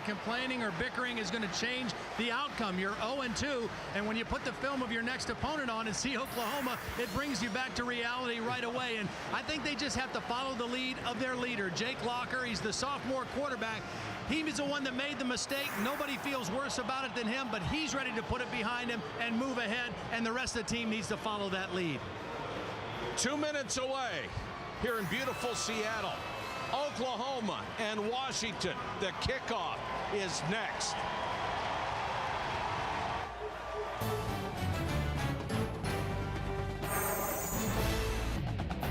Complaining or bickering is going to change the outcome. You're 0-2, and when you put the film of your next opponent on and see Oklahoma, it brings you back to reality right away. And I think they just have to follow the lead of their leader, Jake Locker. He's the sophomore quarterback. He was the one that made the mistake. Nobody feels worse about it than him, but he's ready to put it behind him and move ahead, and the rest of the team needs to follow that lead. 2 minutes away here in beautiful Seattle. Oklahoma and Washington. The kickoff is next.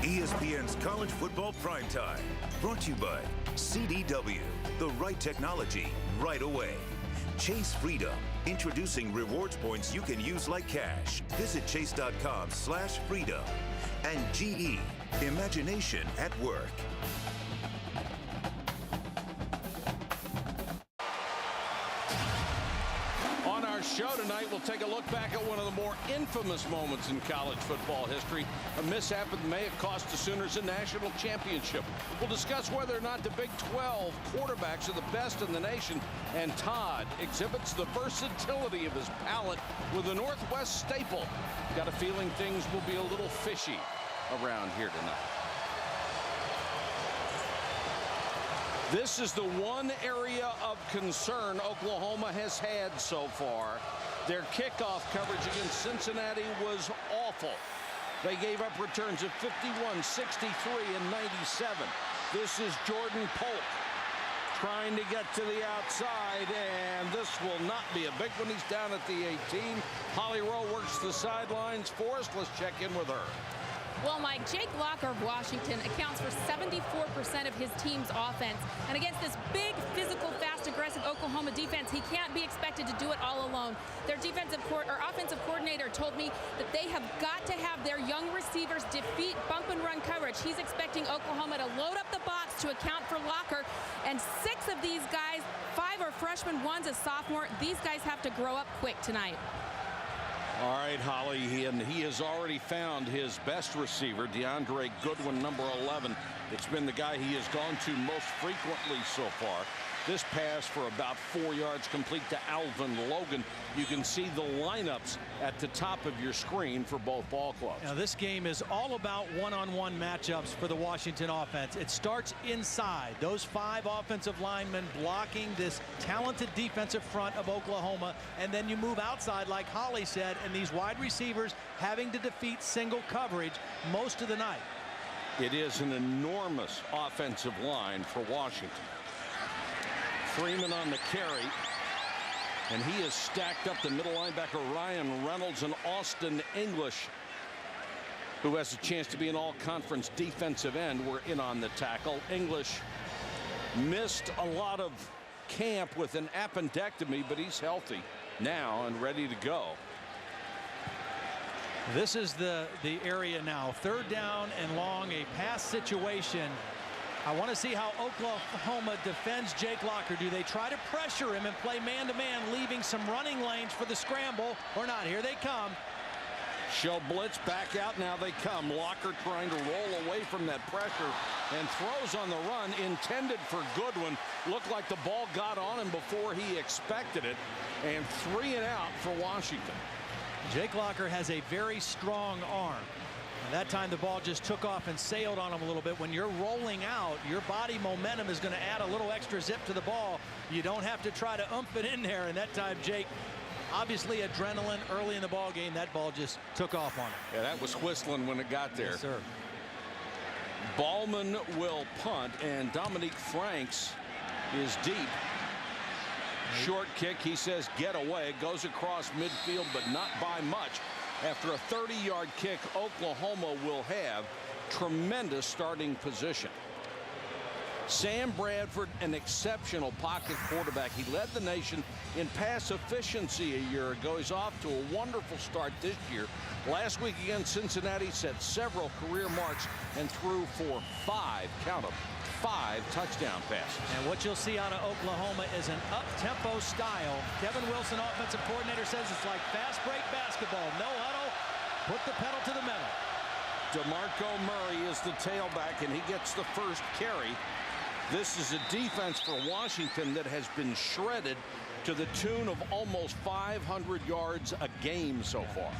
ESPN's College Football Primetime. Brought to you by CDW. The right technology, right away. Chase Freedom. Introducing rewards points you can use like cash. Visit chase.com/freedom. And GE. Imagination at work. On our show tonight, we'll take a look back at one of the more infamous moments in college football history, a mishap that may have cost the Sooners a national championship. We'll discuss whether or not the Big 12 quarterbacks are the best in the nation, and Todd exhibits the versatility of his palate with a Northwest staple. Got a feeling things will be a little fishy around here tonight. This is the one area of concern Oklahoma has had so far. Their kickoff coverage against Cincinnati was awful. They gave up returns of 51, 63, and 97. This is Jordan Polk trying to get to the outside, and this will not be a big one. He's down at the 18. Holly Rowe works the sidelines for us. Let's check in with her. Well, Mike, Jake Locker of Washington accounts for 74% of his team's offense. And against this big, physical, fast, aggressive Oklahoma defense, he can't be expected to do it all alone. Their offensive coordinator told me that they have got to have their young receivers defeat bump and run coverage. He's expecting Oklahoma to load up the box to account for Locker. And 6 of these guys, 5 are freshmen, 1's a sophomore. These guys have to grow up quick tonight. All right, Holly, he has already found his best receiver, DeAndre Goodwin, number 11. It's been the guy he has gone to most frequently so far. This pass for about 4 yards complete to Alvin Logan. You can see the lineups at the top of your screen for both ball clubs. Now, this game is all about one-on-one matchups for the Washington offense. It starts inside. Those 5 offensive linemen blocking this talented defensive front of Oklahoma, and then you move outside, like Holly said, and these wide receivers having to defeat single coverage most of the night. It is an enormous offensive line for Washington. Freeman on the carry, and he is stacked up. The middle linebacker Ryan Reynolds and Austin English, who has a chance to be an all-conference defensive end, were in on the tackle. English missed a lot of camp with an appendectomy, but he's healthy now and ready to go. This is the area now. 3rd down and long, a pass situation. I want to see how Oklahoma defends Jake Locker. Do they try to pressure him and play man-to-man, leaving some running lanes for the scramble, or not? Here they come. Show blitz, back out, now they come. Locker trying to roll away from that pressure and throws on the run, intended for Goodwin. Looked like the ball got on him before he expected it, and 3 and out for Washington. Jake Locker has a very strong arm. And that time the ball just took off and sailed on him a little bit. When you're rolling out, your body momentum is going to add a little extra zip to the ball. You don't have to try to ump it in there. And that time Jake, obviously adrenaline early in the ball game, that ball just took off on him. Yeah, that was whistling when it got there. Yes, sir. Ballman will punt, and Dominique Franks is deep. Short kick, he says get away. Goes across midfield, but not by much. After a 30-yard kick, Oklahoma will have tremendous starting position. Sam Bradford, an exceptional pocket quarterback. He led the nation in pass efficiency a year ago. He's off to a wonderful start this year. Last week against Cincinnati, set several career marks and threw for 5, count them, 5 touchdown passes. And what you'll see out of Oklahoma is an up-tempo style. Kevin Wilson, offensive coordinator, says it's like fast break basketball. No huddle, put the pedal to the metal. DeMarco Murray is the tailback, and he gets the first carry. This is a defense for Washington that has been shredded to the tune of almost 500 yards a game so far.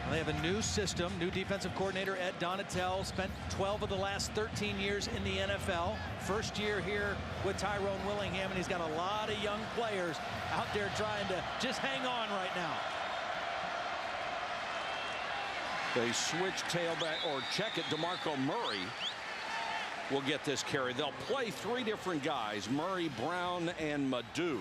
They have a new system, new defensive coordinator Ed Donatel, spent 12 of the last 13 years in the NFL. First year here with Tyrone Willingham, and he's got a lot of young players out there trying to just hang on right now. They switch tailback, or check it. DeMarco Murray will get this carry. They'll play three different guys, Murray, Brown, and Madu.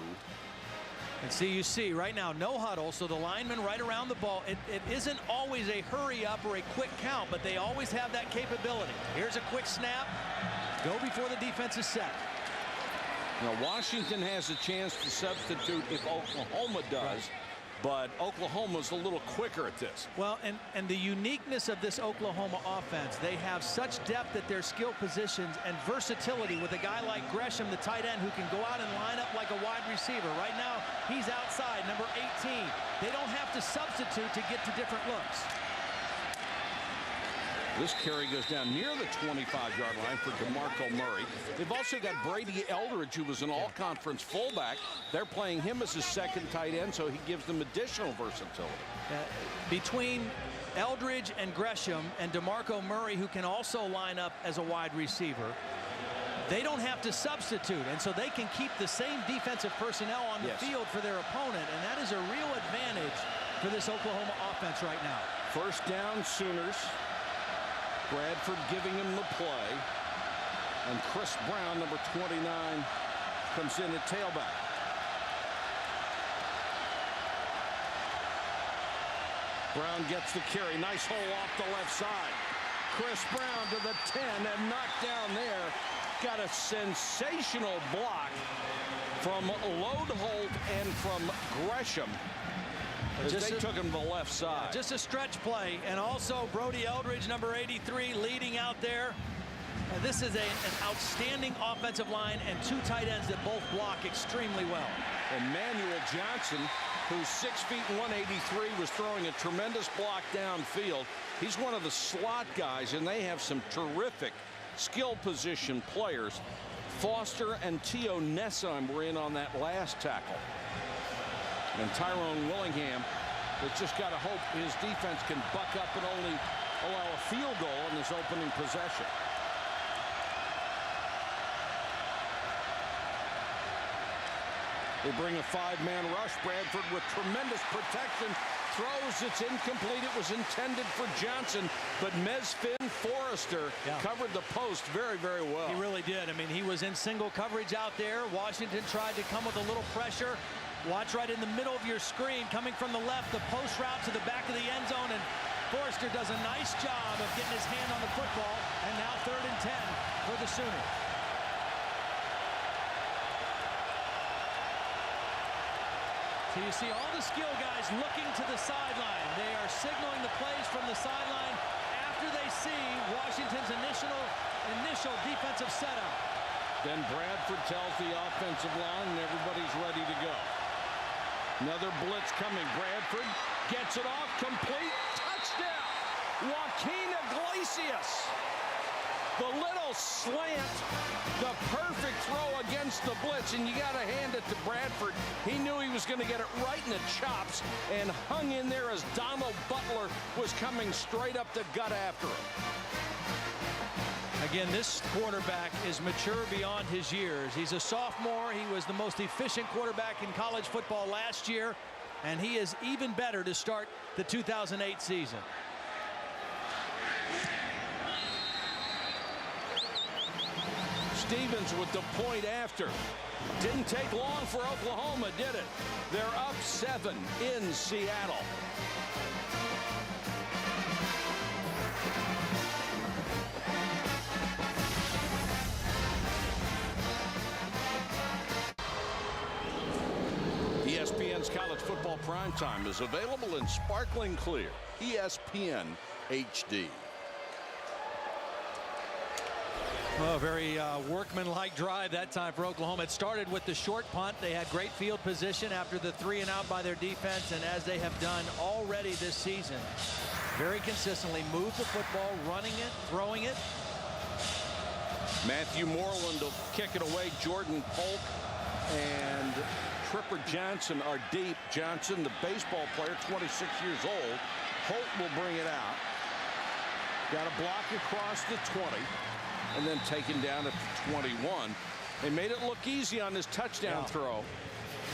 And see, you see right now, no huddle, so the linemen right around the ball. It isn't always a hurry up or a quick count, but they always have that capability. Here's a quick snap. Go before the defense is set. Now, Washington has a chance to substitute if Oklahoma does, but Oklahoma's a little quicker at this. Well, and the uniqueness of this Oklahoma offense, they have such depth at their skill positions and versatility with a guy like Gresham, the tight end, who can go out and line up like a wide receiver. Right now, he's outside, number 18. They don't have to substitute to get to different looks. This carry goes down near the 25-yard line for DeMarco Murray. They've also got Brady Eldridge, who was an all-conference fullback. They're playing him as a second tight end, so he gives them additional versatility. Between Eldridge and Gresham and DeMarco Murray, who can also line up as a wide receiver, they don't have to substitute, and so they can keep the same defensive personnel on the field for their opponent, and that is a real advantage for this Oklahoma offense right now. First down, Sooners. Bradford giving him the play. And Chris Brown, number 29, comes in at tailback. Brown gets the carry. Nice hole off the left side. Chris Brown to the 10 and knocked down there. Got a sensational block from Lodeholt and from Gresham. They took him to the left side. Just a stretch play. And also Brody Eldridge, number 83, leading out there. This is an outstanding offensive line and two tight ends that both block extremely well. Emmanuel Johnson, who's 6 feet and 183, was throwing a tremendous block downfield. He's one of the slot guys, and they have some terrific skill position players. Foster and Tio Nessheim were in on that last tackle. And Tyrone Willingham has just got to hope his defense can buck up and only allow a field goal in this opening possession. They bring a five-man rush. Bradford with tremendous protection. Throws, it's incomplete. It was intended for Johnson, but Mezfin Forrester covered the post very, very well. He really did. I mean, he was in single coverage out there. Washington tried to come with a little pressure. Watch right in the middle of your screen, coming from the left, the post route to the back of the end zone, and Forrester does a nice job of getting his hand on the football, and now 3rd and 10 for the Sooners. So you see all the skill guys looking to the sideline. They are signaling the plays from the sideline after they see Washington's initial defensive setup. Then Bradford tells the offensive line, and everybody's ready to go. Another blitz coming. Bradford gets it off, complete, touchdown. Joaquin Iglesias. The little slant, the perfect throw against the blitz, and you got to hand it to Bradford. He knew he was going to get it right in the chops and hung in there as Donald Butler was coming straight up the gut after him. Again, this quarterback is mature beyond his years. He's a sophomore. He was the most efficient quarterback in college football last year, and he is even better to start the 2008 season. Stevens with the point after. Didn't take long for Oklahoma, did it? They're up 7 in Seattle. ESPN's College Football Primetime is available in sparkling clear. ESPN HD. Well, a very workmanlike drive that time for Oklahoma. It started with the short punt. They had great field position after the 3-and-out by their defense, and as they have done already this season, very consistently moved the football, running it, throwing it. Matthew Moreland will kick it away. Jordan Polk and Tripper Johnson are deep. Johnson, the baseball player, 26 years old. Holt will bring it out. Got a block across the 20 and then taken down at the 21. They made it look easy on this touchdown throw.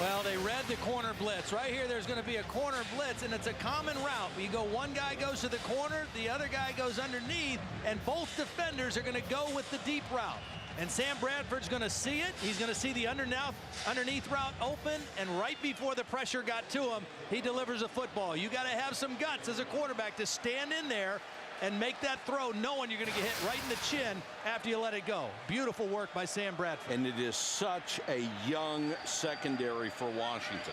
Well, they read the corner blitz. Right here, there's going to be a corner blitz, and it's a common route. You go, one guy goes to the corner, the other guy goes underneath, and both defenders are going to go with the deep route. And Sam Bradford's going to see it. He's going to see the underneath route open, and right before the pressure got to him, he delivers a football. You got to have some guts as a quarterback to stand in there and make that throw knowing you're going to get hit right in the chin after you let it go. Beautiful work by Sam Bradford. And it is such a young secondary for Washington.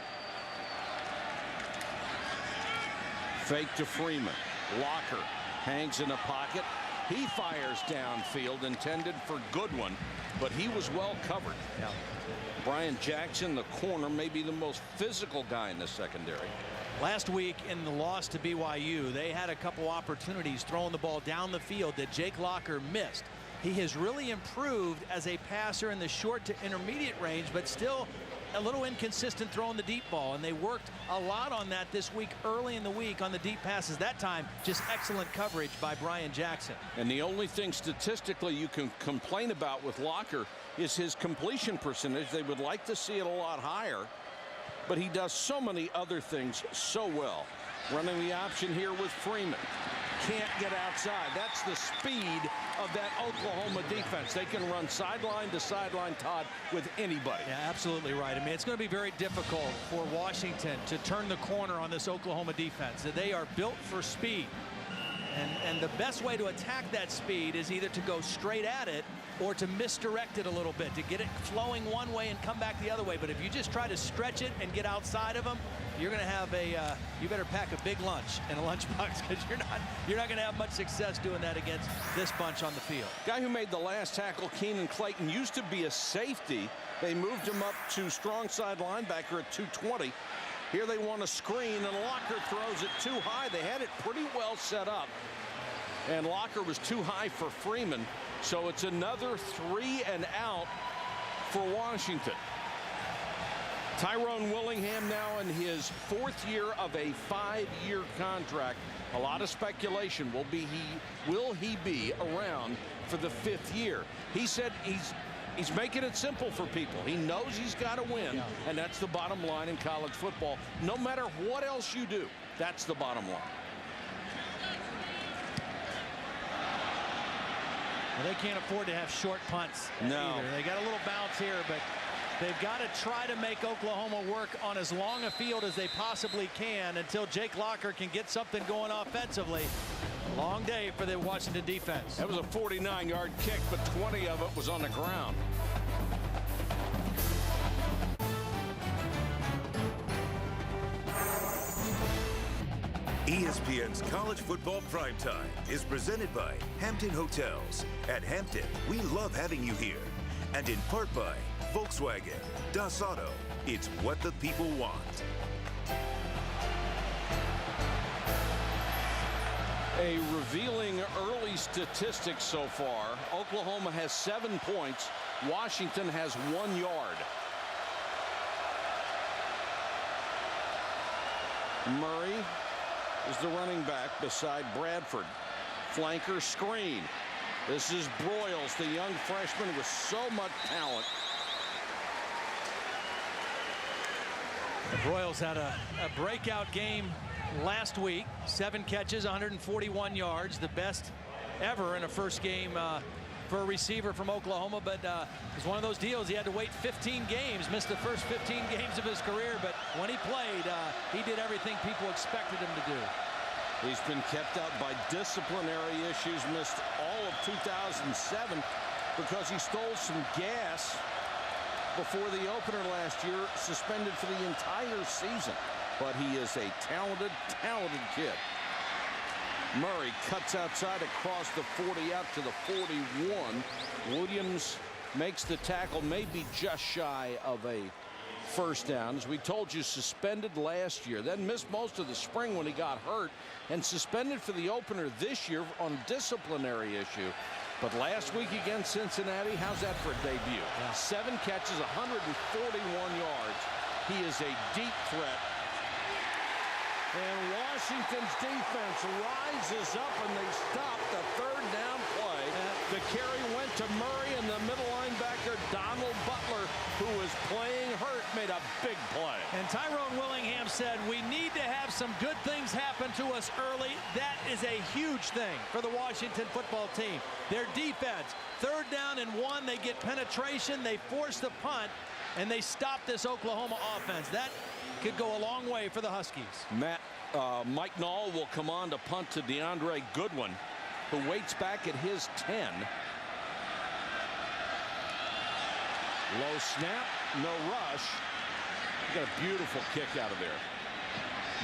Fake to Freeman. Locker hangs in a pocket. He fires downfield, intended for Goodwin, but he was well covered. Yeah. Brian Jackson, the corner, may be the most physical guy in the secondary. Last week in the loss to BYU, they had a couple opportunities throwing the ball down the field that Jake Locker missed. He has really improved as a passer in the short to intermediate range, but still a little inconsistent throwing the deep ball, and they worked a lot on that this week, early in the week, on the deep passes. That time, just excellent coverage by Brian Jackson. And the only thing statistically you can complain about with Locker is his completion percentage. They would like to see it a lot higher, but he does so many other things so well. Running the option here with Freeman. Can't get outside. That's the speed of that Oklahoma defense. They can run sideline to sideline, Todd, with anybody. Yeah, absolutely right. I mean, it's going to be very difficult for Washington to turn the corner on this Oklahoma defense. They are built for speed. And the best way to attack that speed is either to go straight at it or to misdirect it a little bit, to get it flowing one way and come back the other way. But if you just try to stretch it and get outside of them, you're going to have you better pack a big lunch in a lunchbox, because you're not going to have much success doing that against this bunch on the field. Guy who made the last tackle, Keenan Clayton, used to be a safety. They moved him up to strong side linebacker at 220. Here they want a screen, and Locker throws it too high. They had it pretty well set up, and Locker was too high for Freeman. So it's another 3 and out for Washington. Tyrone Willingham now in his 4th year of a 5-year contract. A lot of speculation. Will he be around for the 5th year? He said he's making it simple for people. He knows he's got to win, and that's the bottom line in college football. No matter what else you do, that's the bottom line. Well, they can't afford to have short punts either. They got a little bounce here, but they've got to try to make Oklahoma work on as long a field as they possibly can until Jake Locker can get something going offensively. A long day for the Washington defense. That was a 49-yard kick, but 20 of it was on the ground. ESPN's College Football Primetime is presented by Hampton Hotels. At Hampton, we love having you here. And in part by Volkswagen. Das Auto. It's what the people want. A revealing early statistic so far. Oklahoma has 7 points. Washington has 1 yard. Murray is the running back beside Bradford. Flanker screen. This is Broyles, the young freshman with so much talent. Broyles had a breakout game last week. 7 catches, 141 yards, the best ever in a first game for a receiver from Oklahoma. But it was one of those deals. He had to wait 15 games, missed the first 15 games of his career. But when he played, he did everything people expected him to do. He's been kept out by disciplinary issues, missed all of 2007 because he stole some gas before the opener last year, suspended for the entire season. But he is a talented kid. Murray cuts outside across the 40 out to the 41. Williams makes the tackle, maybe just shy of a first down. As we told you, suspended last year, then missed most of the spring when he got hurt, and suspended for the opener this year on a disciplinary issue. But last week against Cincinnati, how's that for a debut? 7 catches, 141 yards. He is a deep threat. And Washington's defense rises up, and they stop the 3rd down play. The carry went to Murray, and the middle linebacker, Donald Butler, who was playing hurt, made a big play. And Tyrone Willingham said, we need to have some good things happen to us early. That is a huge thing for the Washington football team. Their defense, 3rd down and 1, they get penetration, they force the punt, and they stop this Oklahoma offense. That could go a long way for the Huskies. Mike Knoll will come on to punt to DeAndre Goodwin, who waits back at his 10. Low snap, no rush. Got a beautiful kick out of there.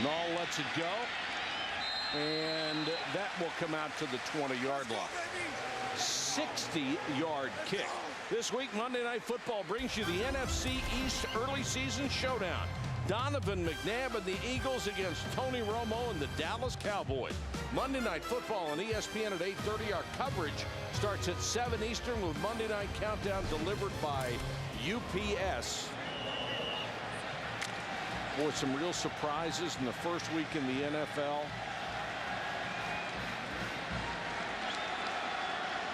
Knoll lets it go, and that will come out to the 20-yard line. 60-yard kick. This week, Monday Night Football brings you the NFC East early season showdown. Donovan McNabb and the Eagles against Tony Romo and the Dallas Cowboys. Monday Night Football on ESPN at 8:30. Our coverage starts at 7 Eastern with Monday Night Countdown delivered by UPS. Boy, some real surprises in the first week in the NFL.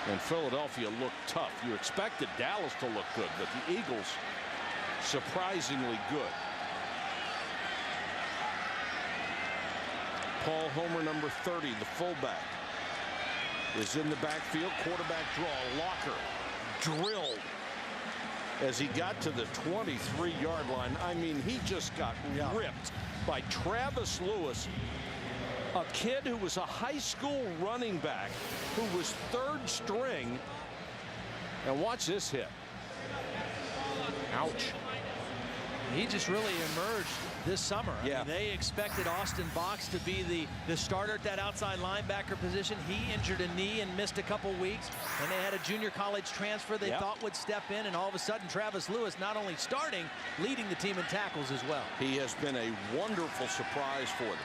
And Philadelphia looked tough. You expected Dallas to look good, but the Eagles surprisingly good. Paul Homer, number 30, the fullback, is in the backfield. Quarterback draw. Locker drilled as he got to the 23-yard line. I mean, he just got ripped by Travis Lewis, a kid who was a high school running back who was 3rd string. And watch this hit. Ouch. He just really emerged this summer. Yeah. I mean, they expected Austin Box to be the starter at that outside linebacker position. He injured a knee and missed a couple weeks. And they had a junior college transfer they thought would step in. And all of a sudden, Travis Lewis not only starting, leading the team in tackles as well. He has been a wonderful surprise for them.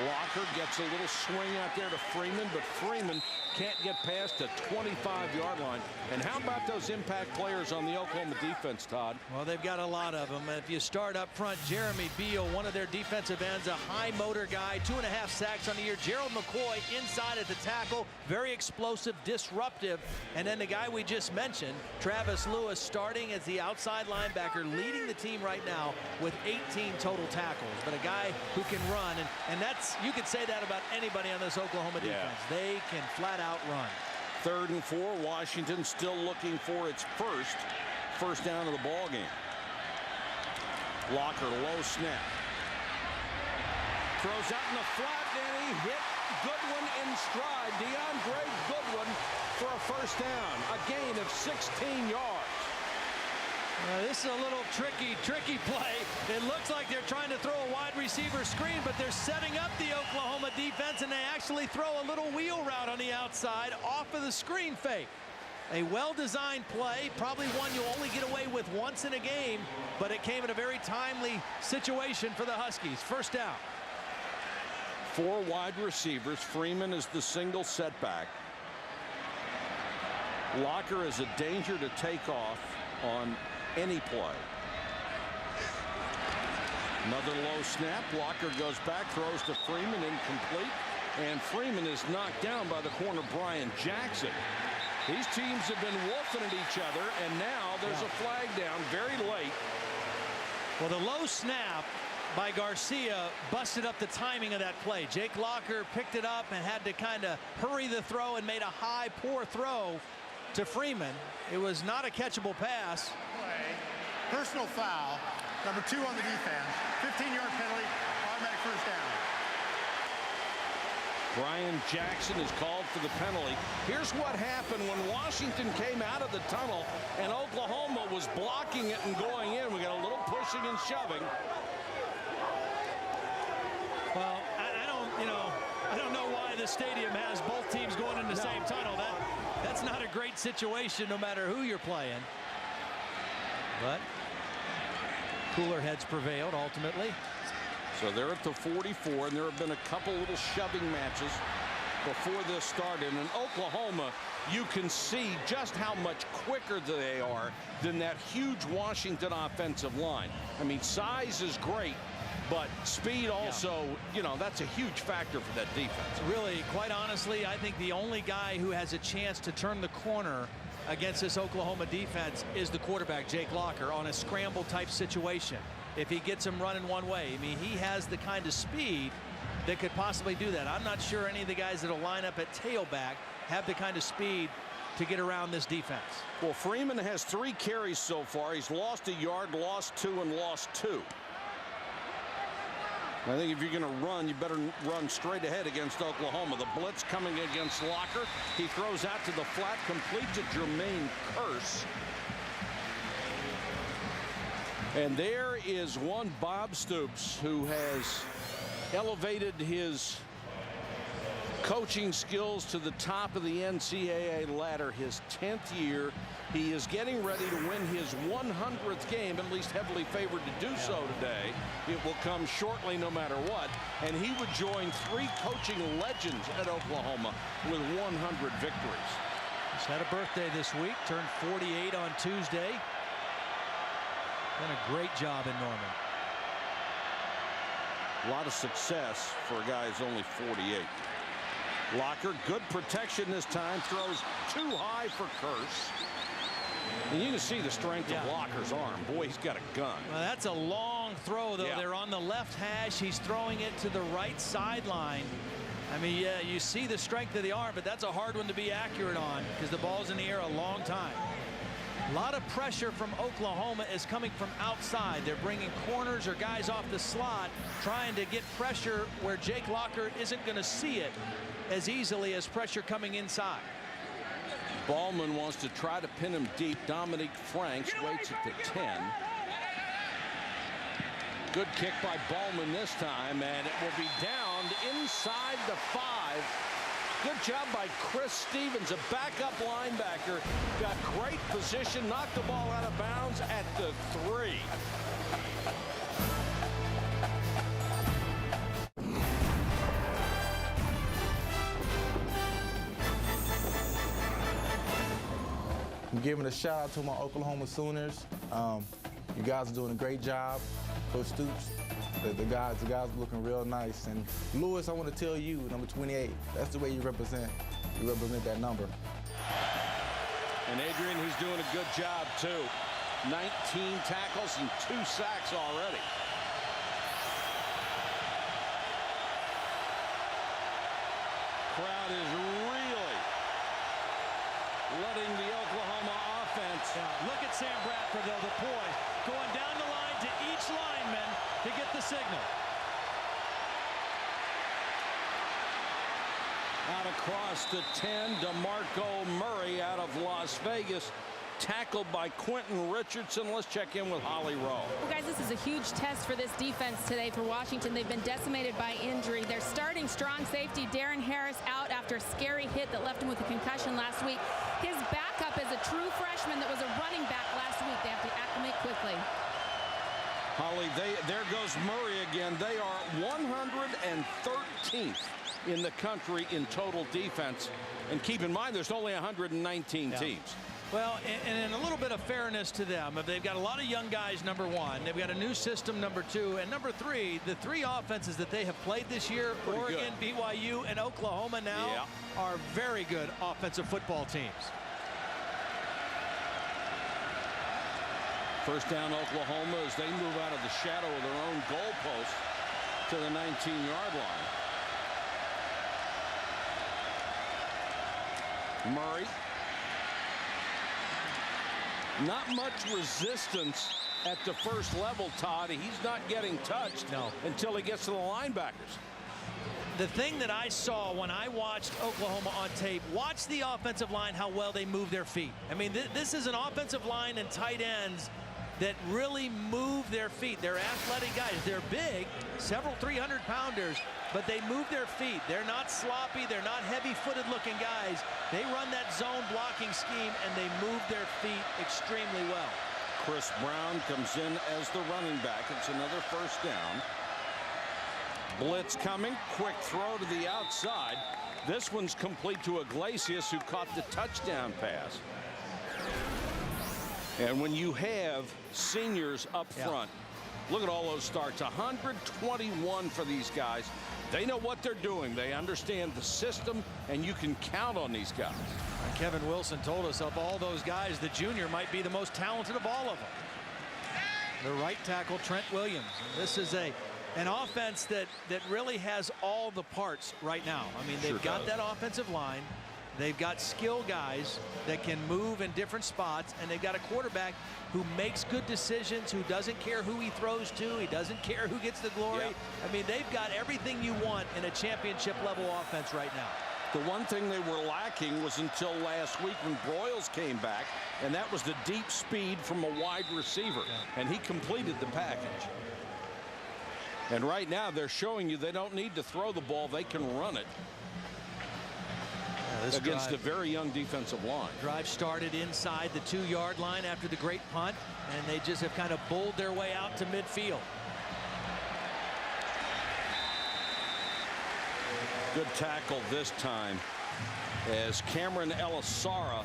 Locker gets a little swing out there to Freeman, but Freeman can't get past the 25-yard line. And how about those impact players on the Oklahoma defense, Todd? Well, they've got a lot of them. If you start up front, Jeremy Beal, one of their defensive ends, a high motor guy, 2.5 sacks on the year. Gerald McCoy inside at the tackle, very explosive, disruptive. And then the guy we just mentioned, Travis Lewis, starting as the outside linebacker, leading the team right now with 18 total tackles. But a guy who can run, and that's, you could say that about anybody on this Oklahoma defense. They can flat out run. 3rd and 4. Washington still looking for its first down of the ball game. Locker, low snap. Throws out in the flat, and he hit Goodwin in stride. DeAndre Goodwin for a first down. A gain of 16 yards. This is a little tricky play. It looks like they're trying to throw a wide receiver screen, but they're setting up the Oklahoma defense, and they actually throw a little wheel route on the outside off of the screen fake. A well-designed play, probably one you'll only get away with once in a game, but it came in a very timely situation for the Huskies. First down. 4 wide receivers. Freeman is the single setback. Locker is a danger to take off on any play. Another low snap. Locker goes back, throws to Freeman, incomplete. And Freeman is knocked down by the corner, Brian Jackson. These teams have been wolfing at each other, and now there's a flag down very late. Well, the low snap by Garcia busted up the timing of that play. Jake Locker picked it up and had to kind of hurry the throw and made a high, poor throw to Freeman. It was not a catchable pass. Personal foul, number 2 on the defense, 15-yard penalty, automatic first down. Brian Jackson is called for the penalty. Here's what happened when Washington came out of the tunnel and Oklahoma was blocking it and going in. We got a little pushing and shoving. Well, I don't know why the stadium has both teams going in the same tunnel. That's not a great situation no matter who you're playing. But cooler heads prevailed ultimately. So they're at the 44, and there have been a couple little shoving matches. before this started. And in Oklahoma, you can see just how much quicker they are than that huge Washington offensive line. I mean, size is great, but speed also, you know, that's a huge factor for that defense. Really, quite honestly, I think the only guy who has a chance to turn the corner against this Oklahoma defense is the quarterback, Jake Locker, on a scramble type situation. If he gets him running one way, I mean, he has the kind of speed that could possibly do that. I'm not sure any of the guys that will line up at tailback have the kind of speed to get around this defense. Well, Freeman has 3 carries so far. He's lost a yard, lost 2, and lost 2. I think if you're going to run, you better run straight ahead against Oklahoma. The blitz coming against Locker. He throws out to the flat, complete to Jermaine Kearse. And there is one Bob Stoops who has elevated his coaching skills to the top of the NCAA ladder, his 10th year. He is getting ready to win his 100th game, at least heavily favored to do so today. It will come shortly no matter what. And he would join 3 coaching legends at Oklahoma with 100 victories. He's had a birthday this week, turned 48 on Tuesday. Done a great job in Norman. A lot of success for a guy who's only 48. Locker, good protection this time, throws too high for Kearse. And you can see the strength of Locker's arm. Boy, he's got a gun. Well, that's a long throw, though. They're on the left hash. He's throwing it to the right sideline. I mean, yeah, you see the strength of the arm, but that's a hard one to be accurate on because the ball's in the air a long time. A lot of pressure from Oklahoma is coming from outside. They're bringing corners or guys off the slot, trying to get pressure where Jake Locker isn't going to see it as easily as pressure coming inside. Ballman wants to try to pin him deep. Dominique Franks waits at the 10. Good kick by Ballman this time, and it will be downed inside the 5. Good job by Chris Stevens, a backup linebacker. Got great position, knocked the ball out of bounds at the 3. I'm giving a shout out to my Oklahoma Sooners. You guys are doing a great job. Coach Stoops, the guys are looking real nice. And Lewis, I want to tell you, number 28, that's the way you represent. You represent that number. And Adrian, he's doing a good job too. 19 tackles and 2 sacks already. Crowd is really letting the Oklahoma offense. Look at Sam Bradford, though, the poise, going down the line to each lineman to get the signal. Out across the 10, DeMarco Murray out of Las Vegas, tackled by Quentin Richardson. Let's check in with Holly Rowe. Well, guys, this is a huge test for this defense today for Washington. They've been decimated by injury. They're starting strong safety Darren Harris out after a scary hit that left him with a concussion last week. His backup is a true freshman that was a running back last week. They have to acclimate quickly. Holly, there goes Murray again. They are 113th in the country in total defense. And keep in mind, there's only 119 teams. Well, and in a little bit of fairness to them, they've got a lot of young guys, number 1. They've got a new system, number 2. And number 3, the 3 offenses that they have played this year, Oregon, BYU, and Oklahoma now, are very good offensive football teams. First down, Oklahoma, as they move out of the shadow of their own goalpost to the 19-yard line. Murray. Not much resistance at the first level, Todd. He's not getting touched until he gets to the linebackers. The thing that I saw when I watched Oklahoma on tape, watch the offensive line, how well they move their feet. I mean, this is an offensive line and tight ends that really move their feet. They're athletic guys. They're big, several 300-pounders, but they move their feet. They're not sloppy. They're not heavy-footed looking guys. They run that zone blocking scheme, and they move their feet extremely well. Chris Brown comes in as the running back. It's another first down. Blitz coming. Quick throw to the outside. This one's complete to Iglesias, who caught the touchdown pass. And when you have seniors up front, look at all those starts. 121 for these guys. They know what they're doing. They understand the system, and you can count on these guys. Kevin Wilson told us of all those guys, the junior might be the most talented of all of them. The right tackle, Trent Williams. And this is an offense that really has all the parts right now. I mean, they've got that offensive line. They've got skill guys that can move in different spots, and they've got a quarterback who makes good decisions, who doesn't care who he throws to. He doesn't care who gets the glory. I mean, they've got everything you want in a championship level offense right now. The one thing they were lacking was until last week when Broyles came back, and that was the deep speed from a wide receiver, and he completed the package. And right now they're showing you they don't need to throw the ball, they can run it. Against a very young defensive line. Drive started inside the 2-yard line after the great punt, and they just have kind of bowled their way out to midfield. Good tackle this time as Cameron Elisara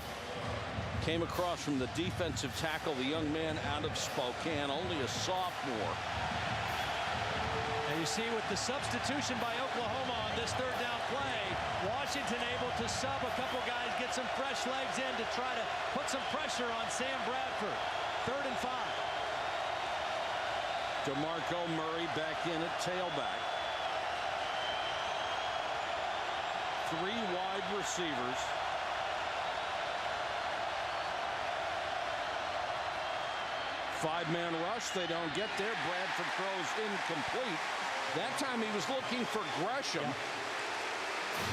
came across from the defensive tackle, the young man out of Spokane, only a sophomore. And you see with the substitution by Oklahoma on this 3rd down play, Washington able to sub a couple guys, get some fresh legs in to try to put some pressure on Sam Bradford. 3rd and 5. DeMarco Murray back in at tailback. 3 wide receivers. Five-man rush. They don't get there. Bradford throws incomplete. That time he was looking for Gresham.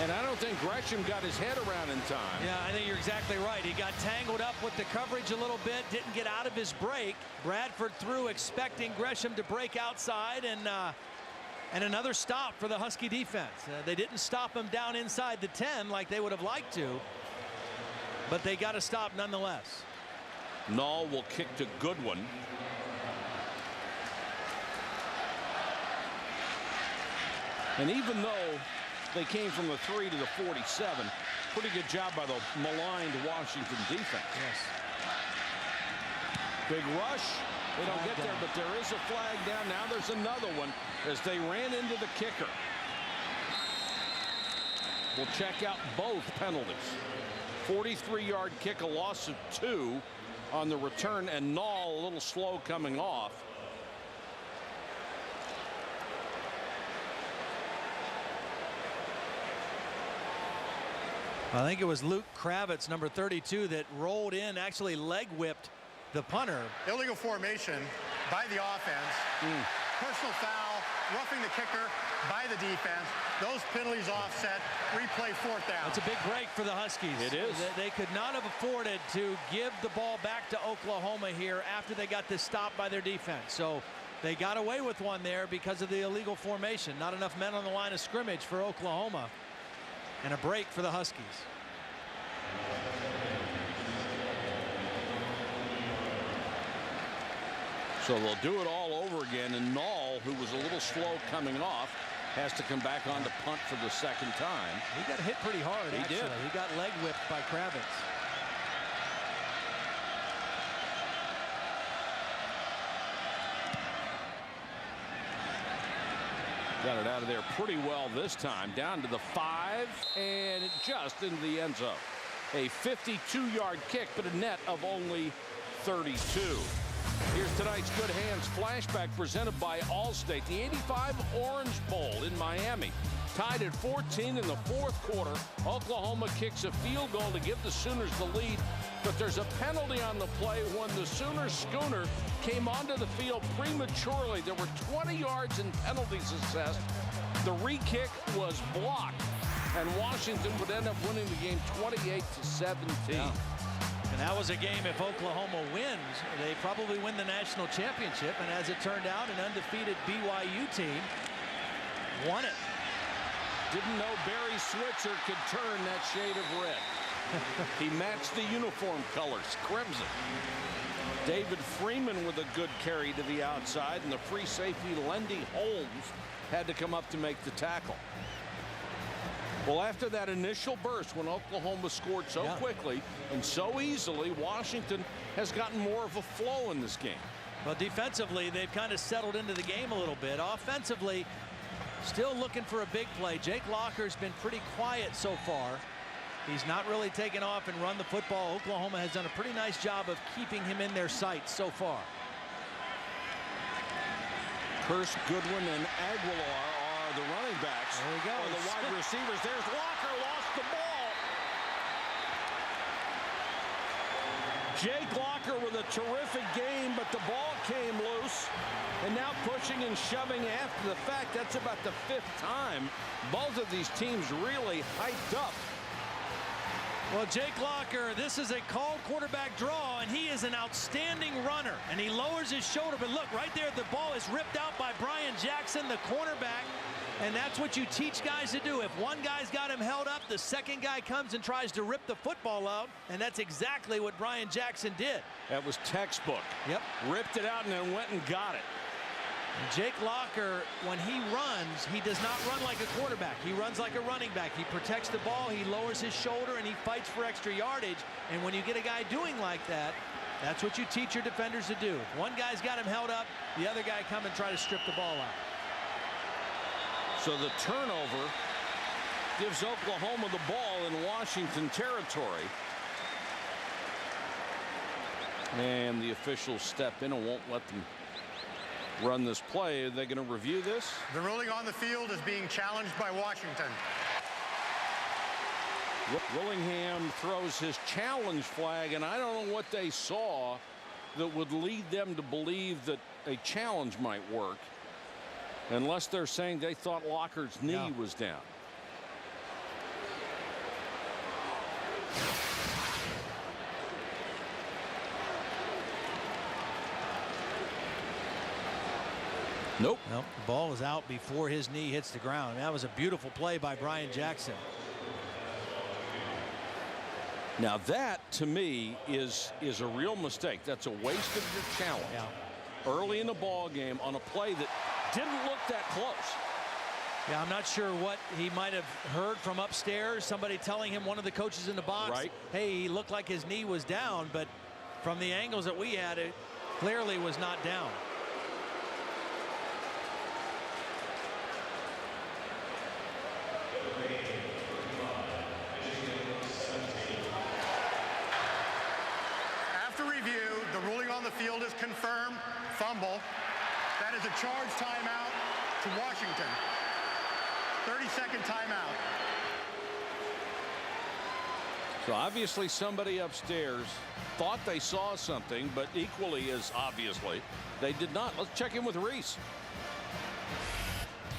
And I don't think Gresham got his head around in time. Yeah, I think you're exactly right. He got tangled up with the coverage a little bit, didn't get out of his break. Bradford threw expecting Gresham to break outside, and another stop for the Husky defense. They didn't stop him down inside the 10 like they would have liked to, but they got a stop nonetheless. Nall will kick to Goodwin. And even though they came from the 3 to the 47, pretty good job by the maligned Washington defense. Yes. Big rush. They don't get there, but there is a flag down. Now there's another one as they ran into the kicker. We'll check out both penalties. 43-yard kick, a loss of 2 on the return, and Nall a little slow coming off. I think it was Luke Kravitz, number 32, that rolled in, actually leg whipped the punter. Illegal formation by the offense. Personal foul, roughing the kicker by the defense. Those penalties offset. Replay 4th down. It's a big break for the Huskies. It is. They could not have afforded to give the ball back to Oklahoma here after they got this stop by their defense. So they got away with one there because of the illegal formation. Not enough men on the line of scrimmage for Oklahoma. And a break for the Huskies. So they'll do it all over again, and Nall, who was a little slow coming off, has to come back on to punt for the 2nd time. He got hit pretty hard. He did. He got leg whipped by Kravitz. Got it out of there pretty well this time. Down to the 5 and just into the end zone. A 52-yard kick, but a net of only 32. Here's tonight's Good Hands flashback presented by Allstate. The '85 Orange Bowl in Miami. Tied at 14 in the 4th quarter. Oklahoma kicks a field goal to give the Sooners the lead, but there's a penalty on the play when the Sooners schooner came onto the field prematurely. There were 20 yards in penalties assessed. The re-kick was blocked, and Washington would end up winning the game 28-17. Yeah. And that was a game, if Oklahoma wins, they probably win the national championship. And as it turned out, an undefeated BYU team won it. Didn't know Barry Switzer could turn that shade of red. He matched the uniform colors, crimson. David Freeman with a good carry to the outside, and the free safety Lendy Holmes had to come up to make the tackle. Well, after that initial burst when Oklahoma scored so quickly and so easily, Washington has gotten more of a flow in this game. Well, defensively, they've kind of settled into the game a little bit. Offensively, still looking for a big play. Jake Locker's been pretty quiet so far. He's not really taken off and run the football. Oklahoma has done a pretty nice job of keeping him in their sights so far. Hurst, Goodwin, and Aguilar are the running backs. There we go. Or the wide receivers. There's Locker, lost the ball. Jake Locker with a terrific game, but the ball came loose. And now pushing and shoving after the fact. That's about the 5th time. Both of these teams really hyped up. Well, Jake Locker, this is a called quarterback draw, and he is an outstanding runner. And he lowers his shoulder, but look, right there, the ball is ripped out by Brian Jackson, the cornerback. And that's what you teach guys to do. If one guy's got him held up, the second guy comes and tries to rip the football out, and that's exactly what Brian Jackson did. That was textbook. Yep. Ripped it out and then went and got it. And Jake Locker, when he runs, he does not run like a quarterback. He runs like a running back. He protects the ball, he lowers his shoulder, and he fights for extra yardage. And when you get a guy doing like that, that's what you teach your defenders to do. If one guy's got him held up, the other guy come and try to strip the ball out. So the turnover gives Oklahoma the ball in Washington territory. And the officials step in and won't let them run this play. Are they going to review this? The ruling on the field is being challenged by Washington. Willingham throws his challenge flag, and I don't know what they saw that would lead them to believe that a challenge might work, unless they're saying they thought Locker's knee was down. Nope. Nope. The ball is out before his knee hits the ground. That was a beautiful play by Brian Jackson. Now that, to me, is a real mistake. That's a waste of your challenge. Early in the ball game on a play that didn't look that close. Yeah, I'm not sure what he might have heard from upstairs. Somebody telling him, one of the coaches in the box, hey, he looked like his knee was down, but from the angles that we had, it clearly was not down. The field is confirmed. Fumble. That is a charge timeout to Washington. 30-second timeout. So obviously somebody upstairs thought they saw something, but equally as obviously they did not. Let's check in with Reese.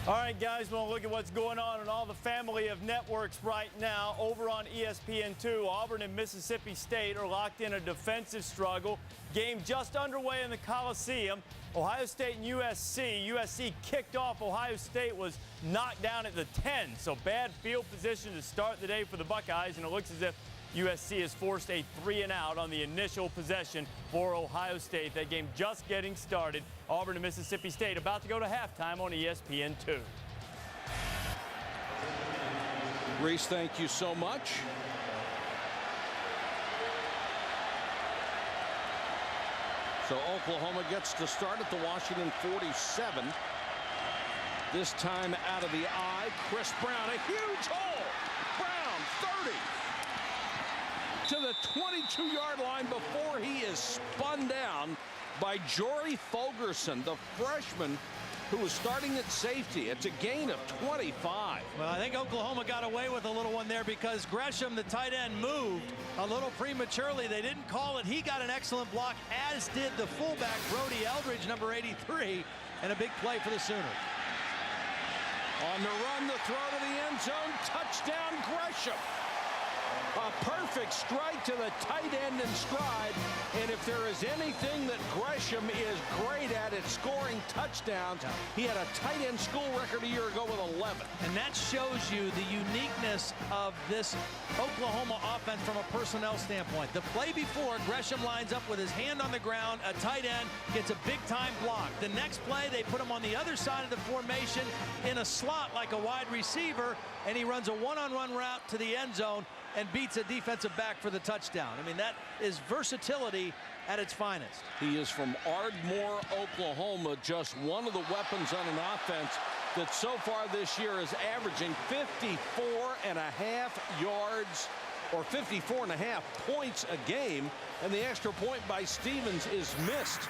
All right, guys, we'll look at what's going on in all the family of networks right now. Over on ESPN2, Auburn and Mississippi State are locked in a defensive struggle. Game just underway in the Coliseum. Ohio State and USC. USC kicked off. Ohio State was knocked down at the 10. So bad field position to start the day for the Buckeyes, and it looks as if USC has forced a 3-and-out on the initial possession for Ohio State. That game just getting started. Auburn and Mississippi State about to go to halftime on ESPN2. Reese, thank you so much. So Oklahoma gets to start at the Washington 47. This time out of the eye, Chris Brown, a huge hole. Brown, 30. To the 22-yard line before he is spun down by Jory Fulgerson, the freshman who was starting at safety. It's a gain of 25. Well, I think Oklahoma got away with a little one there because Gresham, the tight end, moved a little prematurely. They didn't call it. He got an excellent block, as did the fullback, Brody Eldridge, number 83, and a big play for the Sooners. On the run, the throw to the end zone, touchdown Gresham. A perfect strike to the tight end in stride. And if there is anything that Gresham is great at, it's scoring touchdowns. Yeah. He had a tight end school record a year ago with 11. And that shows you the uniqueness of this Oklahoma offense from a personnel standpoint. The play before, Gresham lines up with his hand on the ground. A tight end gets a big-time block. The next play, they put him on the other side of the formation in a slot like a wide receiver, and he runs a one-on-one route to the end zone and beats a defensive back for the touchdown. I mean, that is versatility at its finest. He is from Ardmore, Oklahoma, just one of the weapons on an offense that so far this year is averaging 54.5 yards or 54.5 points a game, and the extra point by Stevens is missed.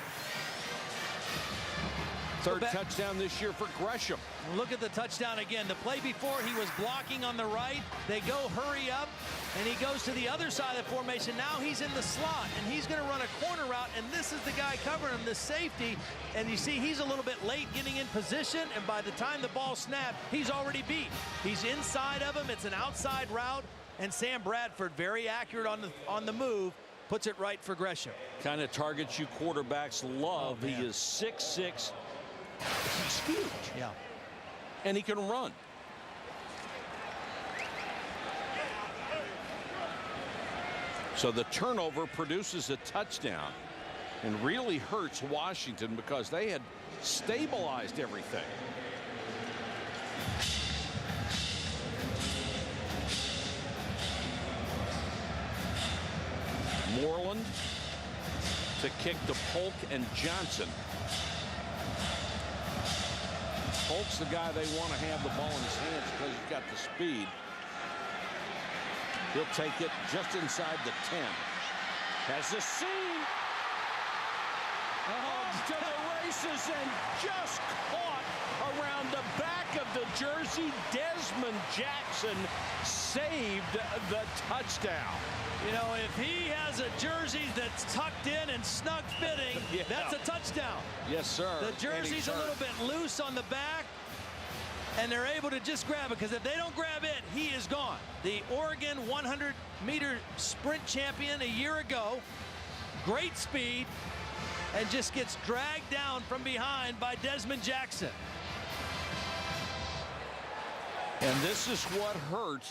Third touchdown this year for Gresham. Look at the touchdown again. The play before, he was blocking on the right. They go hurry up, and he goes to the other side of the formation. Now he's in the slot, and he's going to run a corner route, and this is the guy covering him, the safety. And you see he's a little bit late getting in position, and by the time the ball snapped, he's already beat. He's inside of him. It's an outside route, and Sam Bradford, very accurate on the move, puts it right for Gresham. Kind of targets you quarterbacks love. Oh, he is 6'6". He's huge. Yeah. And he can run. So the turnover produces a touchdown and really hurts Washington because they had stabilized everything. Moreland to kick to Polk and Johnson. Polk's the guy they want to have the ball in his hands because he's got the speed. He'll take it just inside the 10. Has the seam. Off to the races and just caught around the back of the jersey. Desmond Jackson saved the touchdown. You know, if he has a jersey that's tucked in and snug fitting, that's a touchdown. Yes, sir. The jersey's a little bit loose on the back, and they're able to just grab it, because if they don't grab it, he is gone. The Oregon 100-meter sprint champion a year ago, great speed, and just gets dragged down from behind by Desmond Jackson. And this is what hurt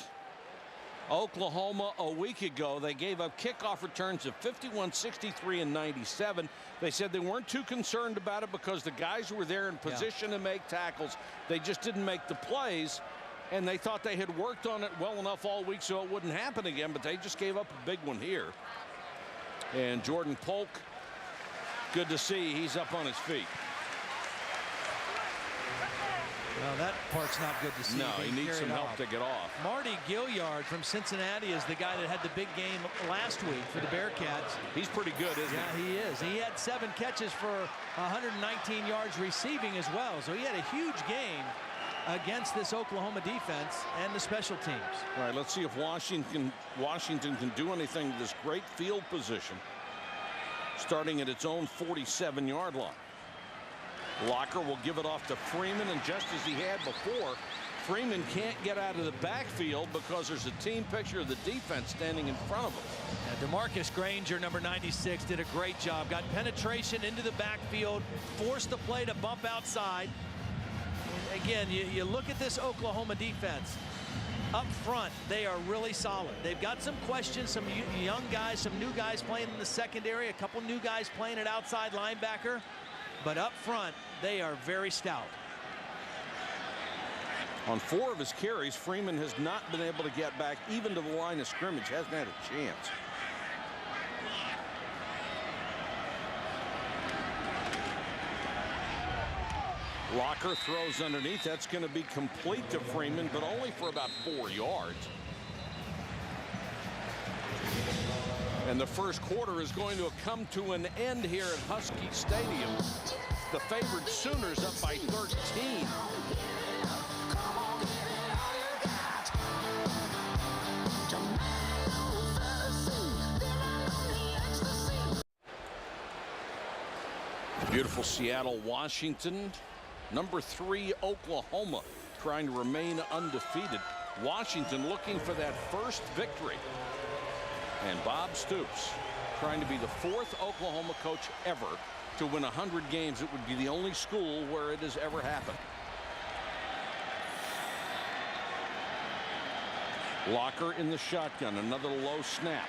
Oklahoma a week ago. They gave up kickoff returns of 51, 63, and 97. They said they weren't too concerned about it because the guys were there in position to make tackles. They just didn't make the plays, and they thought they had worked on it well enough all week so it wouldn't happen again, but they just gave up a big one here. And Jordan Polk, good to see he's up on his feet. Well, that part's not good to see. No, he needs some help to get off. Marty Gilliard from Cincinnati is the guy that had the big game last week for the Bearcats. He's pretty good, isn't he? Yeah, he is. He had 7 catches for 119 yards receiving as well. So he had a huge game against this Oklahoma defense and the special teams. All right, let's see if Washington can do anything to this great field position, starting at its own 47-yard line. Locker will give it off to Freeman, and just as he had before, Freeman can't get out of the backfield because there's a team picture of the defense standing in front of him. Now, DeMarcus Granger, number 96, did a great job. Got penetration into the backfield, forced the play to bump outside. And again, you look at this Oklahoma defense. Up front, they are really solid. They've got some questions, some young guys, some new guys playing in the secondary, a couple new guys playing at outside linebacker. But up front, they are very stout. On 4 of his carries, Freeman has not been able to get back even to the line of scrimmage. Hasn't had a chance. Locker throws underneath. That's going to be complete to Freeman, but only for about 4 yards. And the first quarter is going to come to an end here at Husky Stadium. The favored Sooners up by 13. Beautiful Seattle, Washington. Number 3, Oklahoma, trying to remain undefeated. Washington looking for that first victory And Bob Stoops, trying to be the 4th Oklahoma coach ever to win 100 games. It would be the only school where it has ever happened. Locker in the shotgun. Another low snap.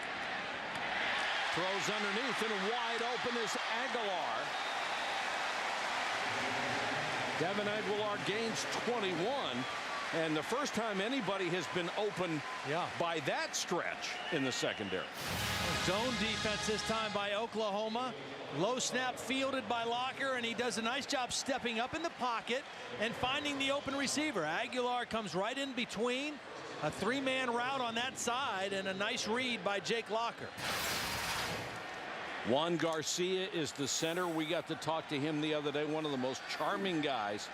Throws underneath, and wide open is Aguilar. Devin Aguilar gains 21. And the first time anybody has been open by that stretch in the secondary. Zone defense this time by Oklahoma. Low snap fielded by Locker, and he does a nice job stepping up in the pocket and finding the open receiver. Aguilar comes right in between. A 3-man route on that side, and a nice read by Jake Locker. Juan Garcia is the center. We got to talk to him the other day. One of the most charming guys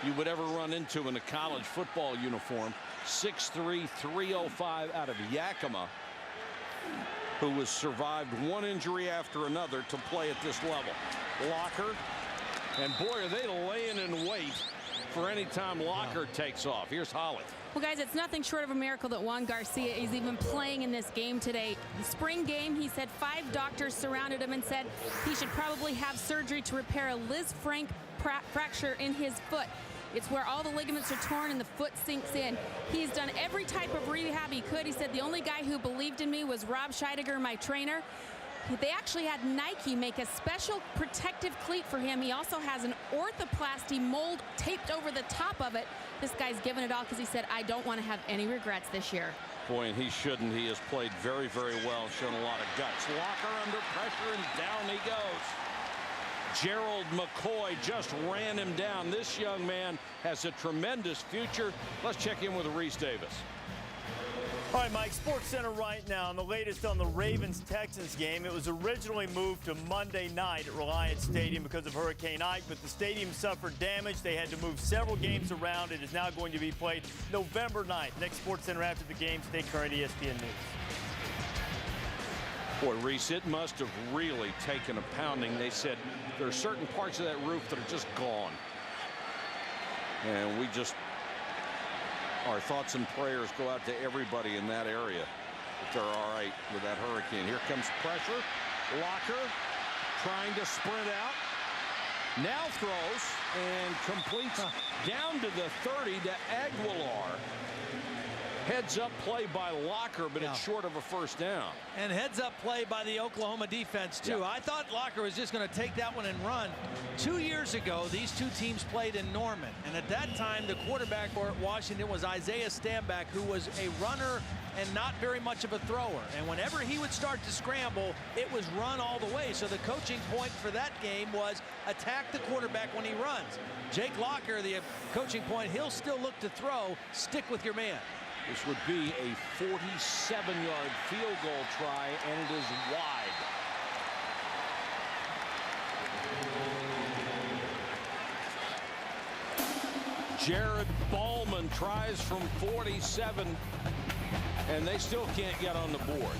you would ever run into in a college football uniform. 6'3", 305 out of Yakima, who has survived one injury after another to play at this level. Locker, and boy, are they laying in wait for any time Locker takes off. Here's Holly. Well, guys, it's nothing short of a miracle that Juan Garcia is even playing in this game today. The spring game, he said 5 doctors surrounded him and said he should probably have surgery to repair a Liz Frank fracture in his foot. It's where all the ligaments are torn and the foot sinks in. He's done every type of rehab he could. He said the only guy who believed in me was Rob Scheidegger, my trainer. They actually had Nike make a special protective cleat for him. He also has an orthoplasty mold taped over the top of it. This guy's given it all because he said, I don't want to have any regrets this year. Boy, and he shouldn't. He has played very, very well, shown a lot of guts. Locker under pressure, and down he goes. Gerald McCoy just ran him down. This young man has a tremendous future. Let's check in with Reese Davis. All right, Mike, Sports Center right now, and the latest on the Ravens-Texans game. It was originally moved to Monday night at Reliant Stadium because of Hurricane Ike, but the stadium suffered damage. They had to move several games around. It is now going to be played November 9th. Next Sports Center after the game, stay current, ESPN News. Boy, Reese, it must have really taken a pounding. They said there are certain parts of that roof that are just gone. And we just... our thoughts and prayers go out to everybody in that area if they're all right with that hurricane. Here comes pressure. Locker trying to sprint out. Now throws and completes down to the 30 to Aguilar. Heads up play by Locker, but it's short of a first down. And heads up play by the Oklahoma defense, too. I thought Locker was just going to take that one and run. 2 years ago, these two teams played in Norman. And at that time, the quarterback for Washington was Isaiah Stanback, who was a runner and not very much of a thrower. And whenever he would start to scramble, it was run all the way. So the coaching point for that game was attack the quarterback when he runs. Jake Locker, the coaching point, he'll still look to throw. Stick with your man. This would be a 47-yard field goal try, and it is wide. Jared Ballman tries from 47, and they still can't get on the board.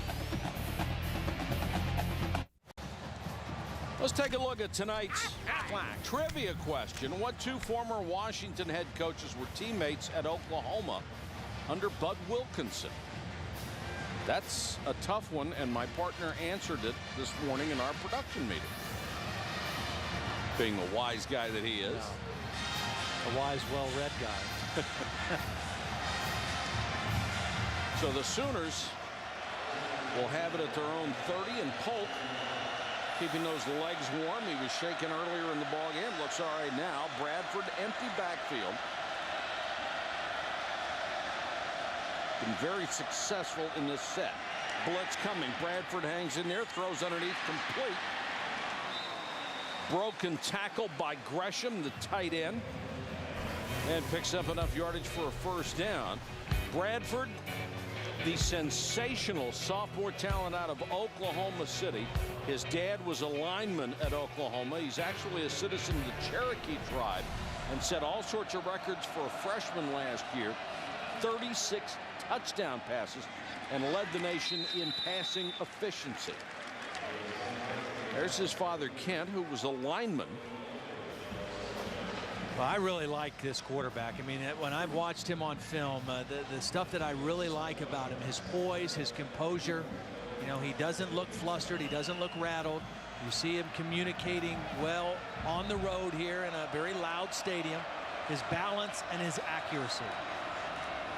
Let's take a look at tonight's trivia question. What 2 former Washington head coaches were teammates at Oklahoma under Bud Wilkinson? That's a tough one, and my partner answered it this morning in our production meeting. Being the wise guy that he is. A wise, well-read guy. So the Sooners will have it at their own 30, and Polk keeping those legs warm. He was shaking earlier in the ball game. Looks all right now. Bradford, empty backfield. Been very successful in this set. Blitz coming. Bradford hangs in there, throws underneath, complete. Broken tackle by Gresham, the tight end, and picks up enough yardage for a first down. Bradford, the sensational sophomore talent out of Oklahoma City. His dad was a lineman at Oklahoma. He's actually a citizen of the Cherokee tribe and set all sorts of records for a freshman last year. 36 touchdown passes and led the nation in passing efficiency. There's his father, Kent, who was a lineman. Well, I really like this quarterback. I mean, when I've watched him on film, the stuff that I really like about him, his poise, his composure, You know, he doesn't look flustered. He doesn't look rattled. You see him communicating well on the road here in a very loud stadium. His balance and his accuracy.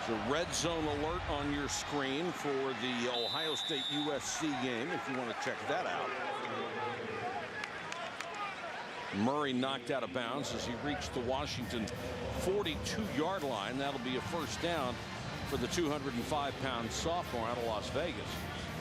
There's a red zone alert on your screen for the Ohio State USC game if you want to check that out. Murray knocked out of bounds as he reached the Washington 42-yard line. That'll be a first down for the 205-pound sophomore out of Las Vegas.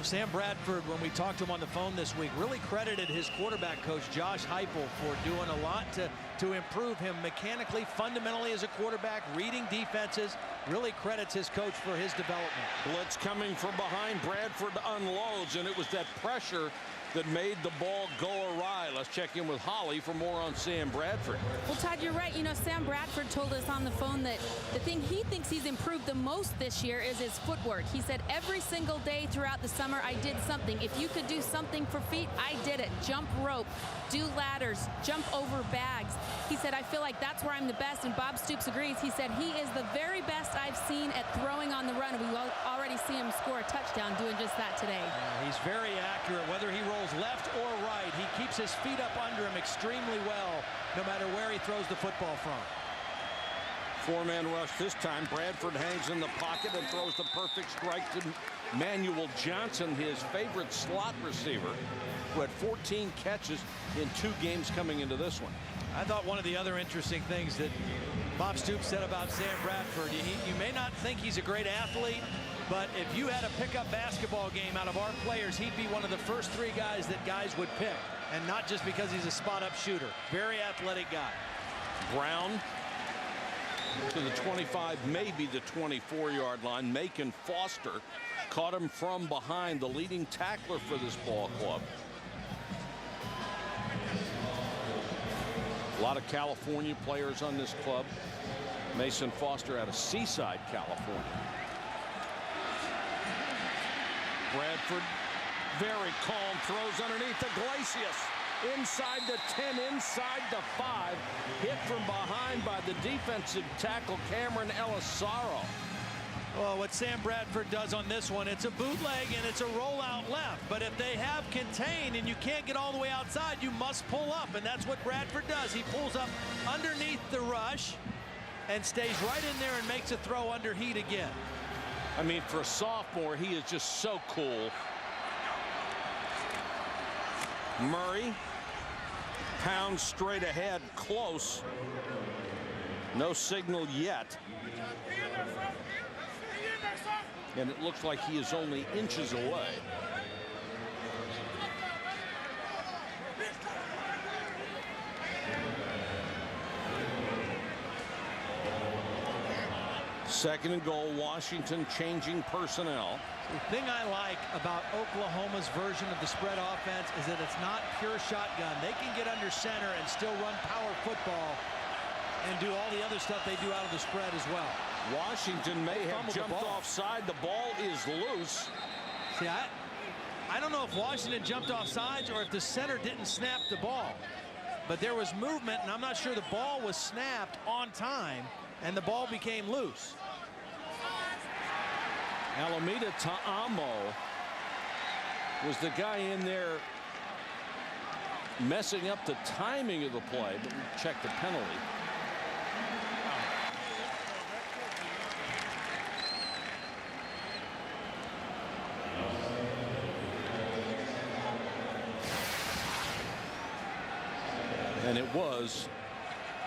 Sam Bradford, when we talked to him on the phone this week, really credited his quarterback coach Josh Heupel for doing a lot to improve him mechanically, fundamentally as a quarterback, reading defenses. Really credits his coach for his development. Blitz coming from behind. Bradford unloads, and it was that pressure that made the ball go awry. Let's check in with Holly for more on Sam Bradford. Well, Todd, you're right. You know, Sam Bradford told us on the phone that the thing he thinks he's improved the most this year is his footwork. He said every single day throughout the summer I did something. If you could do something for feet, I did it. Jump rope, do ladders, jump over bags. He said, I feel like that's where I'm the best, and Bob Stoops agrees. He said he is the very best I've seen at throwing on the run. We already see him score a touchdown doing just that today. Yeah, he's very accurate, whether he rolls left or right. He keeps his feet up under him extremely well, no matter where he throws the football from. Four-man rush this time. Bradford hangs in the pocket and throws the perfect strike to Manuel Johnson, his favorite slot receiver, who had 14 catches in 2 games coming into this one. I thought one of the other interesting things that Bob Stoops said about Sam Bradford, you may not think he's a great athlete, but if you had a pickup basketball game out of our players, he'd be one of the first 3 guys that guys would pick, and not just because he's a spot-up shooter. Very athletic guy. Brown to the 25, maybe the 24-yard line. Macon Foster caught him from behind, the leading tackler for this ball club. A lot of California players on this club. Mason Foster out of Seaside, California. Bradford, very calm, throws underneath the Iglesias. Inside the 10, inside the 5. Hit from behind by the defensive tackle, Cameron Elisaro. Well, what Sam Bradford does on this one, it's a bootleg and it's a rollout left. But if they have contained and you can't get all the way outside, you must pull up. And that's what Bradford does. He pulls up underneath the rush and stays right in there and makes a throw under heat again. I mean, for a sophomore, he is just so cool. Murray pounds straight ahead, close. No signal yet. And it looks like he is only inches away. Second and goal, Washington changing personnel. The thing I like about Oklahoma's version of the spread offense is that it's not pure shotgun. They can get under center and still run power football and do all the other stuff they do out of the spread as well. Washington may have jumped offside. The ball is loose. See, I don't know if Washington jumped off sides or if the center didn't snap the ball. But there was movement, and I'm not sure the ball was snapped on time, and the ball became loose. Alameda Ta'amo was the guy in there messing up the timing of the play, but we checked the penalty. And it was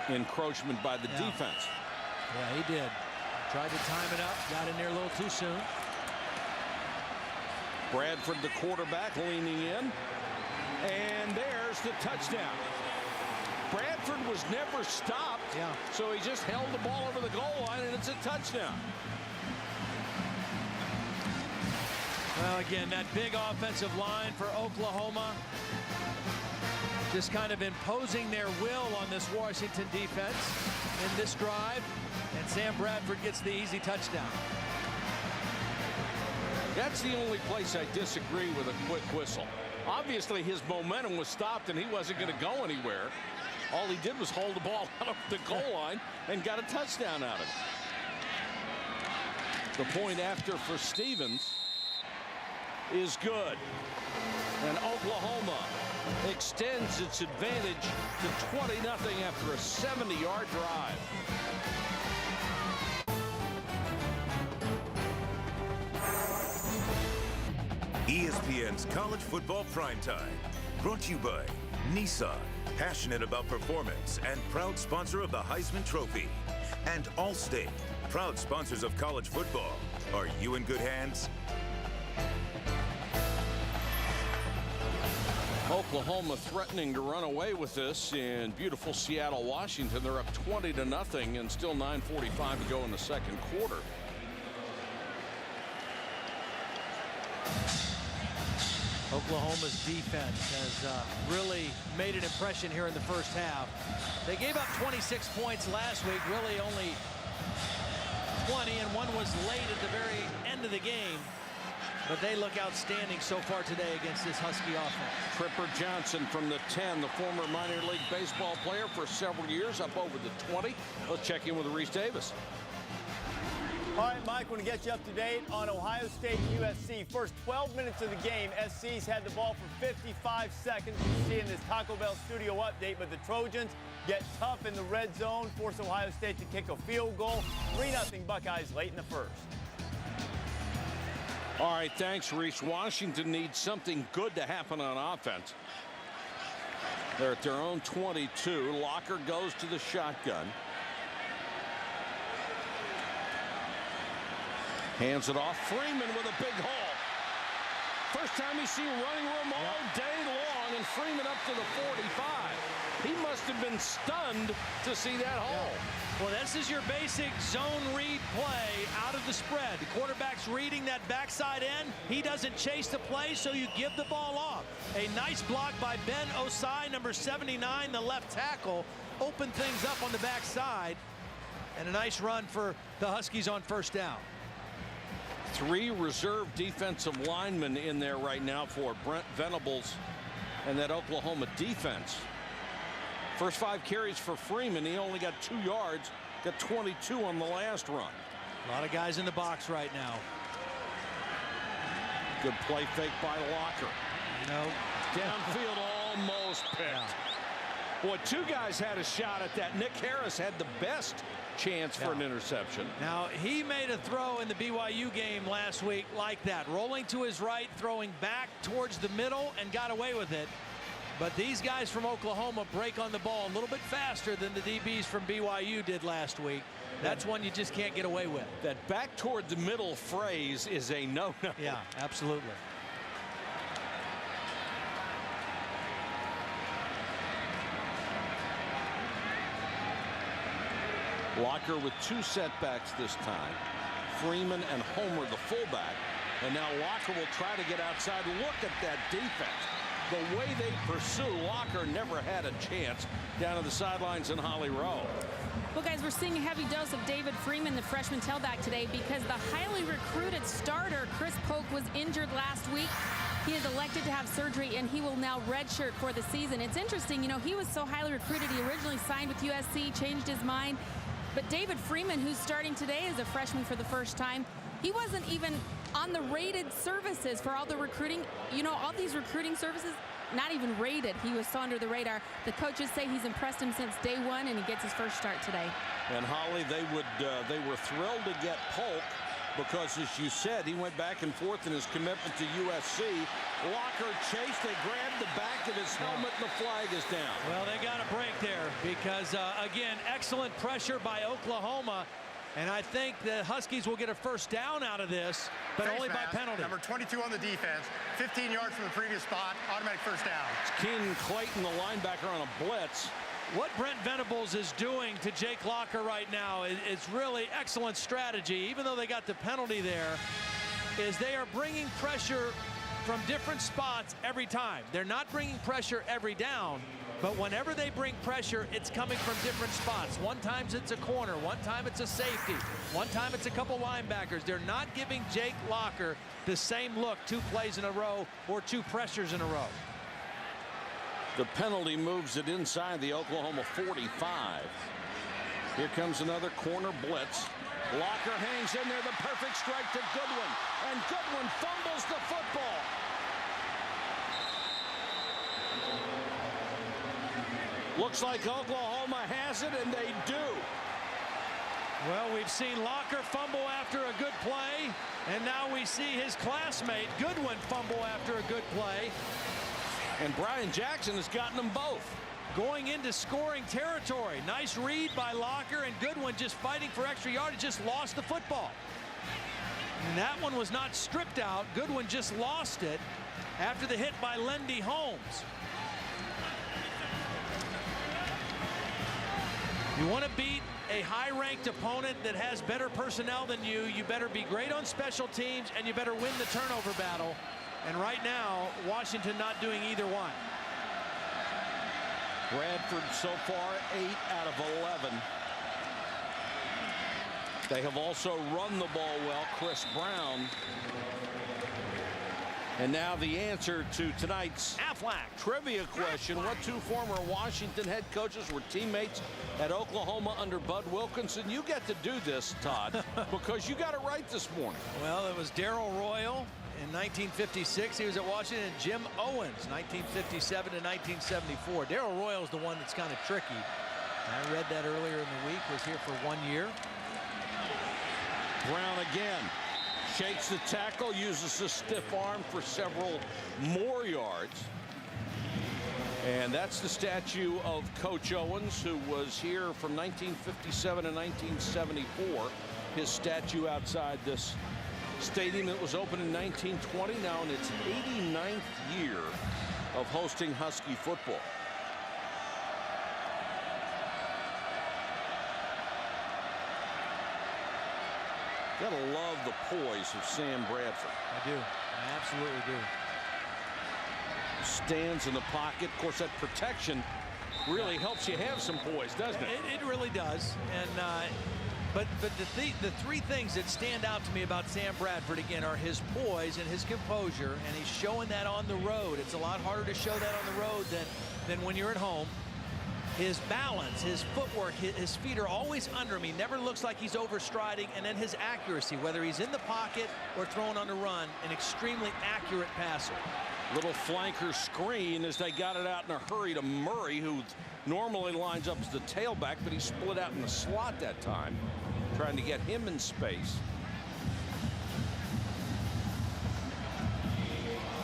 encroachment by the defense. Yeah, he did. Tried to time it up, got in there a little too soon. Bradford, the quarterback, leaning in. And there's the touchdown. Bradford was never stopped. Yeah. So he just held the ball over the goal line, and it's a touchdown. Well, again, that big offensive line for Oklahoma just kind of imposing their will on this Washington defense in this drive. And Sam Bradford gets the easy touchdown. That's the only place I disagree with a quick whistle. Obviously, his momentum was stopped, and he wasn't going to go anywhere. All he did was hold the ball out of the goal line and got a touchdown out of it. The point after for Stevens. is good. And Oklahoma extends its advantage to 20-0 after a 70-yard drive. ESPN's College Football Primetime, brought to you by Nissan, passionate about performance and proud sponsor of the Heisman Trophy, and Allstate, proud sponsors of college football. Are you in good hands? Oklahoma threatening to run away with this in beautiful Seattle, Washington. They're up 20-0 and still 9:45 to go in the second quarter. Oklahoma's defense has really made an impression here in the first half. They gave up 26 points last week, really only 20, and one was late at the very end of the game. But they look outstanding so far today against this Husky offense. Tripper Johnson from the 10, the former minor league baseball player for several years, up over the 20. Let's check in with Reese Davis. All right, Mike, want to get you up to date on Ohio State USC. First 12 minutes of the game, SC's had the ball for 55 seconds. You see in this Taco Bell studio update, but the Trojans get tough in the red zone, force Ohio State to kick a field goal. 3-0 Buckeyes late in the first. All right, thanks, Reese. Washington needs something good to happen on offense. They're at their own 22. Locker goes to the shotgun. Hands it off. Freeman with a big haul. First time he's seen running room all day long, and Freeman up to the 45. He must have been stunned to see that haul. Well, this is your basic zone read play out of the spread. The quarterback's reading that backside end. He doesn't chase the play, so you give the ball off. A nice block by Ben Osai, number 79, the left tackle. Opened things up on the backside. And a nice run for the Huskies on first down. 3 reserve defensive linemen in there right now for Brent Venables and that Oklahoma defense. First 5 carries for Freeman. He only got 2 yards, got 22 on the last run. A lot of guys in the box right now. Good play fake by Locker. No. Downfield almost picked. Yeah. Boy, 2 guys had a shot at that. Nick Harris had the best chance for an interception. Now, he made a throw in the BYU game last week like that. Rolling to his right, throwing back towards the middle, and got away with it. But these guys from Oklahoma break on the ball a little bit faster than the DBs from BYU did last week. That's one you just can't get away with. That back toward the middle phrase is a no-no. Yeah, absolutely. Locker with 2 setbacks this time. Freeman and Homer the fullback. And now Locker will try to get outside. Look at that defense. The way they pursue, Locker never had a chance down to the sidelines in Holly Rowe. Well, guys, we're seeing a heavy dose of David Freeman, the freshman tailback, today because the highly recruited starter, Chris Polk, was injured last week. He is elected to have surgery, and he will now redshirt for the season. It's interesting, you know, he was so highly recruited. He originally signed with USC, changed his mind. But David Freeman, who's starting today as a freshman for the first time, he wasn't even on the rated services for all the recruiting. You know, all these recruiting services, not even rated. He was so under the radar. The coaches say he's impressed him since day one, and he gets his first start today. And Holly, they were thrilled to get Polk because, as you said, he went back and forth in his commitment to USC. Locker chased, they grabbed the back of his helmet, and the flag is down. Well, they got a break there because, again, excellent pressure by Oklahoma. And I think the Huskies will get a first down out of this, but only by penalty. Number 22 on the defense, 15 yards from the previous spot, automatic first down. It's Keenan Clayton, the linebacker, on a blitz. What Brent Venables is doing to Jake Locker right now is really excellent strategy, even though they got the penalty there, is they are bringing pressure from different spots every time. They're not bringing pressure every down, but whenever they bring pressure, it's coming from different spots. One time it's a corner, one time it's a safety, one time it's a couple linebackers. They're not giving Jake Locker the same look 2 plays in a row or 2 pressures in a row. The penalty moves it inside the Oklahoma 45. Here comes another corner blitz. Locker hangs in there, the perfect strike to Goodwin, and Goodwin fumbles the football. Looks like Oklahoma has it, and they do. Well, we've seen Locker fumble after a good play, and now we see his classmate Goodwin fumble after a good play. And Brian Jackson has gotten them both. Going into scoring territory. Nice read by Locker, and Goodwin just fighting for extra yardage, just lost the football. And that one was not stripped out. Goodwin just lost it after the hit by Lendy Holmes. You want to beat a high-ranked opponent that has better personnel than you. You better be great on special teams, and you better win the turnover battle. And right now, Washington not doing either one. Bradford so far 8 out of 11. They have also run the ball well. Chris Brown. And now the answer to tonight's Aflac trivia question. What two former Washington head coaches were teammates at Oklahoma under Bud Wilkinson? You get to do this, Todd, because you got it right this morning. Well, it was Darrell Royal in 1956. He was at Washington. And Jim Owens, 1957 to 1974. Darrell Royal is the one that's kind of tricky. I read that earlier in the week. Was here for 1 year. Brown again. Shakes the tackle, uses the stiff arm for several more yards. And that's the statue of Coach Owens, who was here from 1957 to 1974. His statue outside this stadium that was opened in 1920, now in its 89th year of hosting Husky football. Gotta love the poise of Sam Bradford. I do. I absolutely do. Stands in the pocket. Of course, that protection really helps you have some poise, doesn't it? It really does. And but the three things that stand out to me about Sam Bradford again are his poise and his composure, and he's showing that on the road. It's a lot harder to show that on the road than when you're at home. His balance, his footwork, his feet are always under him. He never looks like he's overstriding. And then his accuracy, whether he's in the pocket or throwing on the run, an extremely accurate passer. Little flanker screen as they got it out in a hurry to Murray, who normally lines up as the tailback, but he split out in the slot that time, trying to get him in space.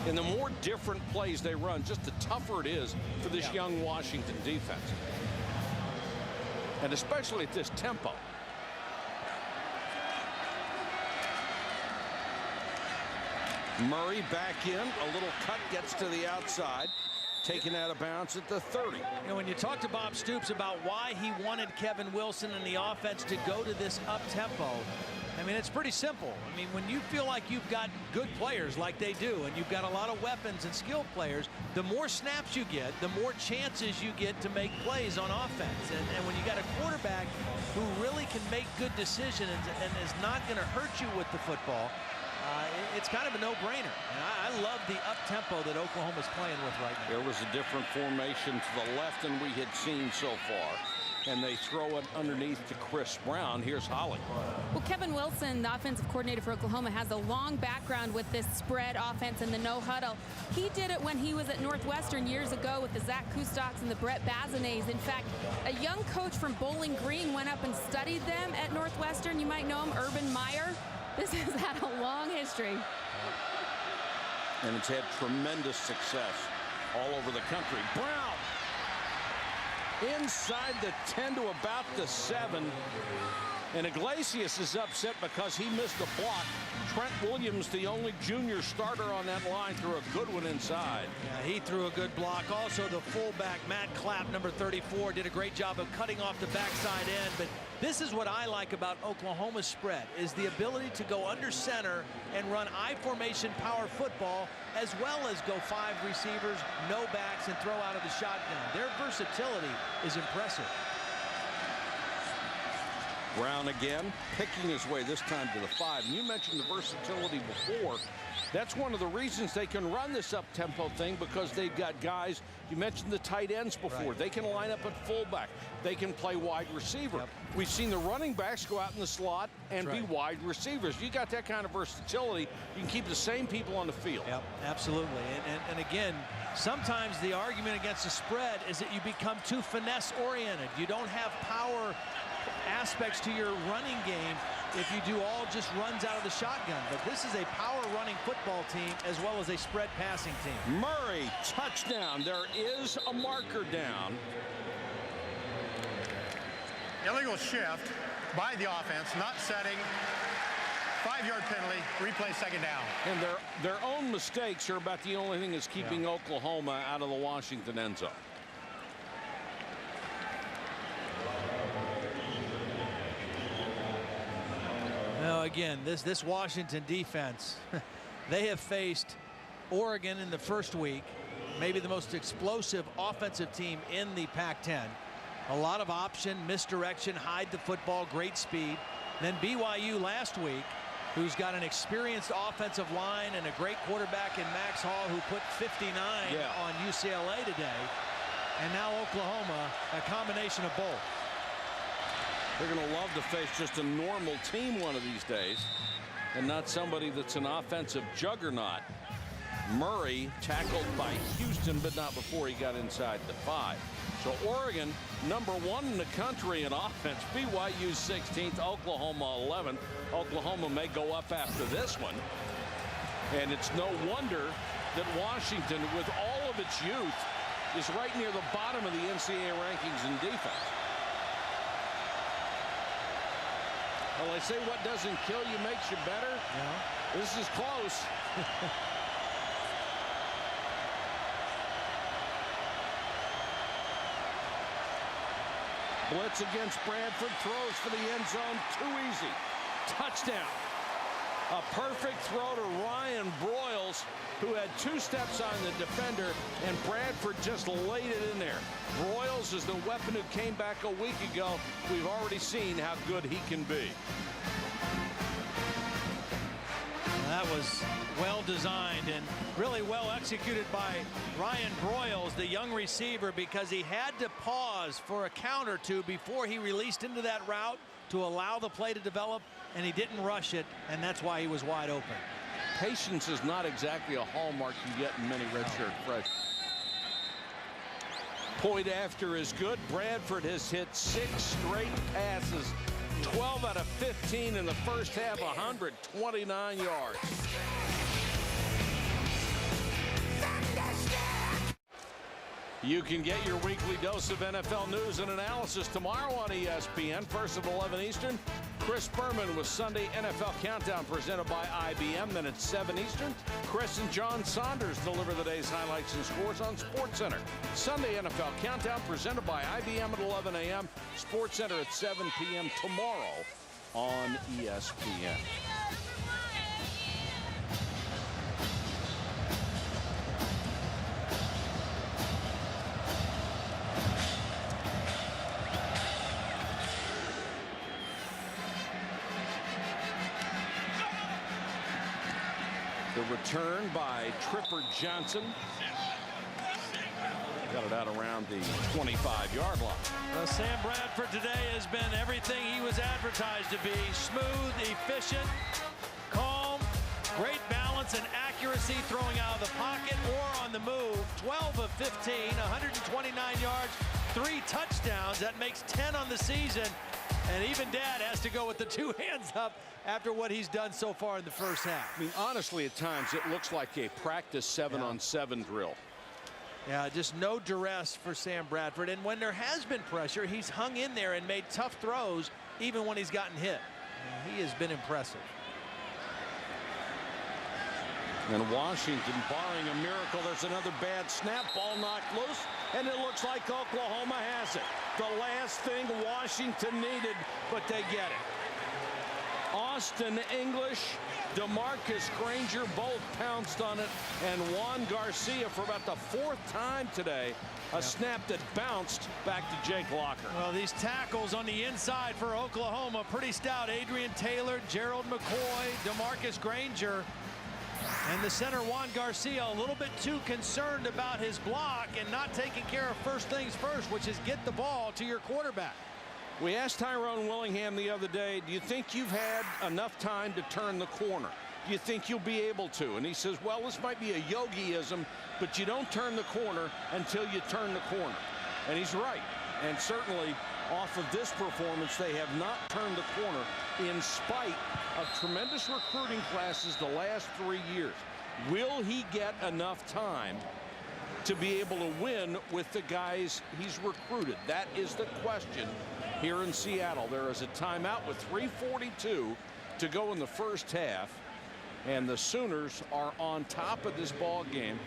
And the more different plays they run, just the tougher it is for this young Washington defense. And especially at this tempo. Murray back in. A little cut gets to the outside. Taken out of bounds at the 30. You know, when you talk to Bob Stoops about why he wanted Kevin Wilson and the offense to go to this up-tempo, I mean, it's pretty simple. I mean, when you feel like you've got good players like they do, and you've got a lot of weapons and skilled players, the more snaps you get, the more chances you get to make plays on offense. And when you got a quarterback who really can make good decisions and is not going to hurt you with the football, it's kind of a no-brainer. And I love the up-tempo that Oklahoma's playing with right now. There was a different formation to the left than we had seen so far. And they throw it underneath to Chris Brown. Here's Holly. Well, Kevin Wilson, the offensive coordinator for Oklahoma, has a long background with this spread offense and the no huddle. He did it when he was at Northwestern years ago with the Zach Kustoks and the Brett Bazinets. In fact, a young coach from Bowling Green went up and studied them at Northwestern. You might know him, Urban Meyer. This has had a long history. And it's had tremendous success all over the country. Brown inside the 10 to about the 7. And Iglesias is upset because he missed the block. Trent Williams, the only junior starter on that line, threw a good one inside. Yeah, he threw a good block. Also, the fullback, Matt Clapp, number 34, did a great job of cutting off the backside end. But this is what I like about Oklahoma's spread, is the ability to go under center and run I-formation power football, as well as go 5 receivers, no backs, and throw out of the shotgun. Their versatility is impressive. Brown again, picking his way this time to the 5. And you mentioned the versatility before. That's one of the reasons they can run this up-tempo thing, because they've got guys. You mentioned the tight ends before. Right. They can line up at fullback. They can play wide receiver. Yep. We've seen the running backs go out in the slot and That's be right. wide receivers. You got that kind of versatility. You can keep the same people on the field. Yep, absolutely. And again, sometimes the argument against the spread is that you become too finesse-oriented. You don't have power aspects to your running game if you do all just runs out of the shotgun. But this is a power running football team as well as a spread passing team. Murray, touchdown. There is a marker down. Illegal shift by the offense, not setting. 5-yard penalty, replay second down. And their own mistakes are about the only thing that's keeping Oklahoma out of the Washington end zone. Well, again, this Washington defense, they have faced Oregon in the first week, maybe the most explosive offensive team in the Pac-10. A lot of option, misdirection, hide the football, great speed. Then BYU last week, who's got an experienced offensive line and a great quarterback in Max Hall, who put 59 on UCLA today. And now Oklahoma, a combination of both. They're going to love to face just a normal team one of these days, and not somebody that's an offensive juggernaut. Murray tackled by Houston, but not before he got inside the 5. So Oregon, #1 in the country in offense. BYU 16th, Oklahoma 11th. Oklahoma may go up after this one. And it's no wonder that Washington, with all of its youth, is right near the bottom of the NCAA rankings in defense. Well, they say what doesn't kill you makes you better. Yeah. This is close. Blitz against Bradford, throws for the end zone, too easy. Touchdown. A perfect throw to Ryan Broyles, who had 2 steps on the defender, and Bradford just laid it in there. Broyles is the weapon who came back a week ago. We've already seen how good he can be. That was well designed and really well executed by Ryan Broyles, the young receiver, because he had to pause for a count or two before he released into that route to allow the play to develop, and he didn't rush it, and that's why he was wide open. Patience is not exactly a hallmark you get in many redshirt freshmen. Point after is good. Bradford has hit 6 straight passes, 12 out of 15 in the first half, 129 yards. You can get your weekly dose of NFL news and analysis tomorrow on ESPN, first at 11 Eastern. Chris Berman with Sunday NFL Countdown presented by IBM. Then at 7 Eastern, Chris and John Saunders deliver the day's highlights and scores on SportsCenter. Sunday NFL Countdown presented by IBM at 11 a.m. SportsCenter at 7 p.m. tomorrow on ESPN. The return by Tripper Johnson. Got it out around the 25-yard line. Well, Sam Bradford today has been everything he was advertised to be. Smooth, efficient, calm, great balance and accuracy throwing out of the pocket or on the move. 12 of 15, 129 yards, 3 touchdowns. That makes 10 on the season. And even Dad has to go with the 2 hands up after what he's done so far in the first half. I mean, honestly, at times it looks like a practice 7-on-7 drill. Yeah, just no duress for Sam Bradford. And when there has been pressure, he's hung in there and made tough throws even when he's gotten hit. He has been impressive. And Washington, barring a miracle, there's another bad snap, ball knocked loose, and it looks like Oklahoma has it. The last thing Washington needed, but they get it. Austin English, DeMarcus Granger both pounced on it, and Juan Garcia for about the 4th time today. A snap that bounced back to Jake Locker. Well, these tackles on the inside for Oklahoma, pretty stout. Adrian Taylor, Gerald McCoy, DeMarcus Granger. And the center, Juan Garcia, a little bit too concerned about his block and not taking care of first things first, which is get the ball to your quarterback. We asked Tyrone Willingham the other day, do you think you've had enough time to turn the corner? Do you think you'll be able to? And he says, well, this might be a yogiism, but you don't turn the corner until you turn the corner. And he's right. And certainly off of this performance, they have not turned the corner in spite of tremendous recruiting classes the last 3 years. Will he get enough time to be able to win with the guys he's recruited? That is the question here in Seattle. There is a timeout with 3:42 to go in the first half, and the Sooners are on top of this ball game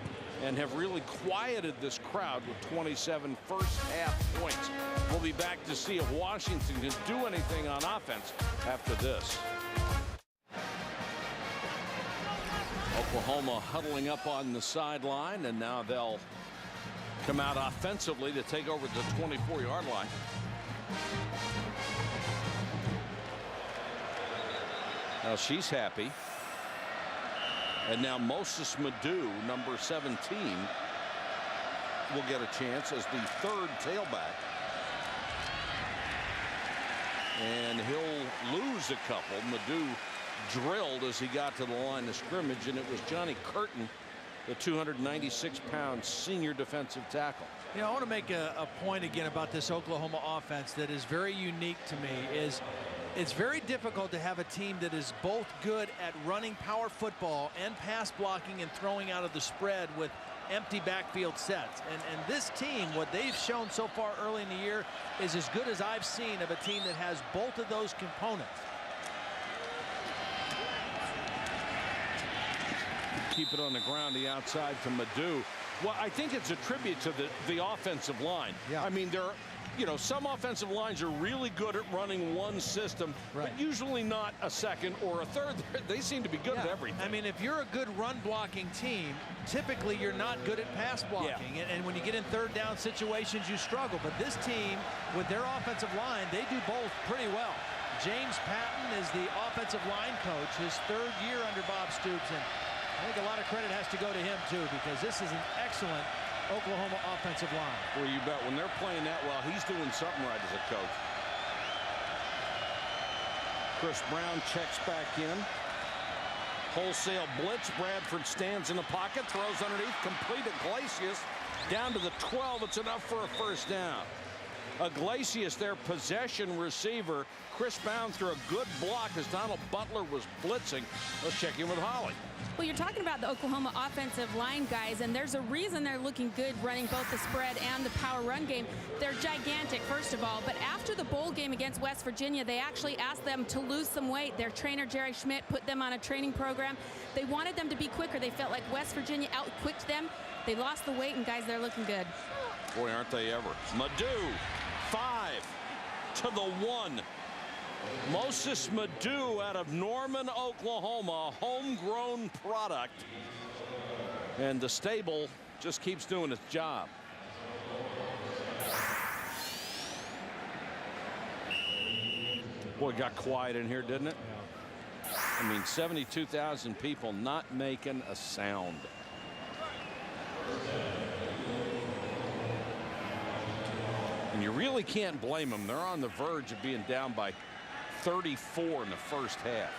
and have really quieted this crowd with 27 first half points. We'll be back to see if Washington can do anything on offense after this. Oklahoma huddling up on the sideline, and now they'll come out offensively to take over the 24-yard line. Now she's happy. And now Moses Madu, number 17, will get a chance as the 3rd tailback. And he'll lose a couple. Madu drilled as he got to the line of scrimmage, and it was Johnny Curtin, the 296-pound senior defensive tackle. You know, I want to make a point again about this Oklahoma offense that is very unique to me. It's very difficult to have a team that is both good at running power football and pass blocking and throwing out of the spread with empty backfield sets. And this team, what they've shown so far early in the year, is as good as I've seen of a team that has both of those components. Keep it on the ground, the outside to Madu. Well, I think it's a tribute to the offensive line. Yeah. I mean, some offensive lines are really good at running one system, right, but usually not a second or a third. They seem to be good at everything. I mean, if you're a good run blocking team, typically you're not good at pass blocking. Yeah. And when you get in third down situations, you struggle. But this team, with their offensive line, they do both pretty well. James Patton is the offensive line coach, his 3rd year under Bob Stoops. And I think a lot of credit has to go to him, too, because this is an excellent Oklahoma offensive line. Well, you bet. When they're playing that well, he's doing something right as a coach. Chris Brown checks back in. Wholesale blitz. Bradford stands in the pocket, throws underneath, complete. Iglesias down to the 12. It's enough for a first down. Iglesias, their possession receiver. Chris Brown threw a good block as Donald Butler was blitzing. Let's check in with Holly. Well, you're talking about the Oklahoma offensive line guys, and there's a reason they're looking good running both the spread and the power run game. They're gigantic, first of all, but after the bowl game against West Virginia, they actually asked them to lose some weight. Their trainer, Jerry Schmidt, put them on a training program. They wanted them to be quicker. They felt like West Virginia out-quicked them. They lost the weight, and guys, they're looking good. Boy, aren't they ever. Madu, 5 to the 1. Moses Madu out of Norman, Oklahoma, a homegrown product. And the stable just keeps doing its job. Boy, it got quiet in here, didn't it? Yeah. I mean, 72,000 people not making a sound. And you really can't blame them. They're on the verge of being down by 34 in the first half.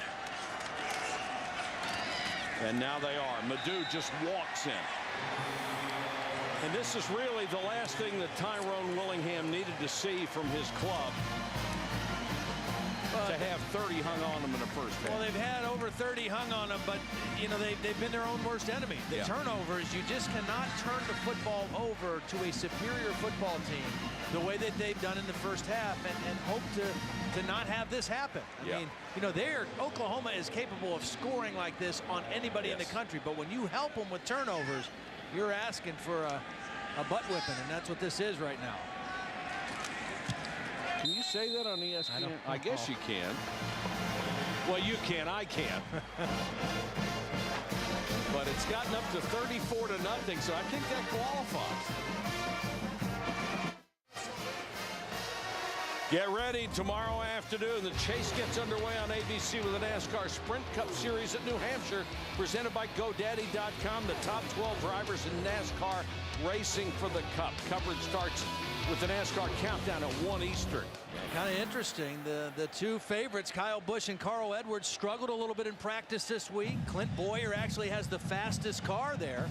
And now they are. Madu just walks in. And this is really the last thing that Tyrone Willingham needed to see from his club. To have 30 hung on them in the first half. Well, they've had over 30 hung on them, but, you know, they've been their own worst enemy. The turnovers, you just cannot turn the football over to a superior football team the way that they've done in the first half and hope to not have this happen. I mean, you know, Oklahoma is capable of scoring like this on anybody in the country, but when you help them with turnovers, you're asking for a butt whipping, and that's what this is right now. Can you say that on ESPN? I guess you can. Well, you can. I can't. But it's gotten up to 34-0, so I think that qualifies. Get ready tomorrow afternoon. The chase gets underway on ABC with the NASCAR Sprint Cup Series at New Hampshire, presented by GoDaddy.com. The top 12 drivers in NASCAR racing for the Cup. Coverage starts with the NASCAR countdown at 1 Eastern. Kind of interesting. The two favorites, Kyle Busch and Carl Edwards, struggled a little bit in practice this week. Clint Boyer actually has the fastest car there.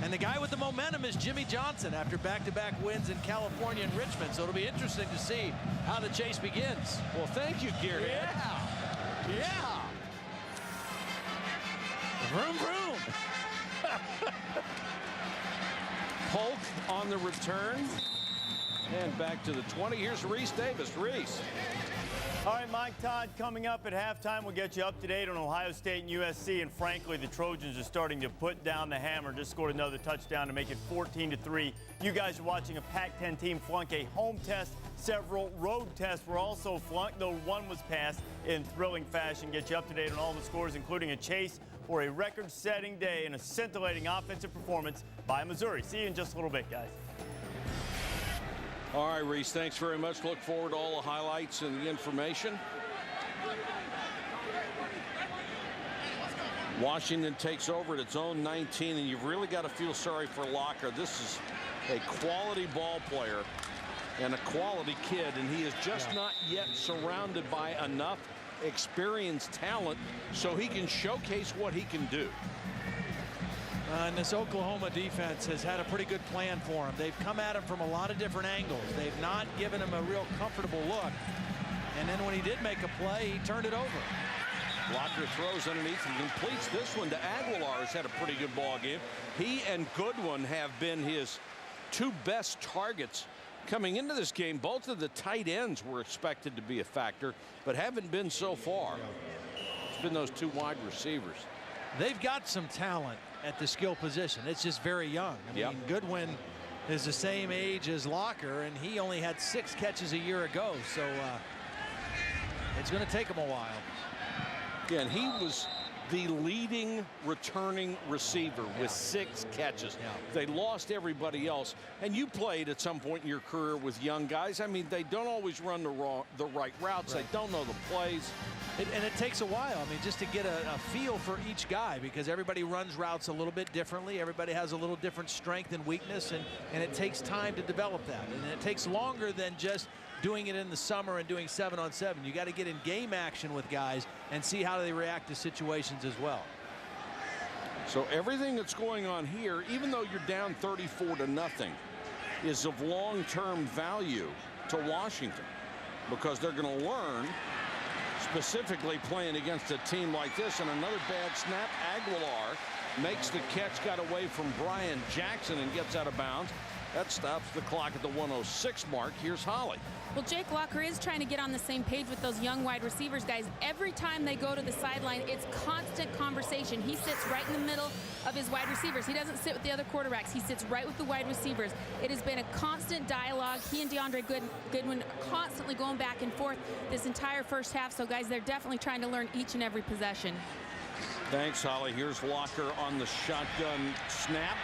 And the guy with the momentum is Jimmy Johnson after back-to-back wins in California and Richmond. So it'll be interesting to see how the chase begins. Well, thank you, Gary. Yeah. Vroom, vroom. Polk on the return. And back to the 20. Here's Reese Davis. Reese. All right, Mike Todd, coming up at halftime, we'll get you up to date on Ohio State and USC. And frankly, the Trojans are starting to put down the hammer. Just scored another touchdown to make it 14-3. You guys are watching a Pac-10 team flunk a home test. Several road tests were also flunked, though one was passed in thrilling fashion. Get you up to date on all the scores, including a chase for a record-setting day and a scintillating offensive performance by Missouri. See you in just a little bit, guys. All right, Reese, thanks very much. Look forward to all the highlights and the information. Washington takes over at its own 19, and you've really got to feel sorry for Locker. This is a quality ball player and a quality kid, and he is just not yet surrounded by enough experienced talent so he can showcase what he can do. And this Oklahoma defense has had a pretty good plan for him. They've come at him from a lot of different angles. They've not given him a real comfortable look. And then when he did make a play, he turned it over. Locker throws underneath and completes this one to Aguilar, who's had a pretty good ball game. He and Goodwin have been his two best targets coming into this game. Both of the tight ends were expected to be a factor, but haven't been so far. It's been those two wide receivers. They've got some talent at the skill position. It's just very young. I mean, Goodwin is the same age as Locker, and he only had 6 catches a year ago. So it's going to take him a while. Yeah, and he was the leading returning receiver with 6 catches. They lost everybody else. And you played at some point in your career with young guys. I mean, they don't always run the right routes. They don't know the plays. And it takes a while, I mean, just to get a feel for each guy, because everybody runs routes a little bit differently. Everybody has a little different strength and weakness, and it takes time to develop that. And it takes longer than just doing it in the summer and doing 7-on-7. You got to get in game action with guys and see how they react to situations as well. So everything that's going on here, even though you're down 34-0, is of long-term value to Washington, because they're going to learn, specifically playing against a team like this. And another bad snap. Aguilar makes the catch, got away from Brian Jackson and gets out of bounds. That stops the clock at the 106 mark. Here's Holly. Well, Jake Locker is trying to get on the same page with those young wide receivers, guys. Every time they go to the sideline, it's constant conversation. He sits right in the middle of his wide receivers. He doesn't sit with the other quarterbacks. He sits right with the wide receivers. It has been a constant dialogue. He and DeAndre Goodwin constantly going back and forth this entire first half. So, guys, they're definitely trying to learn each and every possession. Thanks, Holly. Here's Locker on the shotgun snap.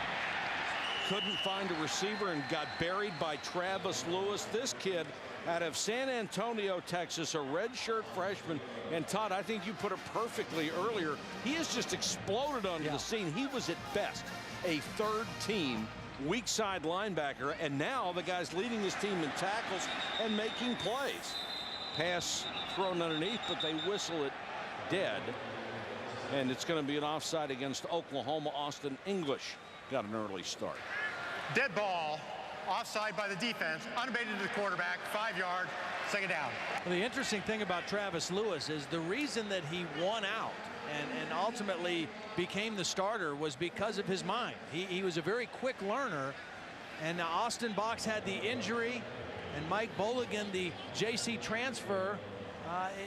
Couldn't find a receiver and got buried by Travis Lewis. This kid out of San Antonio, Texas, a redshirt freshman. And Todd, I think you put it perfectly earlier. He has just exploded onto the scene. He was at best a third-team weak side linebacker, and now the guy's leading his team in tackles and making plays. Pass thrown underneath, but they whistle it dead. And it's going to be an offside against Oklahoma. Austin English got an early start. Dead ball, offside by the defense, unabated to the quarterback, 5 yard, second down. Well, the interesting thing about Travis Lewis is the reason that he won out and ultimately became the starter was because of his mind. He was a very quick learner, and Austin Box had the injury, and Mike Bolligan, the JC transfer.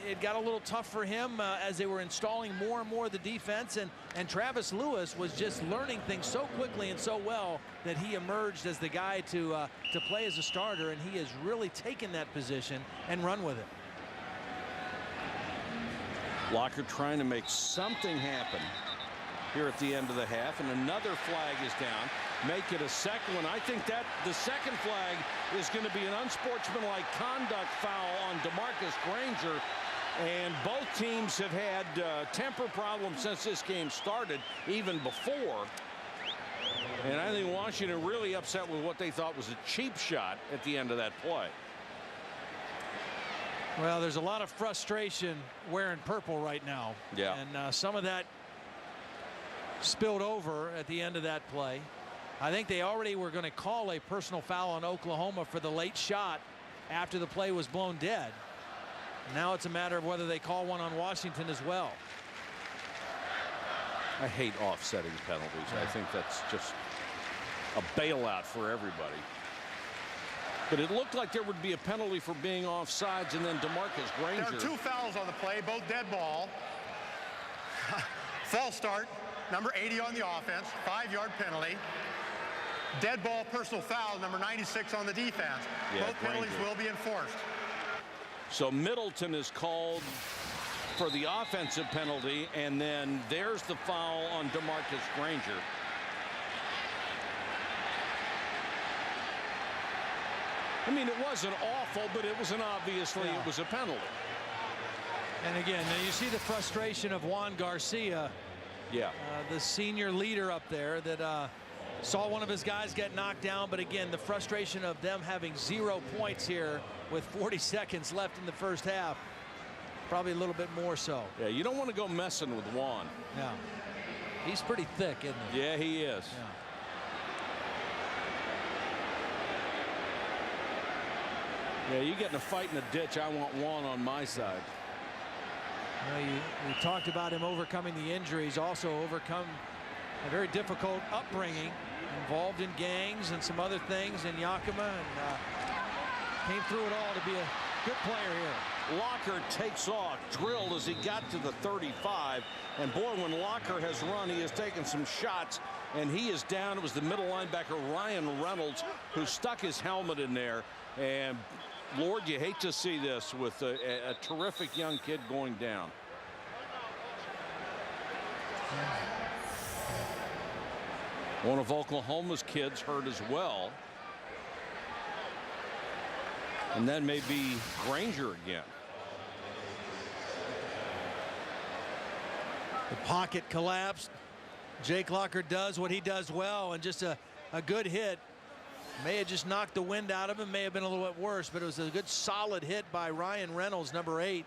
It got a little tough for him as they were installing more and more of the defense, and Travis Lewis was just learning things so quickly and so well that he emerged as the guy to play as a starter, and he has really taken that position and run with it. Locker trying to make something happen here at the end of the half, and another flag is down. Make it a second one. I think that the second flag is going to be an unsportsmanlike conduct foul on DeMarcus Granger. And both teams have had temper problems since this game started, even before. And I think Washington really upset with what they thought was a cheap shot at the end of that play. Well, there's a lot of frustration wearing purple right now. Yeah. And some of that spilled over at the end of that play. I think they already were going to call a personal foul on Oklahoma for the late shot after the play was blown dead. Now it's a matter of whether they call one on Washington as well. I hate offsetting penalties. I think that's just a bailout for everybody. But it looked like there would be a penalty for being offsides, and then DeMarcus Granger. There are 2 fouls on the play, both dead ball. False start, number 80 on the offense, 5-yard penalty. Dead ball personal foul, number 96 on the defense. Yeah, both penalties will be enforced. So Middleton is called for the offensive penalty, and then there's the foul on DeMarcus Granger. I mean, it wasn't awful, but it was obviously it was a penalty. And again, now you see the frustration of Juan Garcia, the senior leader up there that saw one of his guys get knocked down. But again, the frustration of them having 0 points here with 40 seconds left in the first half. Probably a little bit more so. Yeah, you don't want to go messing with Juan. Yeah. He's pretty thick, isn't he? Yeah, he is. Yeah. Yeah, you get in a fight in a ditch, I want Juan on my side. Well, we talked about him overcoming the injuries, also overcome a very difficult upbringing, involved in gangs and some other things in Yakima, and came through it all to be a good player here. Locker takes off, drilled as he got to the 35, and boy, when Locker has run, he has taken some shots, and he is down. It was the middle linebacker Ryan Reynolds who stuck his helmet in there, and Lord, you hate to see this with a terrific young kid going down. One of Oklahoma's kids hurt as well. And then maybe Granger again. The pocket collapsed. Jake Locker does what he does well, and just a good hit. May have just knocked the wind out of him, may have been a little bit worse, but it was a good solid hit by Ryan Reynolds, number 8,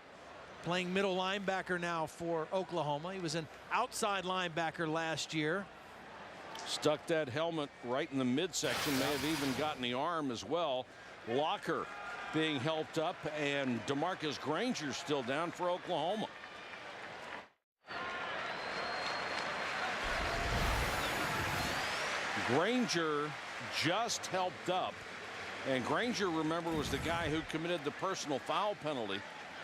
playing middle linebacker now for Oklahoma. He was an outside linebacker last year. Stuck that helmet right in the midsection, may have even gotten the arm as well. Locker being helped up, and DeMarcus Granger still down for Oklahoma. Granger just helped up, and Granger, remember, was the guy who committed the personal foul penalty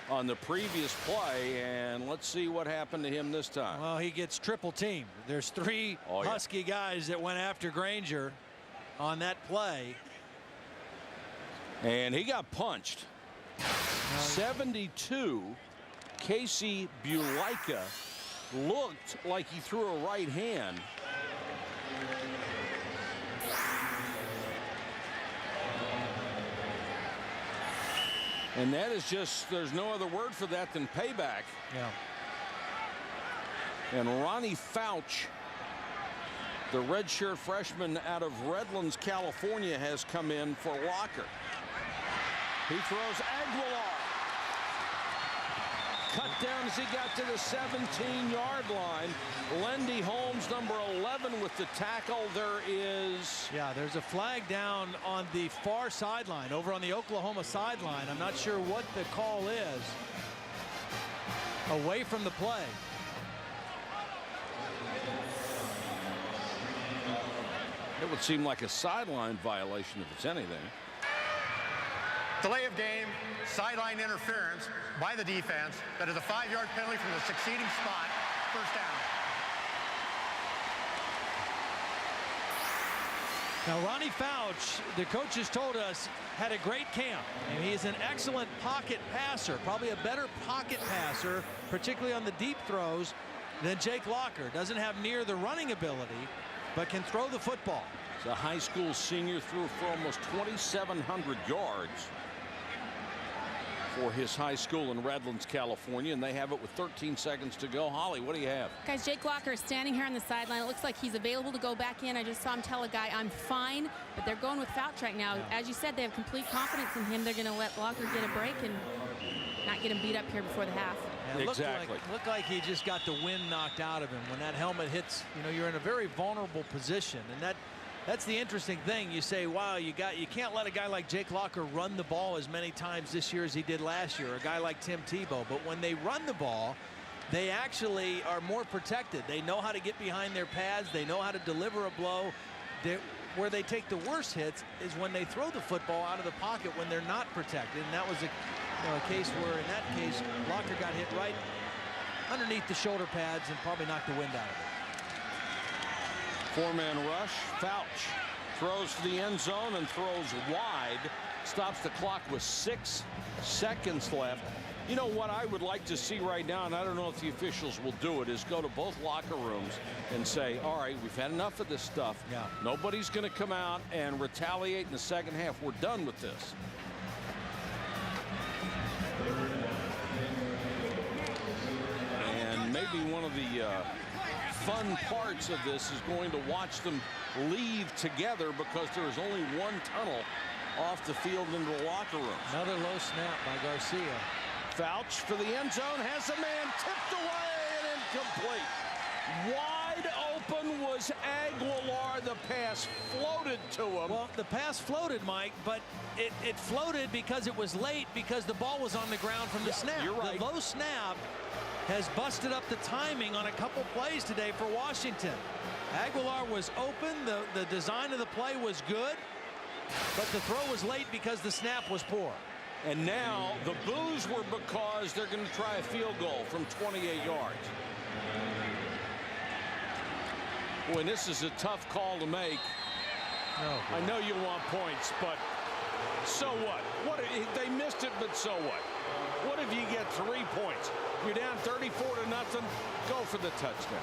on the previous play, and let's see what happened to him this time. Well, he gets triple teamed. There's 3 Husky guys that went after Granger on that play, and he got punched. 72. Casey Bulika looked like he threw a right hand. And that is just, there's no other word for that than payback. Yeah. And Ronnie Fouch, the redshirt freshman out of Redlands, California, has come in for Locker. He throws Aguilar. Cut down as he got to the 17-yard line. Lendy Holmes, number 11, with the tackle. There is... Yeah, there's a flag down on the far sideline, over on the Oklahoma sideline. I'm not sure what the call is. Away from the play. It would seem like a sideline violation if it's anything. Delay of game, sideline interference by the defense. That is a 5-yard penalty from the succeeding spot. First down. Now, Ronnie Fouch, the coaches told us, had a great camp. And he is an excellent pocket passer, probably a better pocket passer, particularly on the deep throws, than Jake Locker. Doesn't have near the running ability, but can throw the football. He's a high school senior, threw for almost 2,700 yards for his high school in Redlands, California, and they have it with 13 seconds to go. Holly, what do you have? Guys, Jake Locker is standing here on the sideline. It looks like he's available to go back in. I just saw him tell a guy, I'm fine, but they're going with Fouch right now. As you said, they have complete confidence in him. They're going to let Locker get a break and not get him beat up here before the half. Yeah, exactly. Looked like he just got the wind knocked out of him. When that helmet hits, you know, you're in a very vulnerable position, and that's the interesting thing. You say, wow, you can't let a guy like Jake Locker run the ball as many times this year as he did last year, a guy like Tim Tebow. But when they run the ball, they actually are more protected. They know how to get behind their pads. They know how to deliver a blow. Where they take the worst hits is when they throw the football out of the pocket when they're not protected. And that was a case where, in that case, Locker got hit right underneath the shoulder pads and probably knocked the wind out of it. Four-man rush. Fouch throws to the end zone and throws wide. Stops the clock with 6 seconds left. You know what I would like to see right now, and I don't know if the officials will do it, is go to both locker rooms and say, all right, we've had enough of this stuff. Yeah. Nobody's going to come out and retaliate in the second half. We're done with this. And maybe one of the fun parts of this is going to watch them leave together, because there is only one tunnel off the field into the locker room. Another low snap by Garcia. Fouch for the end zone, has a man tipped away and incomplete. Wide open was Aguilar. The pass floated to him. Well, the pass floated, Mike, but it floated because it was late, because the ball was on the ground from the snap. You're right. The low snap has busted up the timing on a couple plays today for Washington. Aguilar was open. The design of the play was good, but the throw was late because the snap was poor. And now the boos were because they're going to try a field goal from 28 yards. Boy, this is a tough call to make. No. I know you want points, but so what? They missed it, but so what? What if you get 3 points? You're down 34-0. Go for the touchdown.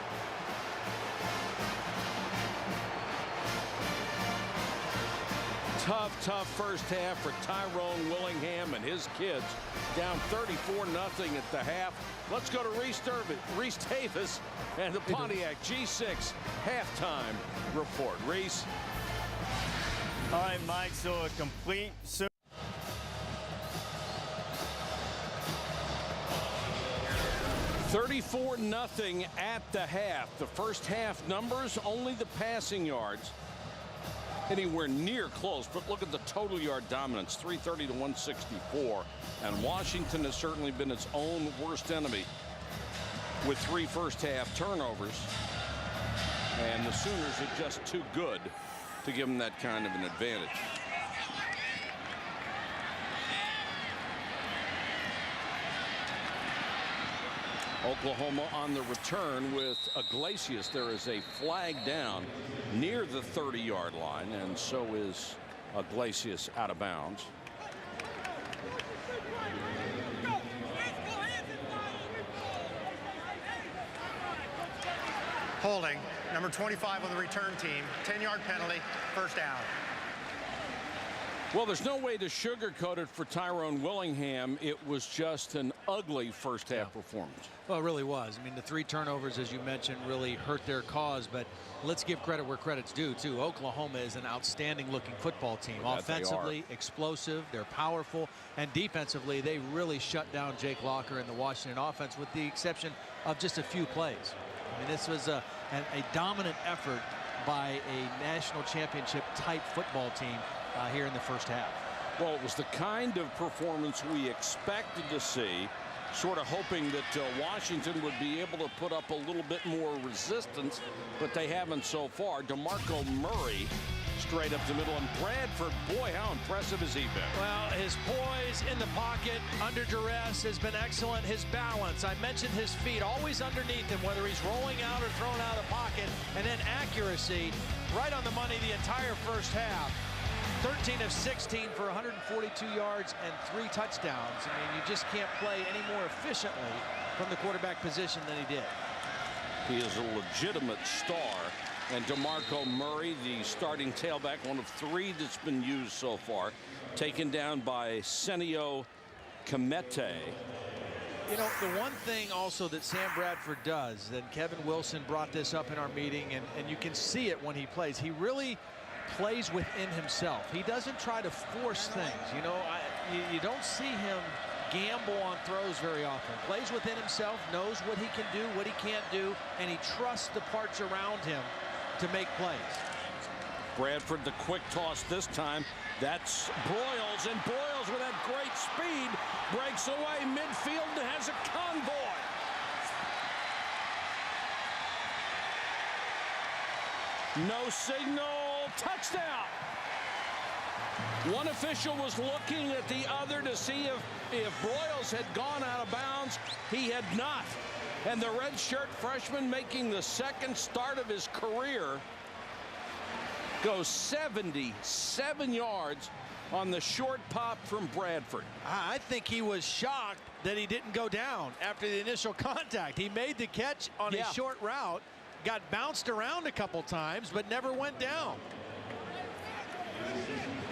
Tough first half for Tyrone Willingham and his kids. Down 34-0 at the half. Let's go to Reese Davis and the Pontiac G6 halftime report. Reese. All right, Mike, so a complete... 34-0 at the half. The first half numbers, only the passing yards anywhere near close, but look at the total yard dominance, 330 to 164. And Washington has certainly been its own worst enemy with 3 first half turnovers. And the Sooners are just too good to give them that kind of an advantage. Oklahoma on the return with Iglesias. There is a flag down near the 30-yard line, and so is Iglesias out of bounds. Holding, number 25 on the return team, 10-yard penalty, first down. Well, there's no way to sugarcoat it for Tyrone Willingham. It was just an ugly first half performance. Well, it really was. I mean, the 3 turnovers, as you mentioned, really hurt their cause. But let's give credit where credit's due, too. Oklahoma is an outstanding-looking football team. Offensively, explosive, they're powerful. And defensively, they really shut down Jake Locker and the Washington offense, with the exception of just a few plays. I mean, this was a dominant effort by a national championship-type football team here in the first half. Well, it was the kind of performance we expected to see, sort of hoping that Washington would be able to put up a little bit more resistance, but they haven't so far. DeMarco Murray straight up the middle, and Bradford, boy, how impressive has he been? Well, his poise plays in the pocket under duress has been excellent. His balance, I mentioned his feet, always underneath him, whether he's rolling out or thrown out of the pocket. And then accuracy, right on the money the entire first half. 13 of 16 for 142 yards and 3 touchdowns. I mean, you just can't play any more efficiently from the quarterback position than he did. He is a legitimate star. And DeMarco Murray, the starting tailback, one of 3 that's been used so far, taken down by Senio Kamete. You know, the one thing also that Sam Bradford does, and Kevin Wilson brought this up in our meeting, and you can see it when he plays, he really plays within himself. He doesn't try to force things. You know, you don't see him gamble on throws very often. Plays within himself, knows what he can do, what he can't do, and he trusts the parts around him to make plays. Bradford, the quick toss this time. That's Broyles, and Broyles with that great speed breaks away midfield and has a convoy. No signal, touchdown. One official was looking at the other to see if Broyles had gone out of bounds. He had not. And the redshirt freshman, making the second start of his career, goes 77 yards on the short pop from Bradford. I think he was shocked that he didn't go down after the initial contact. He made the catch on a short route, got bounced around a couple times, but never went down.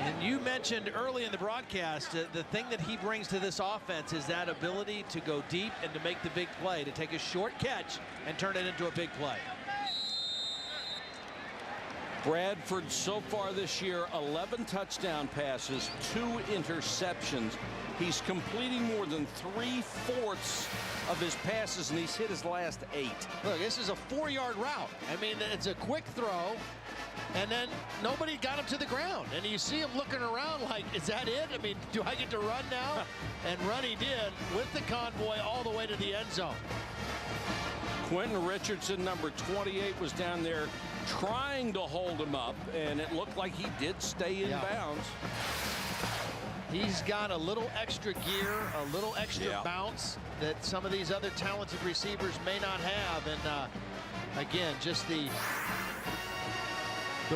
And you mentioned early in the broadcast the thing that he brings to this offense is that ability to go deep and to make the big play, to take a short catch and turn it into a big play. Bradford so far this year, 11 touchdown passes, 2 interceptions. He's completing more than 3/4 of his passes, and he's hit his last 8. Look, this is a 4-yard route. I mean, it's a quick throw, and then nobody got him to the ground. And you see him looking around like, is that it? I mean, do I get to run now? And run he did with the convoy all the way to the end zone. Quentin Richardson, number 28, was down there trying to hold him up, and it looked like he did stay in bounds. He's got a little extra gear, a little extra bounce that some of these other talented receivers may not have. And again, just the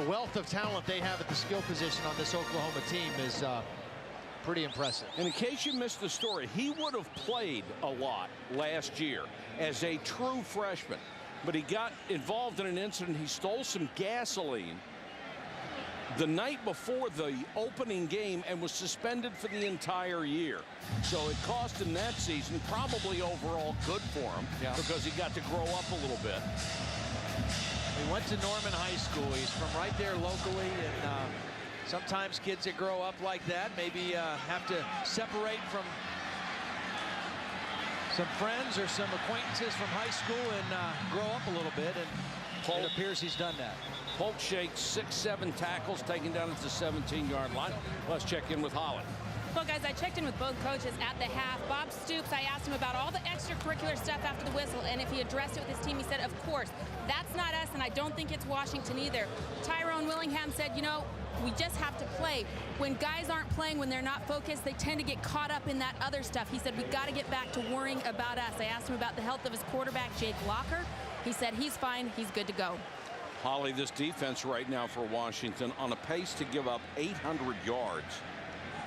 wealth of talent they have at the skill position on this Oklahoma team is pretty impressive. And in case you missed the story, he would have played a lot last year as a true freshman, but he got involved in an incident. He stole some gasoline the night before the opening game and was suspended for the entire year. So it cost him that season. Probably overall good for him because he got to grow up a little bit. He went to Norman High School. He's from right there locally, and sometimes kids that grow up like that maybe have to separate from some friends or some acquaintances from high school and grow up a little bit, and it appears he's done that. Polk shakes 6-7 tackles, taken down at the 17-yard line. Let's check in with Holly. Well, guys, I checked in with both coaches at the half. Bob Stoops, I asked him about all the extracurricular stuff after the whistle, and if he addressed it with his team. He said, of course, that's not us, and I don't think it's Washington either. Tyrone Willingham said, you know, we just have to play. When guys aren't playing, when they're not focused, they tend to get caught up in that other stuff. He said, we got to get back to worrying about us. I asked him about the health of his quarterback, Jake Locker. He said he's fine, he's good to go. Holly, this defense right now for Washington on a pace to give up 800 yards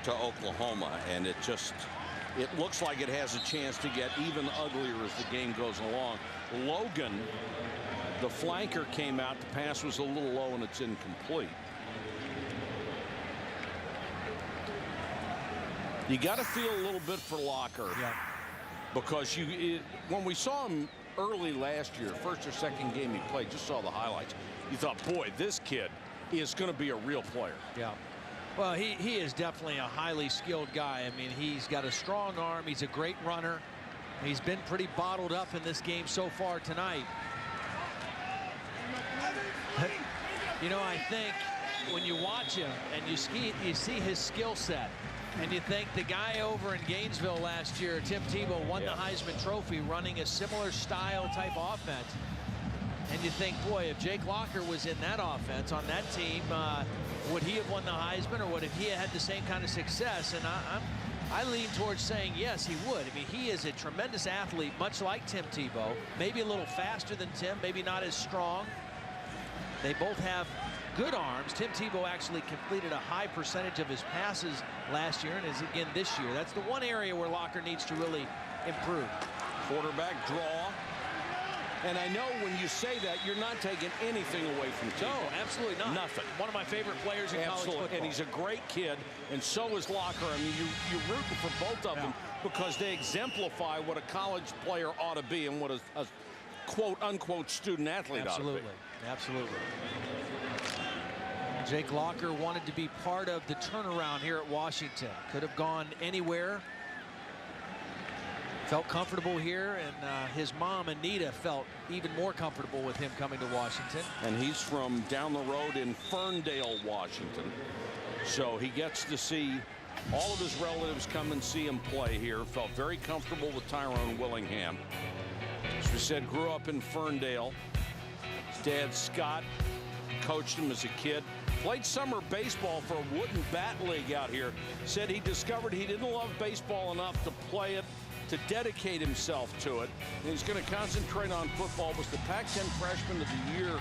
to Oklahoma, and it looks like it has a chance to get even uglier as the game goes along. Logan, the flanker, came out. The pass was a little low and it's incomplete. You got to feel a little bit for Locker because when we saw him early last year, first or second game he played, just saw the highlights, you thought, boy, this kid is going to be a real player. Yeah. Well, he is definitely a highly skilled guy. I mean, he's got a strong arm. He's a great runner. He's been pretty bottled up in this game so far tonight. You know, I think when you watch him and you see his skill set, and you think the guy over in Gainesville last year, Tim Tebow, won the Heisman Trophy running a similar style type offense. And you think, boy, if Jake Locker was in that offense on that team, would he have won the Heisman, or would he have had the same kind of success? And I lean towards saying yes, he would. I mean, he is a tremendous athlete, much like Tim Tebow. Maybe a little faster than Tim, maybe not as strong. They both have good arms. Tim Tebow actually completed a high percentage of his passes last year and is again this year. That's the one area where Locker needs to really improve. Quarterback draw. And I know when you say that, you're not taking anything away from Tebow. No, absolutely not. Nothing. One of my favorite players in college football. And he's a great kid, and so is Locker. I mean, you're rooting for both of them because they exemplify what a college player ought to be and what a quote-unquote student athlete ought to be. Absolutely. Jake Locker wanted to be part of the turnaround here at Washington. Could have gone anywhere. Felt comfortable here, and his mom, Anita, felt even more comfortable with him coming to Washington. And he's from down the road in Ferndale, Washington. So he gets to see all of his relatives come and see him play here. Felt very comfortable with Tyrone Willingham. As we said, grew up in Ferndale. His dad, Scott, coached him as a kid. Played summer baseball for a wooden bat league out here. Said he discovered he didn't love baseball enough to play it, to dedicate himself to it. And he's going to concentrate on football. Was the Pac-10 freshman of the year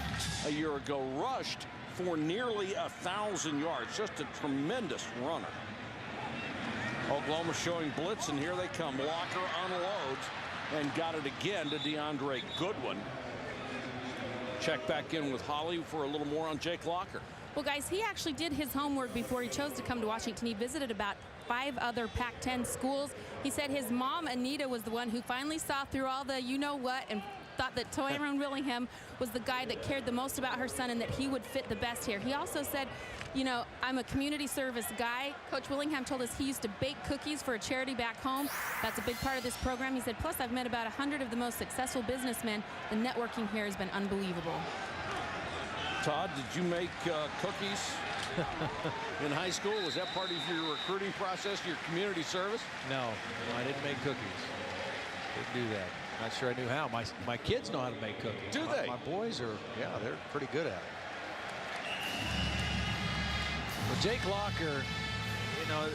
a year ago. Rushed for nearly 1,000 yards. Just a tremendous runner. Oklahoma showing blitz, and here they come. Locker unloads and got it again to DeAndre Goodwin. Check back in with Holly for a little more on Jake Locker. Well, guys, he actually did his homework before he chose to come to Washington. He visited about 5 other Pac-10 schools. He said his mom, Anita, was the one who finally saw through all the you-know-what and thought that Tyrone Willingham was the guy that cared the most about her son and that he would fit the best here. He also said, you know, I'm a community service guy. Coach Willingham told us he used to bake cookies for a charity back home. That's a big part of this program. He said, plus I've met about 100 of the most successful businessmen. The networking here has been unbelievable. Todd, did you make cookies in high school? Was that part of your recruiting process, your community service? No, I didn't make cookies. Didn't do that. Not sure I knew how. My kids know how to make cookies. Do they? My boys are, yeah, they're pretty good at it. Well, Jake Locker, you know,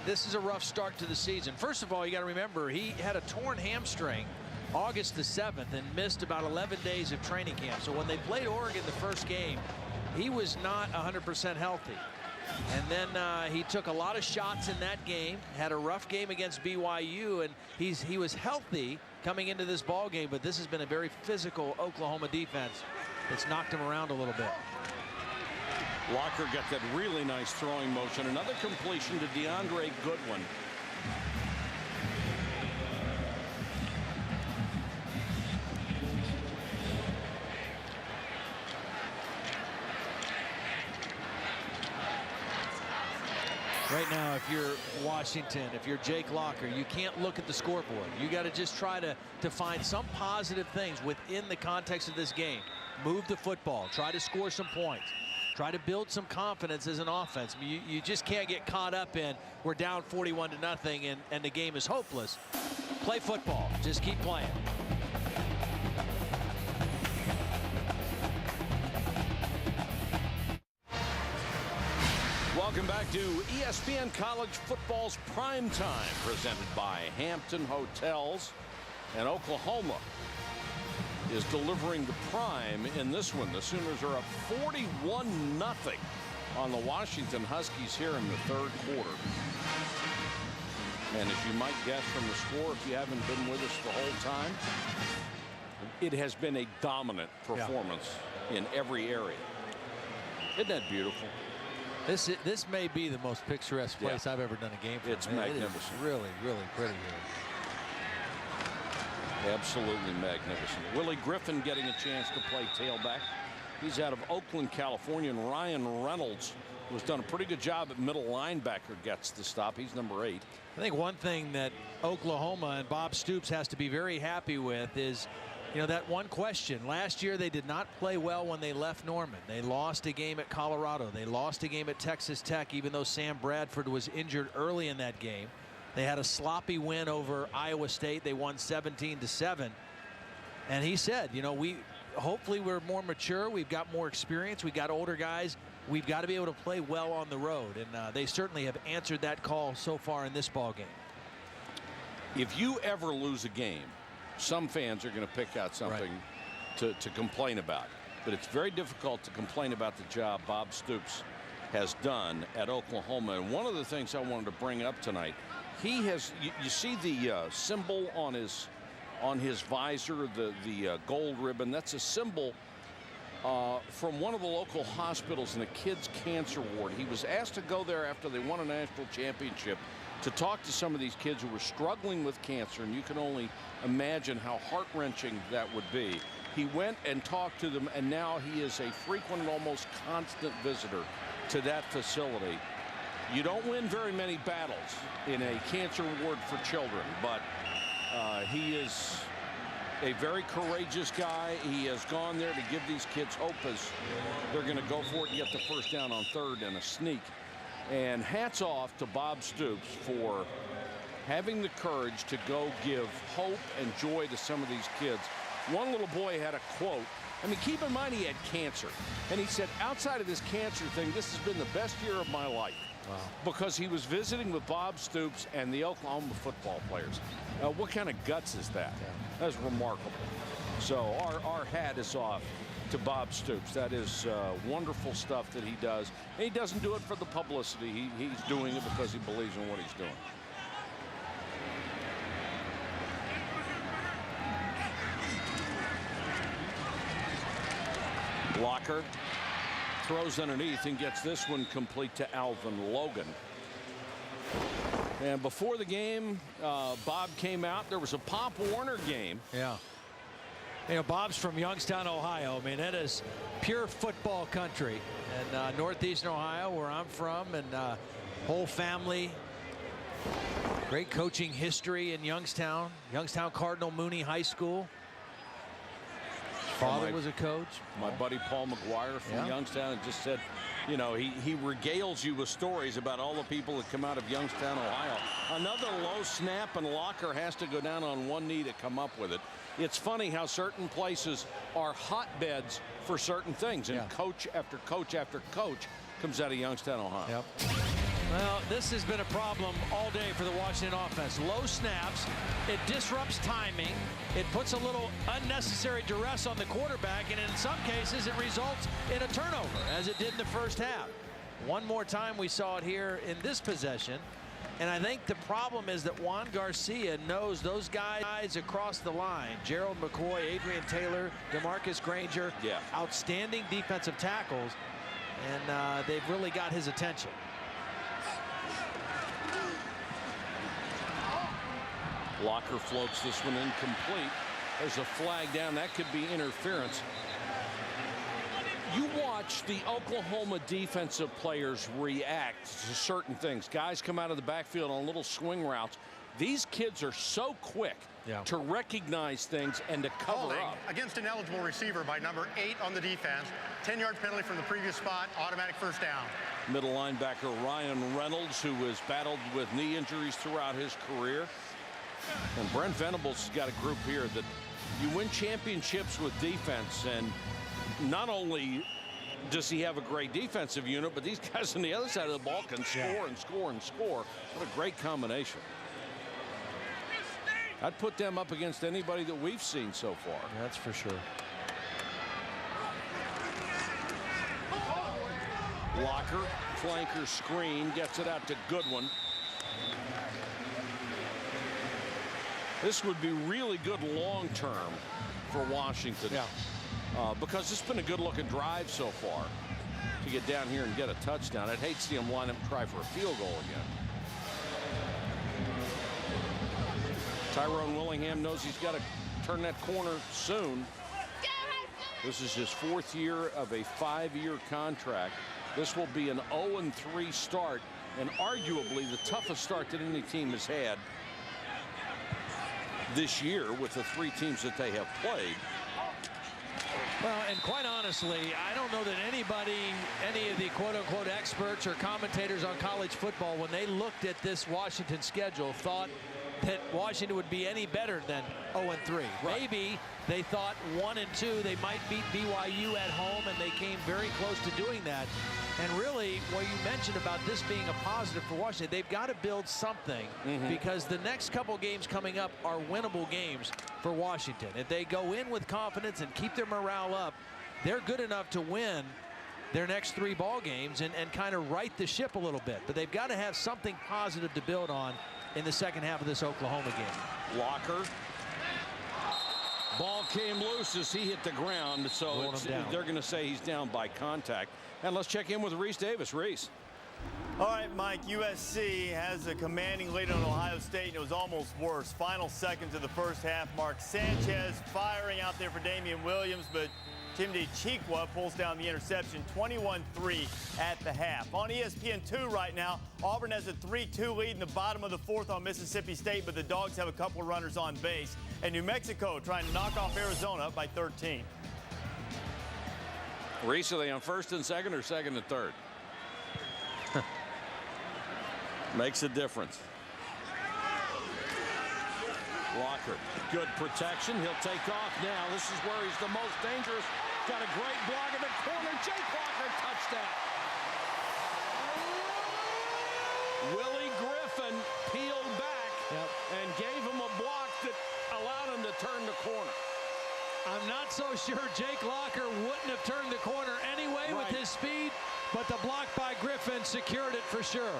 this is a rough start to the season. First of all, you got to remember he had a torn hamstring August the 7th and missed about 11 days of training camp. So when they played Oregon the first game, he was not 100% healthy. And then he took a lot of shots in that game, had a rough game against BYU, and he was healthy coming into this ball game, but this has been a very physical Oklahoma defense that's knocked him around a little bit. Locker got that really nice throwing motion. Another completion to DeAndre Goodwin. Right now, if you're Washington, if you're Jake Locker, you can't look at the scoreboard. You got to just try to find some positive things within the context of this game. Move the football, try to score some points, try to build some confidence as an offense. You just can't get caught up in we're down 41-0 and the game is hopeless. Play football, just keep playing. Welcome back to ESPN College Football's Prime Time, presented by Hampton Hotels. And Oklahoma is delivering the prime in this one. The Sooners are up 41-0 on the Washington Huskies here in the third quarter. And as you might guess from the score, if you haven't been with us the whole time, it has been a dominant performance in every area. Isn't that beautiful? This may be the most picturesque place I've ever done a game for. It's magnificent. It is really, really pretty here. Absolutely magnificent. Willie Griffin getting a chance to play tailback. He's out of Oakland, California, and Ryan Reynolds, who's done a pretty good job at middle linebacker, gets the stop. He's number 8. I think one thing that Oklahoma and Bob Stoops has to be very happy with is, you know, that one question. Last year they did not play well when they left Norman. They lost a game at Colorado. They lost a game at Texas Tech, even though Sam Bradford was injured early in that game. They had a sloppy win over Iowa State. They won 17-7. And he said, you know, hopefully we're more mature. We've got more experience. We got older guys. We've got to be able to play well on the road, and they certainly have answered that call so far in this ball game. If you ever lose a game, some fans are going to pick out something to complain about. But it's very difficult to complain about the job Bob Stoops has done at Oklahoma. And one of the things I wanted to bring up tonight, he has, you see the symbol on his visor, the gold ribbon. That's a symbol from one of the local hospitals in a kids' cancer ward. He was asked to go there after they won a national championship to talk to some of these kids who were struggling with cancer, and you can only imagine how heart-wrenching that would be. He went and talked to them, and now he is a frequent and almost constant visitor to that facility. You don't win very many battles in a cancer ward for children, but he is a very courageous guy. He has gone there to give these kids hope as they're going to go for it and get the first down on third and a sneak. And hats off to Bob Stoops for having the courage to go give hope and joy to some of these kids. One little boy had a quote. I mean, keep in mind he had cancer. And he said, outside of this cancer thing, this has been the best year of my life. Wow. Because he was visiting with Bob Stoops and the Oklahoma football players. What kind of guts is that? Yeah. That's remarkable. So our hat is off to Bob Stoops. That is wonderful stuff that he does. And he doesn't do it for the publicity. He's doing it because he believes in what he's doing. Blocker throws underneath and gets this one complete to Alvin Logan. And before the game, Bob came out. There was a Pop Warner game. Yeah. You know, Bob's from Youngstown, Ohio. I mean, it is pure football country. And northeastern Ohio, where I'm from, and whole family. Great coaching history in Youngstown. Youngstown Cardinal Mooney High School. Father was a coach. My buddy Paul McGuire from Youngstown just said, you know, he regales you with stories about all the people that come out of Youngstown, Ohio. Another low snap, and Locker has to go down on one knee to come up with it. It's funny how certain places are hotbeds for certain things, and coach after coach after coach comes out of Youngstown, Ohio. Yep. Well, this has been a problem all day for the Washington offense. Low snaps, it disrupts timing, it puts a little unnecessary duress on the quarterback, and in some cases it results in a turnover, as it did in the first half. One more time we saw it here in this possession, and I think the problem is that Juan Garcia knows those guys across the line. Gerald McCoy, Adrian Taylor, DeMarcus Granger, outstanding defensive tackles, and they've really got his attention. Locker floats this one incomplete. There's a flag down. That could be interference. You watch the Oklahoma defensive players react to certain things. Guys come out of the backfield on little swing routes. These kids are so quick to recognize things and to cover up. Against an eligible receiver by number 8 on the defense. 10-yard penalty from the previous spot. Automatic first down. Middle linebacker Ryan Reynolds, who has battled with knee injuries throughout his career. And Brent Venables has got a group here that you win championships with defense, and not only does he have a great defensive unit, but these guys on the other side of the ball can score and score and score. What a great combination. I'd put them up against anybody that we've seen so far. That's for sure. Locker, flanker screen, gets it out to Goodwin. This would be really good long term for Washington. Because it's been a good looking drive so far to get down here and get a touchdown. I'd hate to see him line up and try for a field goal again. Tyrone Willingham knows he's got to turn that corner soon. This is his 4th year of a 5-year contract. This will be an 0-3 start, and arguably the toughest start that any team has had this year with the 3 teams that they have played. Well, and quite honestly, I don't know that anybody, any of the quote-unquote experts or commentators on college football, when they looked at this Washington schedule, thought that Washington would be any better than 0-3. Right. Maybe they thought 1-2, they might beat BYU at home, and they came very close to doing that. And really, what you mentioned about this being a positive for Washington, they've got to build something because the next couple games coming up are winnable games for Washington. If they go in with confidence and keep their morale up, they're good enough to win their next 3 ball games and kind of right the ship a little bit. But they've got to have something positive to build on in the second half of this Oklahoma game. Locker. Ball came loose as he hit the ground, so they're going to say he's down by contact. And let's check in with Reese Davis. Reese. All right, Mike, USC has a commanding lead on Ohio State, and it was almost worse. Final seconds of the first half, Mark Sanchez firing out there for Damian Williams, but Timothy Chikwa pulls down the interception, 21-3 at the half. On ESPN2 right now, Auburn has a 3-2 lead in the bottom of the 4th on Mississippi State, but the Dogs have a couple of runners on base. And New Mexico trying to knock off Arizona by 13. Reese, are they on 1st and 2nd or 2nd and 3rd? Makes a difference. Locker, good protection. He'll take off now. This is where he's the most dangerous. Got a great block in the corner. Jake Locker, touchdown. Willie Griffin peeled back and gave him a block that allowed him to turn the corner. I'm not so sure Jake Locker wouldn't have turned the corner anyway with his speed, but the block by Griffin secured it for sure.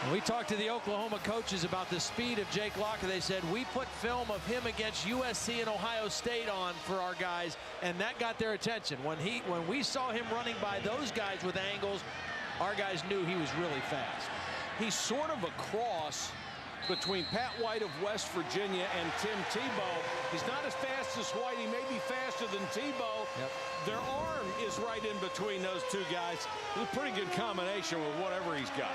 And we talked to the Oklahoma coaches about the speed of Jake Locker. They said, we put film of him against USC and Ohio State on for our guys, and that got their attention. When we saw him running by those guys with angles, our guys knew he was really fast. He's sort of a cross between Pat White of West Virginia and Tim Tebow. He's not as fast as White. He may be faster than Tebow. Their arm is right in between those two guys. It's a pretty good combination with whatever he's got.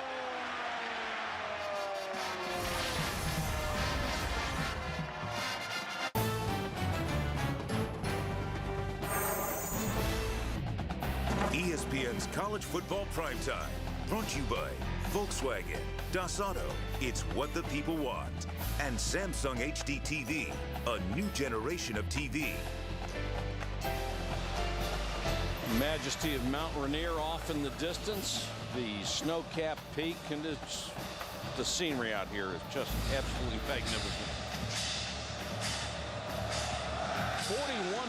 ESPN's College Football Primetime, brought to you by Volkswagen, Das Auto, it's what the people want, and Samsung HD TV, a new generation of TV. Majesty of Mount Rainier off in the distance, the snow-capped peak, and it's, the scenery out here is just absolutely magnificent.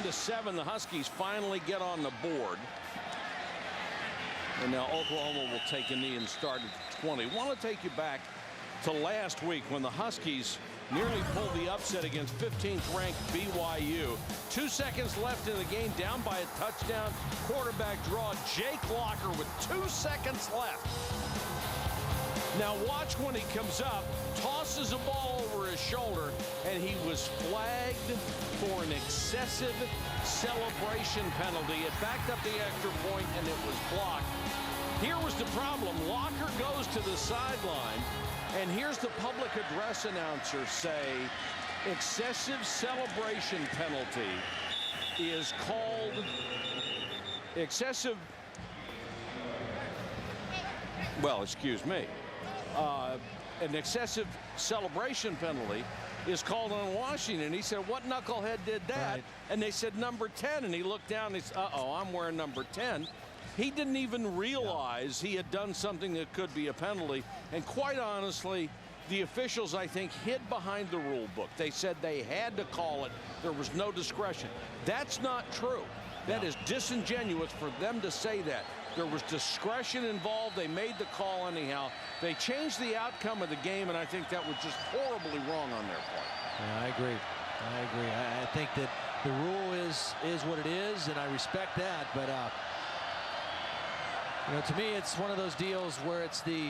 41-7, the Huskies finally get on the board. And now Oklahoma will take a knee and start at 20. I want to take you back to last week when the Huskies nearly pulled the upset against 15th-ranked BYU. 2 seconds left in the game, down by a touchdown. Quarterback draw, Jake Locker with 2 seconds left. Now watch when he comes up, tosses a ball over his shoulder, and he was flagged for an excessive celebration penalty. It backed up the extra point, and it was blocked. Here was the problem. Locker goes to the sideline, and here's the public address announcer say, excessive celebration penalty is called excessive, well, excuse me. An excessive celebration penalty is called on Washington. He said, what knucklehead did that? Right. And they said number 10. And he looked down and he said, uh-oh, I'm wearing number 10. He didn't even realize he had done something that could be a penalty. And quite honestly, the officials, I think, hid behind the rule book. They said they had to call it. There was no discretion. That's not true. That is disingenuous for them to say that. There was discretion involved. They made the call anyhow. They changed the outcome of the game, and I think that was just horribly wrong on their part. Yeah, I agree. I think that the rule is what it is, and I respect that. But you know, to me, it's one of those deals where it's the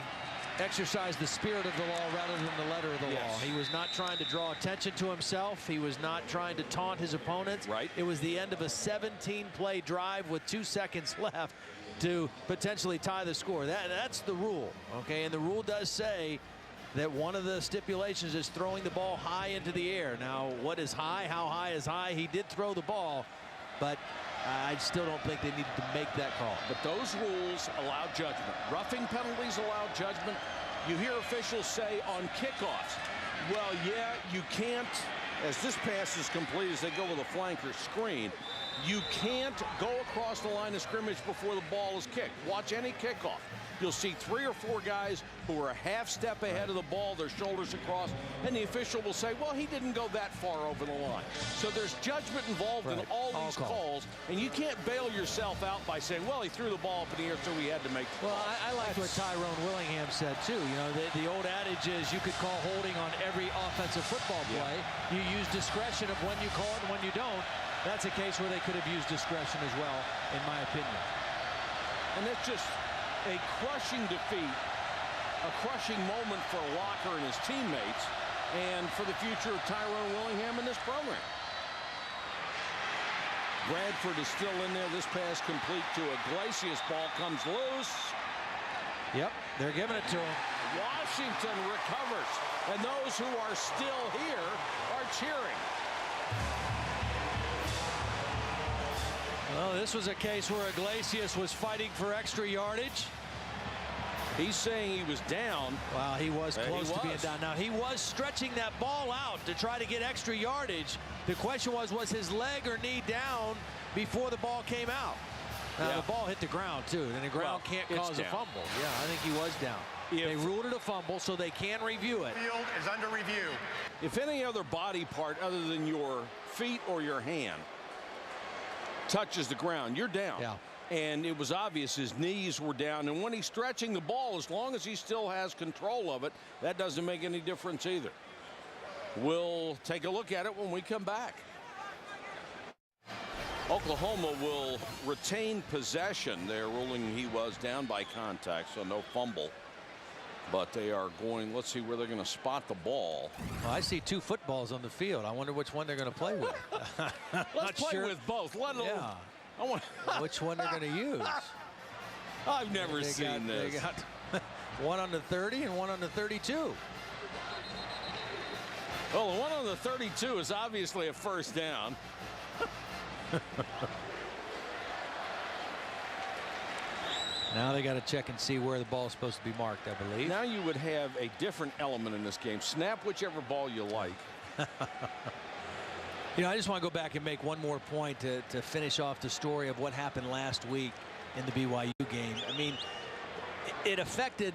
exercise the spirit of the law rather than the letter of the law. He was not trying to draw attention to himself. He was not trying to taunt his opponents. It was the end of a 17-play drive with 2 seconds left to potentially tie the score. That's the rule, okay? And the rule does say that one of the stipulations is throwing the ball high into the air. Now, what is high? How high is high? He did throw the ball, but I still don't think they needed to make that call. But those rules allow judgment. Roughing penalties allow judgment. You hear officials say on kickoffs, well, yeah, you can't, as this pass is complete, as they go with a flanker screen, you can't go across the line of scrimmage before the ball is kicked. Watch any kickoff. You'll see 3 or 4 guys who are a half step ahead of the ball, their shoulders across, and the official will say, well, he didn't go that far over the line. So there's judgment involved in all these calls, and you can't bail yourself out by saying, well, he threw the ball up in the air, so he had to make the call. Well, I like what Tyrone Willingham said, too. You know, the old adage is you could call holding on every offensive football play. You use discretion of when you call it and when you don't. That's a case where they could have used discretion as well, in my opinion. And that's just a crushing defeat, a crushing moment for Locker and his teammates, and for the future of Tyrone Willingham in this program. Bradford is still in there. This pass complete to Iglesias. Ball comes loose. Yep, they're giving it to him. Washington recovers, and those who are still here are cheering. Well, this was a case where Iglesias was fighting for extra yardage. He's saying he was down. Well, he was close to being down. Now, he was stretching that ball out to try to get extra yardage. The question was his leg or knee down before the ball came out? Now, the ball hit the ground, too, and the ground can't cause a fumble. Yeah, I think he was down. They ruled it a fumble, so they can review it. Field is under review. If any other body part other than your feet or your hand touches the ground, you're down. Yeah. And it was obvious his knees were down. And when he's stretching the ball, as long as he still has control of it, that doesn't make any difference either. We'll take a look at it when we come back. Oklahoma will retain possession. They're ruling he was down by contact, so no fumble. But they are going, let's see where they're going to spot the ball. Well, I see 2 footballs on the field. I wonder which one they're going to play with. Let's play with both. Yeah. I want which one they're going to use. I've never seen this. They got one on the 30 and one on the 32. Well, the one on the 32 is obviously a first down. Now they got to check and see where the ball is supposed to be marked, I believe. Now you would have a different element in this game. Snap whichever ball you like. You know, I just want to go back and make one more point to finish off the story of what happened last week in the BYU game. I mean, it affected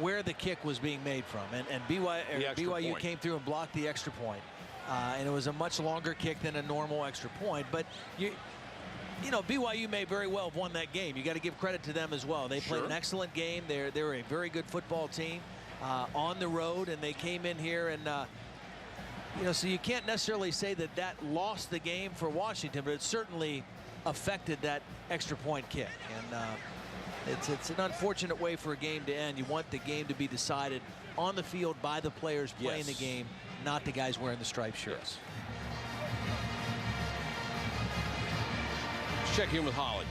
where the kick was being made from, and BYU came through and blocked the extra point. And it was a much longer kick than a normal extra point. But you know, BYU may very well have won that game. You got to give credit to them as well. They played an excellent game. They're a very good football team on the road, and they came in here and you know, so you can't necessarily say that lost the game for Washington, but it certainly affected that extra point kick. And it's an unfortunate way for a game to end. You want the game to be decided on the field by the players playing the game, not the guys wearing the striped shirts. Check in with Holly.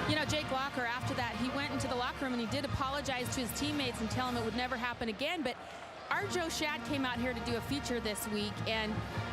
You know, Jake Locker, after that, he went into the locker room and he did apologize to his teammates and tell them it would never happen again. But our Joe Shad came out here to do a feature this week, and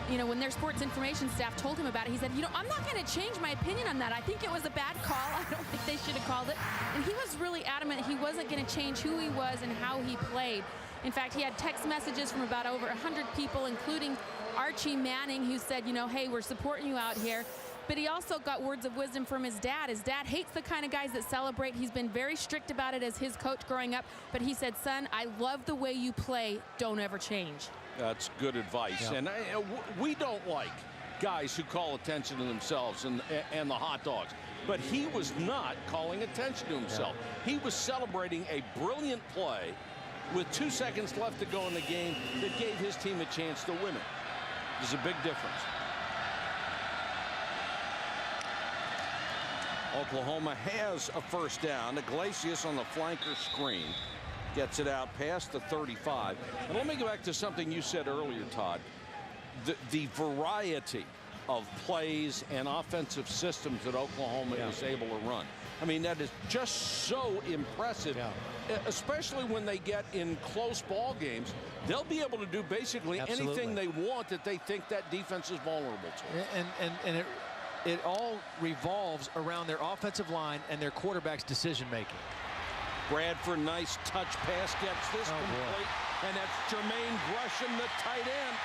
you know, when their sports information staff told him about it, he said, you know, I'm not going to change my opinion on that. I think it was a bad call. I don't think they should have called it. And he was really adamant he wasn't going to change who he was and how he played. In fact, he had text messages from about over 100 people, including Archie Manning, who said, you know, hey, we're supporting you out here. But he also got words of wisdom from his dad. His dad hates the kind of guys that celebrate. He's been very strict about it as his coach growing up. But he said, son, I love the way you play. Don't ever change. That's good advice. Yeah. And we don't like guys who call attention to themselves and the hot dogs. But he was not calling attention to himself. Yeah. He was celebrating a brilliant play with 2 seconds left to go in the game that gave his team a chance to win it. There's a big difference. Oklahoma has a first down. Iglesias on the flanker screen gets it out past the 35. And let me go back to something you said earlier, Todd. The variety of plays and offensive systems that Oklahoma is able to run. I mean, that is just so impressive, especially when they get in close ball games. They'll be able to do basically anything they want that they think that defense is vulnerable to. And it all revolves around their offensive line and their quarterback's decision making. Bradford, nice touch pass, gets this complete, and that's Jermaine Gresham, the tight end.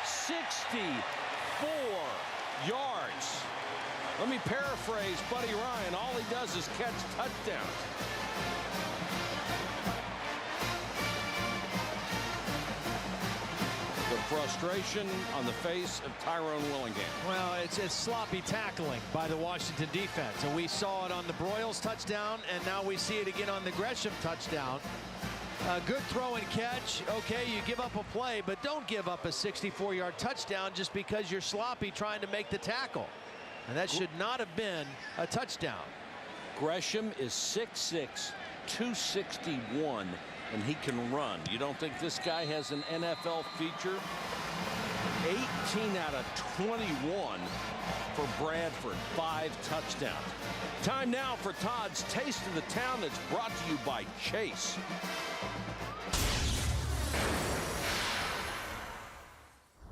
64 yards. Let me paraphrase Buddy Ryan. All he does is catch touchdowns. The frustration on the face of Tyrone Willingham. Well, it's sloppy tackling by the Washington defense. And we saw it on the Broyles touchdown, and now we see it again on the Gresham touchdown. Good throw and catch. Okay, you give up a play, but don't give up a 64-yard touchdown just because you're sloppy trying to make the tackle. And that should not have been a touchdown. Gresham is 6'6", 261, and he can run. You don't think this guy has an NFL feature? 18 out of 21 for Bradford, 5 touchdowns. Time now for Todd's Taste of the Town, that's brought to you by Chase.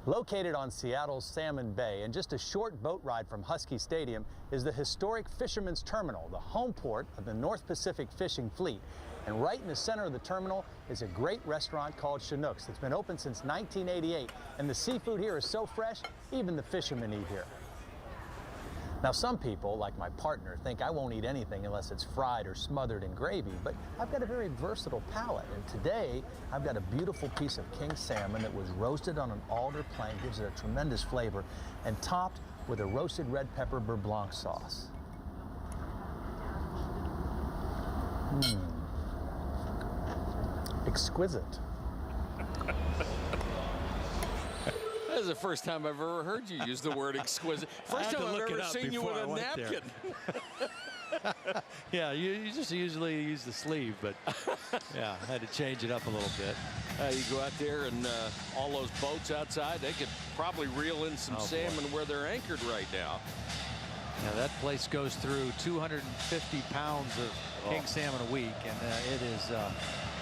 Located on Seattle's Salmon Bay and just a short boat ride from Husky Stadium is the historic Fisherman's Terminal, the home port of the North Pacific Fishing Fleet. And right in the center of the terminal is a great restaurant called Chinook's that's been open since 1988. And the seafood here is so fresh, even the fishermen eat here. Now, some people, like my partner, think I won't eat anything unless it's fried or smothered in gravy, but I've got a very versatile palate. And today, I've got a beautiful piece of king salmon that was roasted on an alder plank, gives it a tremendous flavor, and topped with a roasted red pepper beurre blanc sauce. Exquisite. This is the first time I've ever heard you use the word exquisite. First time I've ever seen you with a napkin. Yeah, you just usually use the sleeve, but yeah, I had to change it up a little bit. You go out there and all those boats outside, they could probably reel in some salmon where they're anchored right now. Now that place goes through 250 pounds of king salmon a week, and it is,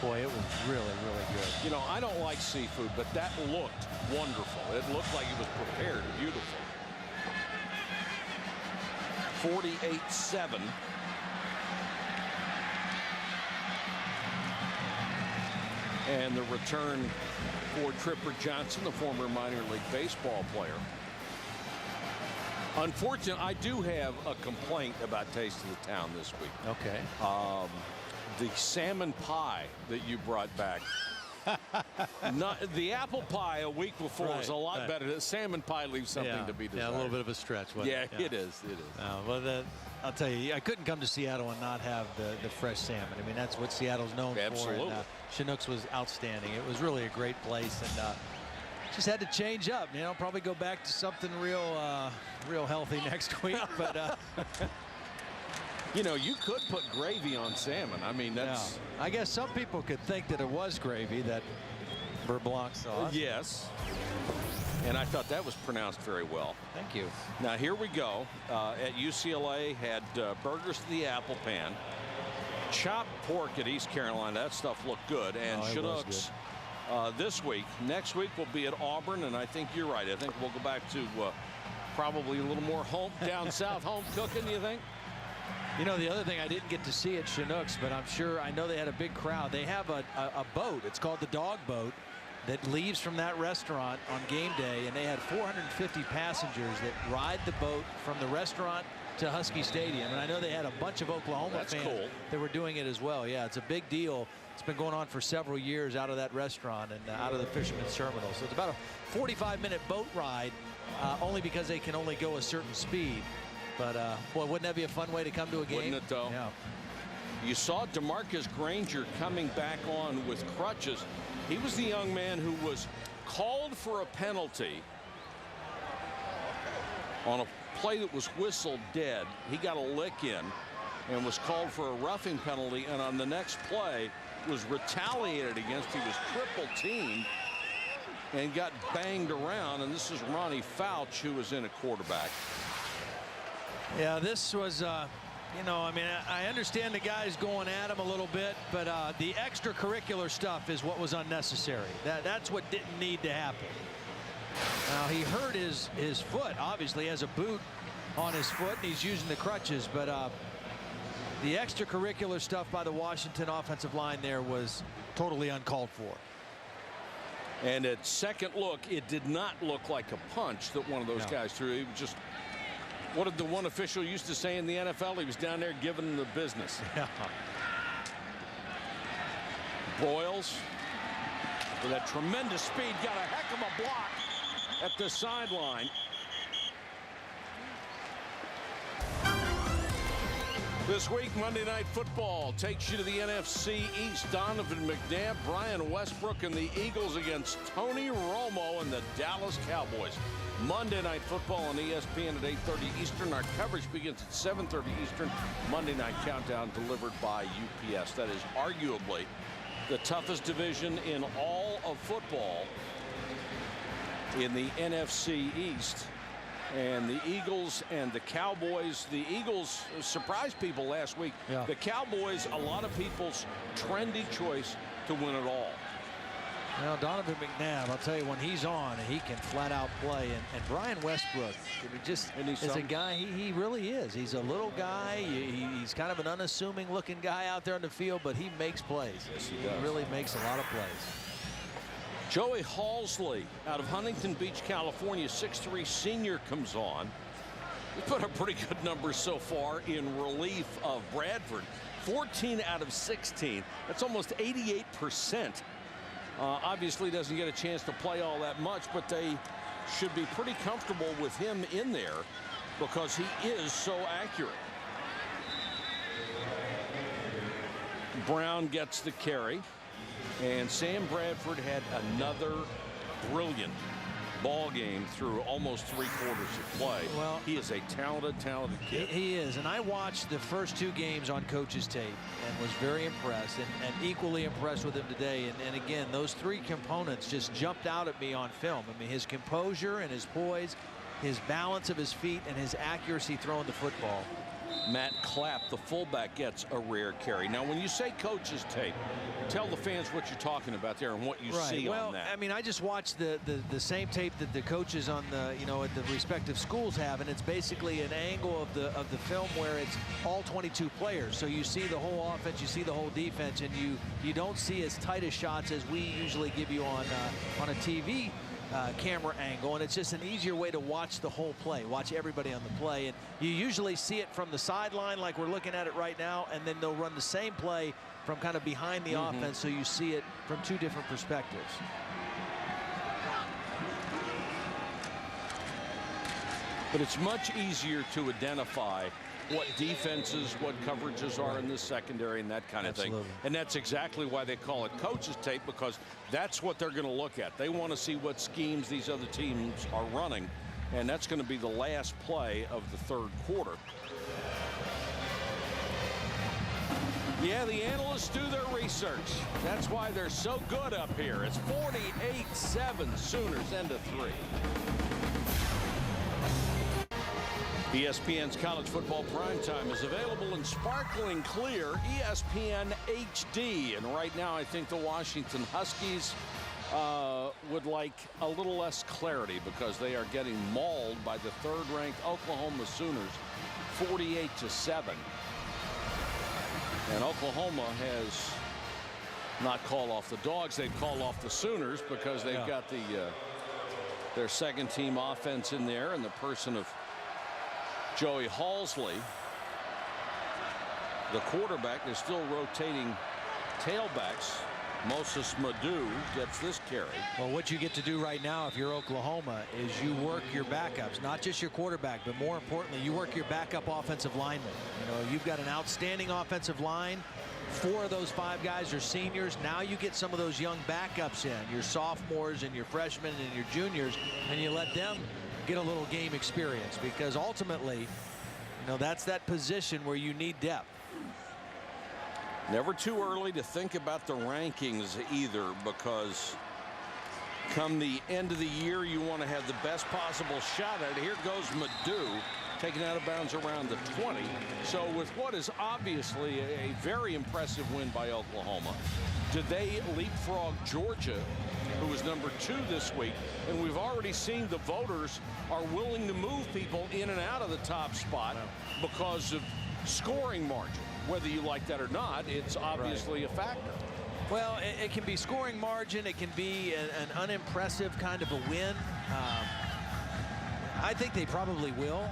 boy, it was really, really good. You know, I don't like seafood, but that looked wonderful. It looked like it was prepared beautiful. 48-7. And the return for Tripper Johnson, the former minor league baseball player. Unfortunately, I do have a complaint about Taste of the Town this week. Okay. The salmon pie that you brought back. The apple pie a week before was a lot better. The salmon pie leaves something to be desired. Yeah, a little bit of a stretch. Yeah, it is. It is. Well, I'll tell you, I couldn't come to Seattle and not have the fresh salmon. I mean, that's what Seattle's known for. Absolutely. And, Chinook's was outstanding. It was really a great place, and just had to change up. You know, probably go back to something real healthy next week. But you know, you could put gravy on salmon. I mean, that's. Yeah. I guess some people could think that it was gravy, that beurre blanc sauce. Yes. And I thought that was pronounced very well. Thank you. Now here we go. At UCLA had burgers to the apple pan, chopped pork at East Carolina. That stuff looked good. And Chinook's this week. Next week we'll be at Auburn, and I think you're right. I think we'll go back to probably a little more home down south home cooking. You think? You know, the other thing I didn't get to see at Chinook's, but I know they had a big crowd. They have a boat. It's called the Dog Boat that leaves from that restaurant on game day, and they had 450 passengers that ride the boat from the restaurant to Husky Stadium. And I know they had a bunch of Oklahoma fans that were doing it as well. Yeah, it's a big deal. It's been going on for several years out of that restaurant and out of the Fisherman's Terminal. So it's about a 45-minute boat ride, only because they can only go a certain speed. But, boy, wouldn't that be a fun way to come to a game? Wouldn't it, though? Yeah. You saw DeMarcus Granger coming back on with crutches. He was the young man who was called for a penalty on a play that was whistled dead. He got a lick in and was called for a roughing penalty, and on the next play was retaliated against. He was triple teamed and got banged around, and this is Ronnie Fouch, who was in a quarterback. Yeah, this was, You know, I mean, I understand the guys going at him a little bit, but the extracurricular stuff is what was unnecessary. That's what didn't need to happen. Now, he hurt his foot. Obviously, he has a boot on his foot, and he's using the crutches. But the extracurricular stuff by the Washington offensive line there was totally uncalled for. And at second look, it did not look like a punch that one of those guys threw. He was just, what did the one official used to say in the NFL? He was down there giving them the business. Yeah. Broyles, with that tremendous speed, got a heck of a block at the sideline. This week, Monday Night Football takes you to the NFC East. Donovan McNabb, Brian Westbrook, and the Eagles against Tony Romo and the Dallas Cowboys. Monday Night Football on ESPN at 8:30 Eastern. Our coverage begins at 7:30 Eastern. Monday Night Countdown delivered by UPS. That is arguably the toughest division in all of football in the NFC East. And the Eagles and the Cowboys, the Eagles surprised people last week. Yeah. The Cowboys, a lot of people's trendy choice to win it all. Well, Donovan McNabb, I'll tell you, when he's on, he can flat out play. And Brian Westbrook, is a guy, he really is. He's a little guy. He's kind of an unassuming looking guy out there on the field, but he makes plays. Yes, he does. He really makes a lot of plays. Joey Halsley out of Huntington Beach, California, 6'3" senior comes on. He put up pretty good numbers so far in relief of Bradford. 14 out of 16. That's almost 88%. Obviously doesn't get a chance to play all that much, but they should be pretty comfortable with him in there because he is so accurate. Brown gets the carry. And Sam Bradford had another brilliant ball game through almost 3/4 of play. Well, he is a talented kid. He is, and I watched the first 2 games on Coach's tape and was very impressed and equally impressed with him today. And again, those 3 components just jumped out at me on film. I mean, his composure and his poise, his balance of his feet, and his accuracy throwing the football. Matt Clapp, the fullback, gets a rare carry. Now, when you say Coach's tape, tell the fans what you're talking about there and what you see on that. I mean, I just watched the same tape that the coaches on the at the respective schools have, and it's basically an angle of the film where it's all 22 players. So you see the whole offense, you see the whole defense, and you don't see as tight as shots as we usually give you on a TV camera angle, and it's just an easier way to watch the whole play, watch everybody on the play. And you usually see it from the sideline like we're looking at it right now, and then they'll run the same play from kind of behind the offense, so you see it from 2 different perspectives. But it's much easier to identify what defenses, what coverages are in the secondary and that kind of thing. And that's exactly why they call it Coach's tape, because that's what they're going to look at. They want to see what schemes these other teams are running, and that's going to be the last play of the 3rd quarter. Yeah, the analysts do their research. That's why they're so good up here. It's 48-7 Sooners, end of 3. ESPN's College Football Primetime is available in sparkling clear ESPN HD. And right now, I think the Washington Huskies would like a little less clarity because they are getting mauled by the 3rd-ranked Oklahoma Sooners, 48-7. And Oklahoma has not called off the Dogs. They've called off the Sooners because they've got their 2nd-team offense in there in the person of Joey Halsley, the quarterback. They're still rotating tailbacks. Moses Madu gets this carry. Well, what you get to do right now if you're Oklahoma is you work your backups, not just your quarterback, but more importantly, you work your backup offensive linemen. You've got an outstanding offensive line. 4 of those 5 guys are seniors. Now you get some of those young backups in, your sophomores and your freshmen and your juniors, and you let them get a little game experience, because ultimately, that's that position where you need depth. Never too early to think about the rankings either, because come the end of the year, you want to have the best possible shot at it. Here goes Madu taken out of bounds around the 20. So with what is obviously a very impressive win by Oklahoma, did they leapfrog Georgia, who was number 2 this week? And we've already seen the voters are willing to move people in and out of the top spot because of scoring margin. Whether you like that or not, it's obviously a factor. Well, it can be scoring margin. It can be an unimpressive kind of a win. I think they probably will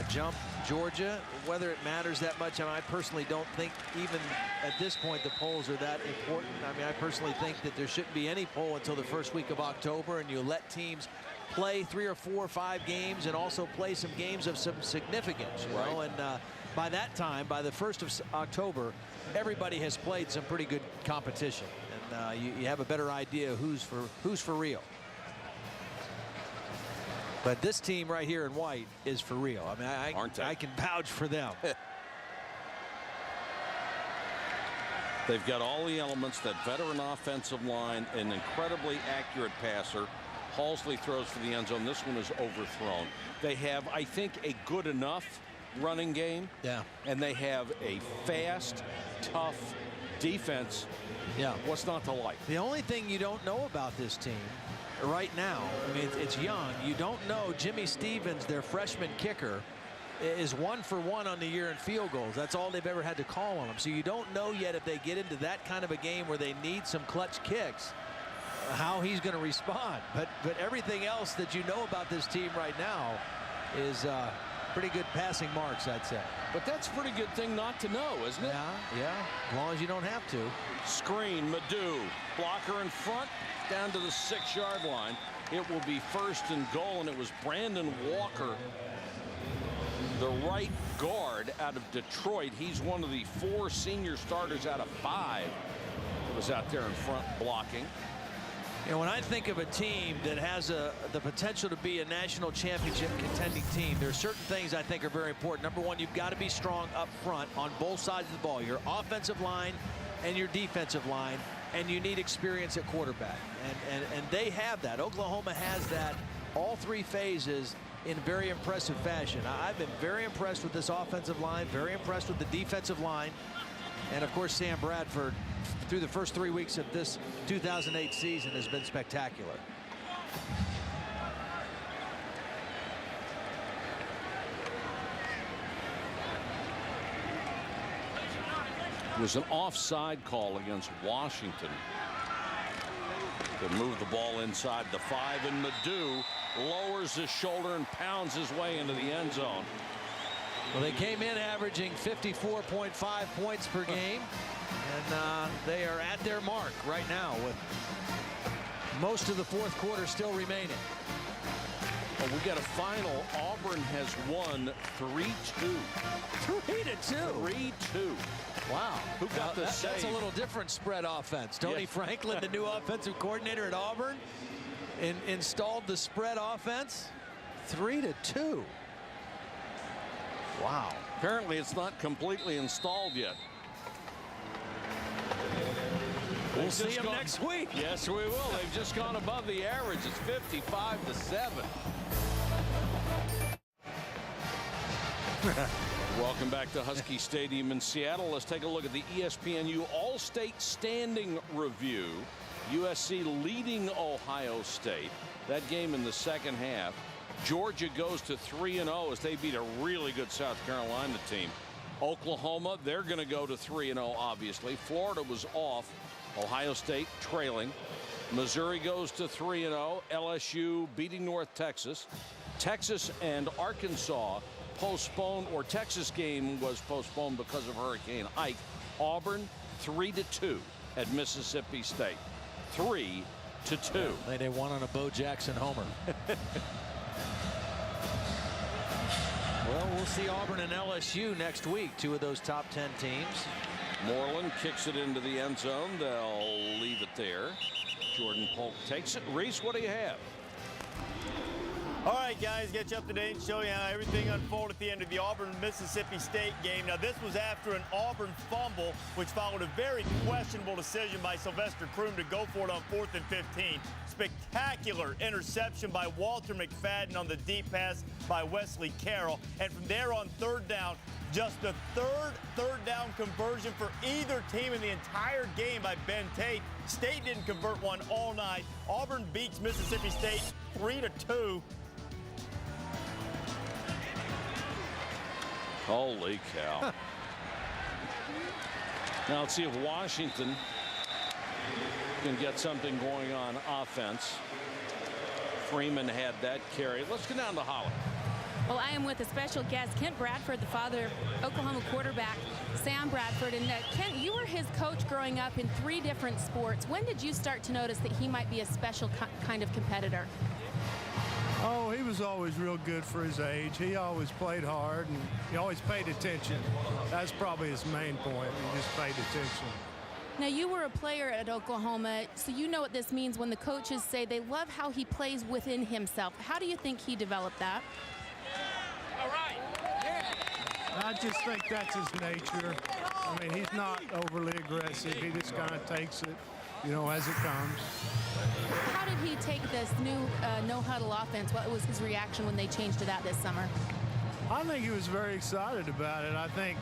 jump Georgia. Whether it matters that much, I personally don't think even at this point the polls are that important. I personally think that there shouldn't be any poll until the first week of October, and you let teams play 3 or 4 or 5 games and also play some games of some significance, you know, and by that time, by the 1st of October, everybody has played some pretty good competition, and you have a better idea who's for real. But this team right here in white is for real. I can vouch for them. They've got all the elements, that veteran offensive line, an incredibly accurate passer. Halsley throws for the end zone. This one is overthrown. They have, I think, a good enough running game. Yeah. And they have a fast, tough defense. Yeah. What's not to like? The only thing you don't know about this team right now, it's young. You don't know Jimmy Stevens, their freshman kicker, is 1 for 1 on the year in field goals. That's all they've ever had to call on him. So you don't know yet if they get into that kind of a game where they need some clutch kicks, how he's going to respond. But everything else that you know about this team right now is pretty good passing marks, I'd say. But that's a pretty good thing not to know, isn't it? Yeah, as long as you don't have to. Screen, Madu, blocker in front, down to the 6-yard line. It will be 1st and goal, and it was Brandon Walker, the right guard out of Detroit. He's one of the 4 senior starters out of 5 that was out there in front blocking. You know, when I think of a team that has the potential to be a national championship contending team, there are certain things I think are very important. Number one, you've got to be strong up front on both sides of the ball, your offensive line and your defensive line, and you need experience at quarterback. And they have that. Oklahoma has that, all 3 phases, in very impressive fashion. I've been very impressed with this offensive line, very impressed with the defensive line, and of course Sam Bradford through the first 3 weeks of this 2008 season has been spectacular. It was an offside call against Washington. They move the ball inside the 5, and Madu lowers his shoulder and pounds his way into the end zone. Well, they came in averaging 54.5 points per game, and they are at their mark right now with most of the 4th quarter still remaining. Oh, we got a final. Auburn has won 3-2. 3-2. 3-2. Wow. Who got the save? That's a little different spread offense. Tony Franklin, the new offensive coordinator at Auburn, installed the spread offense. 3-2. Wow. Apparently it's not completely installed yet. We'll see him next week. Yes, we will. They've just gone above the average. It's 55-7. Welcome back to Husky Stadium in Seattle. Let's take a look at the ESPNU All-State Standing Review. USC leading Ohio State. That game in the second half. Georgia goes to 3-0 as they beat a really good South Carolina team. Oklahoma, they're going to go to 3-0, obviously. Florida was off. Ohio State trailing. Missouri goes to 3-0. LSU beating North Texas. Texas and Arkansas postponed, or Texas game was postponed because of Hurricane Ike. Auburn 3-2 at Mississippi State. 3-2. Yeah, they won on a Bo Jackson homer. Well, we'll see Auburn and LSU next week, 2 of those top 10 teams. Moreland kicks it into the end zone. They'll leave it there. Jordan Polk takes it. Reese, what do you have? All right, guys, get you up to date and show you how everything unfolded at the end of the Auburn-Mississippi State game. Now, this was after an Auburn fumble, which followed a very questionable decision by Sylvester Croom to go for it on 4th and 15. Spectacular interception by Walter McFadden on the deep pass by Wesley Carroll. And from there on 3rd down, just the third down conversion for either team in the entire game by Ben Tate. State didn't convert one all night. Auburn beats Mississippi State 3-2. Holy cow. Now let's see if Washington can get something going on offense. Freeman had that carry. Let's go down to Holland. Well, I am with a special guest, Kent Bradford, the father of Oklahoma quarterback Sam Bradford. And Kent, you were his coach growing up in 3 different sports. When did you start to notice that he might be a special kind of competitor? Oh, he was always real good for his age. He always played hard, and he always paid attention. That's probably his main point. He just paid attention. Now, you were a player at Oklahoma, so you know what this means when the coaches say they love how he plays within himself. How do you think he developed that? I just think that's his nature. I mean, he's not overly aggressive. He just kind of takes it, you know, as it comes. How did he take this new no-huddle offense? What was his reaction when they changed to that this summer? I think he was very excited about it. I think,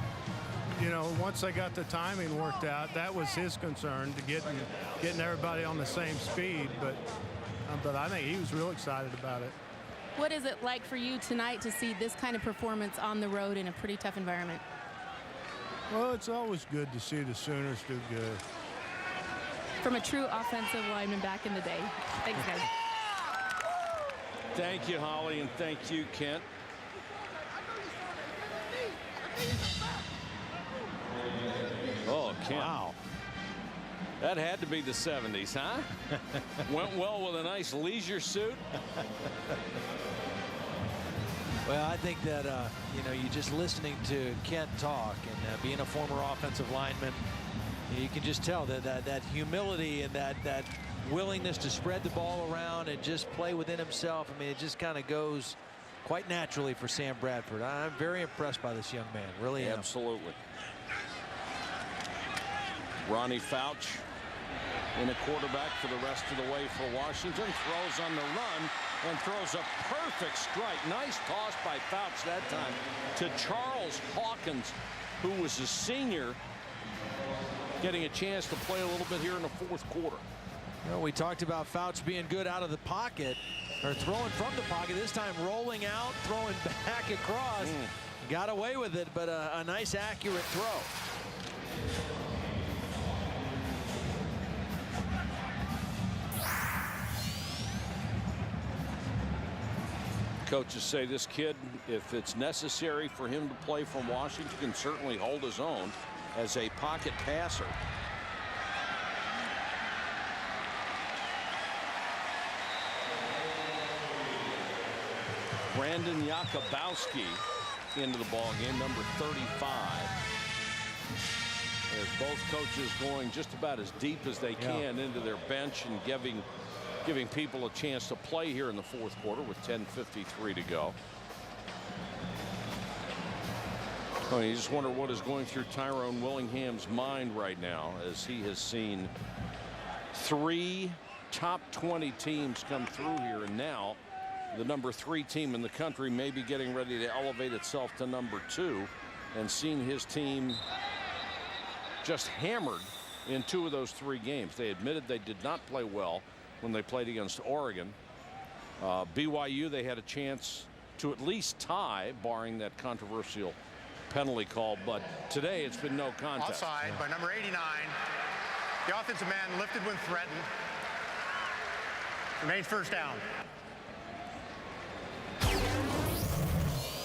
you know, once they got the timing worked out, that was his concern, to getting everybody on the same speed. But I think he was real excited about it. What is it like for you tonight to see this kind of performance on the road in a pretty tough environment? Well, it's always good to see the Sooners do good. From a true offensive lineman back in the day. Thanks, guys. Thank you, Holly, and thank you, Kent. Oh, Kent. Wow. That had to be the 70s, huh? Went well with a nice leisure suit. Well, I think that, you know, you just listening to Kent talk and being a former offensive lineman, you can just tell that humility and that willingness to spread the ball around and just play within himself. I mean, it just kind of goes quite naturally for Sam Bradford. I'm very impressed by this young man, really am. Absolutely. Ronnie Fouch in a quarterback for the rest of the way for Washington. Throws on the run and throws a perfect strike. Nice toss by Fouch that time to Charles Hawkins, who was a senior, getting a chance to play a little bit here in the 4th quarter. You know, we talked about Fouch being good out of the pocket, or throwing from the pocket. This time rolling out, throwing back across. Got away with it, but a nice accurate throw. Coaches say this kid, if it's necessary for him to play from Washington, can certainly hold his own as a pocket passer. Brandon Jakubowski into the ball game, number 35. As both coaches going just about as deep as they can into their bench and giving people a chance to play here in the 4th quarter with 10:53 to go. Oh, you just wonder what is going through Tyrone Willingham's mind right now, as he has seen 3 top 20 teams come through here, and now the number 3 team in the country may be getting ready to elevate itself to number 2, and seeing his team just hammered in 2 of those 3 games. They admitted they did not play well when they played against Oregon. BYU, they had a chance to at least tie, barring that controversial penalty call, but today it's been no contest. Offside by number 89. The offensive man lifted when threatened. Remains 1st down.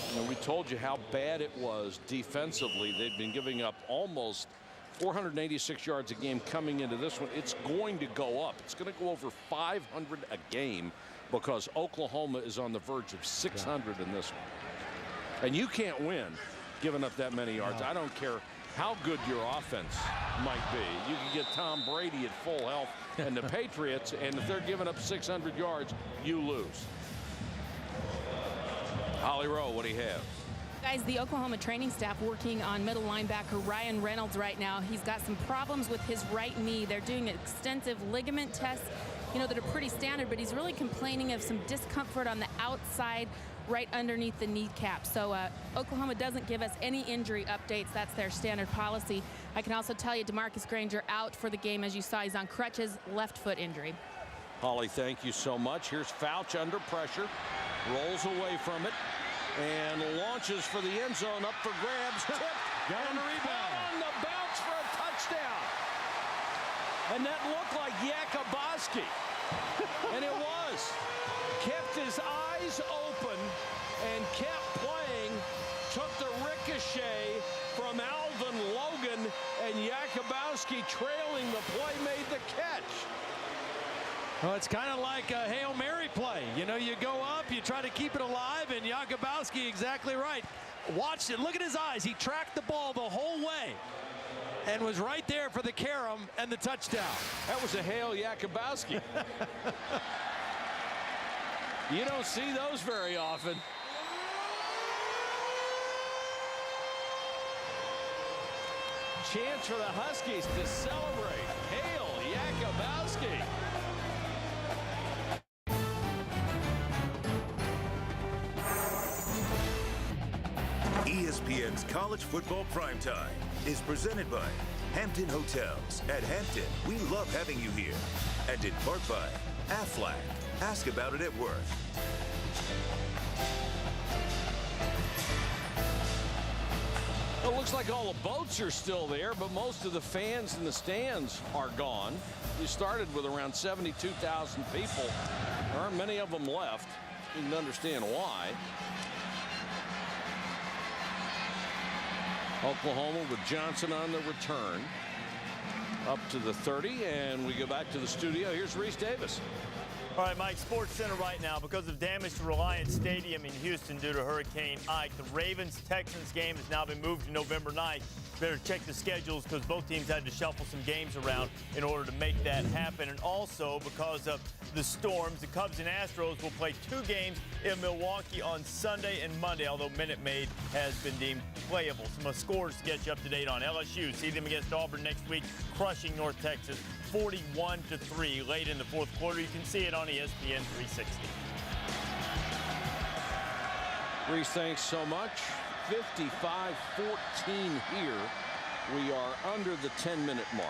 You know, we told you how bad it was defensively. They'd been giving up almost 486 yards a game coming into this one. It's going to go up. It's going to go over 500 a game, because Oklahoma is on the verge of 600 in this one. And you can't win giving up that many yards. I don't care how good your offense might be. You can get Tom Brady at full health and the Patriots, and if they're giving up 600 yards, you lose. Holly Rowe, what do you have? Guys, the Oklahoma training staff working on middle linebacker Ryan Reynolds right now. He's got some problems with his right knee. They're doing extensive ligament tests, that are pretty standard, but he's really complaining of some discomfort on the outside right underneath the kneecap. So Oklahoma doesn't give us any injury updates. That's their standard policy. I can also tell you DeMarcus Granger out for the game. As you saw, he's on crutches, left foot injury. Holly, thank you so much. Here's Fouch under pressure, rolls away from it, and launches for the end zone, up for grabs, tipped, Got a rebound. On the bounce for a touchdown. And that looked like Yakubowski. And it was. Kept his eyes open and kept playing. Took the ricochet from Alvin Logan, and Yakubowski, trailing the play, made the catch. Well, it's kind of like a Hail Mary play. You go up, you try to keep it alive, and Yakubowski, exactly right. Watched it. Look at his eyes. He tracked the ball the whole way and was right there for the carom and the touchdown. That was a Hail Yakubowski. You don't see those very often. Chance for the Huskies to celebrate. Hail Yakubowski. ESPN's College Football Primetime is presented by Hampton Hotels. At Hampton, we love having you here. And in part by Aflac. Ask about it at work. It looks like all the boats are still there, but most of the fans in the stands are gone. We started with around 72,000 people. There aren't many of them left. You can understand why. Oklahoma with Johnson on the return. Up to the 30, and we go back to the studio. Here's Reese Davis. All right, Mike, Sports Center right now. Because of damage to Reliant Stadium in Houston due to Hurricane Ike, the Ravens-Texans game has now been moved to November 9th. Better check the schedules because both teams had to shuffle some games around in order to make that happen. And also because of the storms, the Cubs and Astros will play 2 games in Milwaukee on Sunday and Monday, although Minute Maid has been deemed playable. Some scores to get you up to date on LSU. See them against Auburn next week, crushing North Texas 41-3 late in the fourth quarter. You can see it on ESPN 360. Reese, thanks so much. 55-14 here. We are under the 10-minute mark.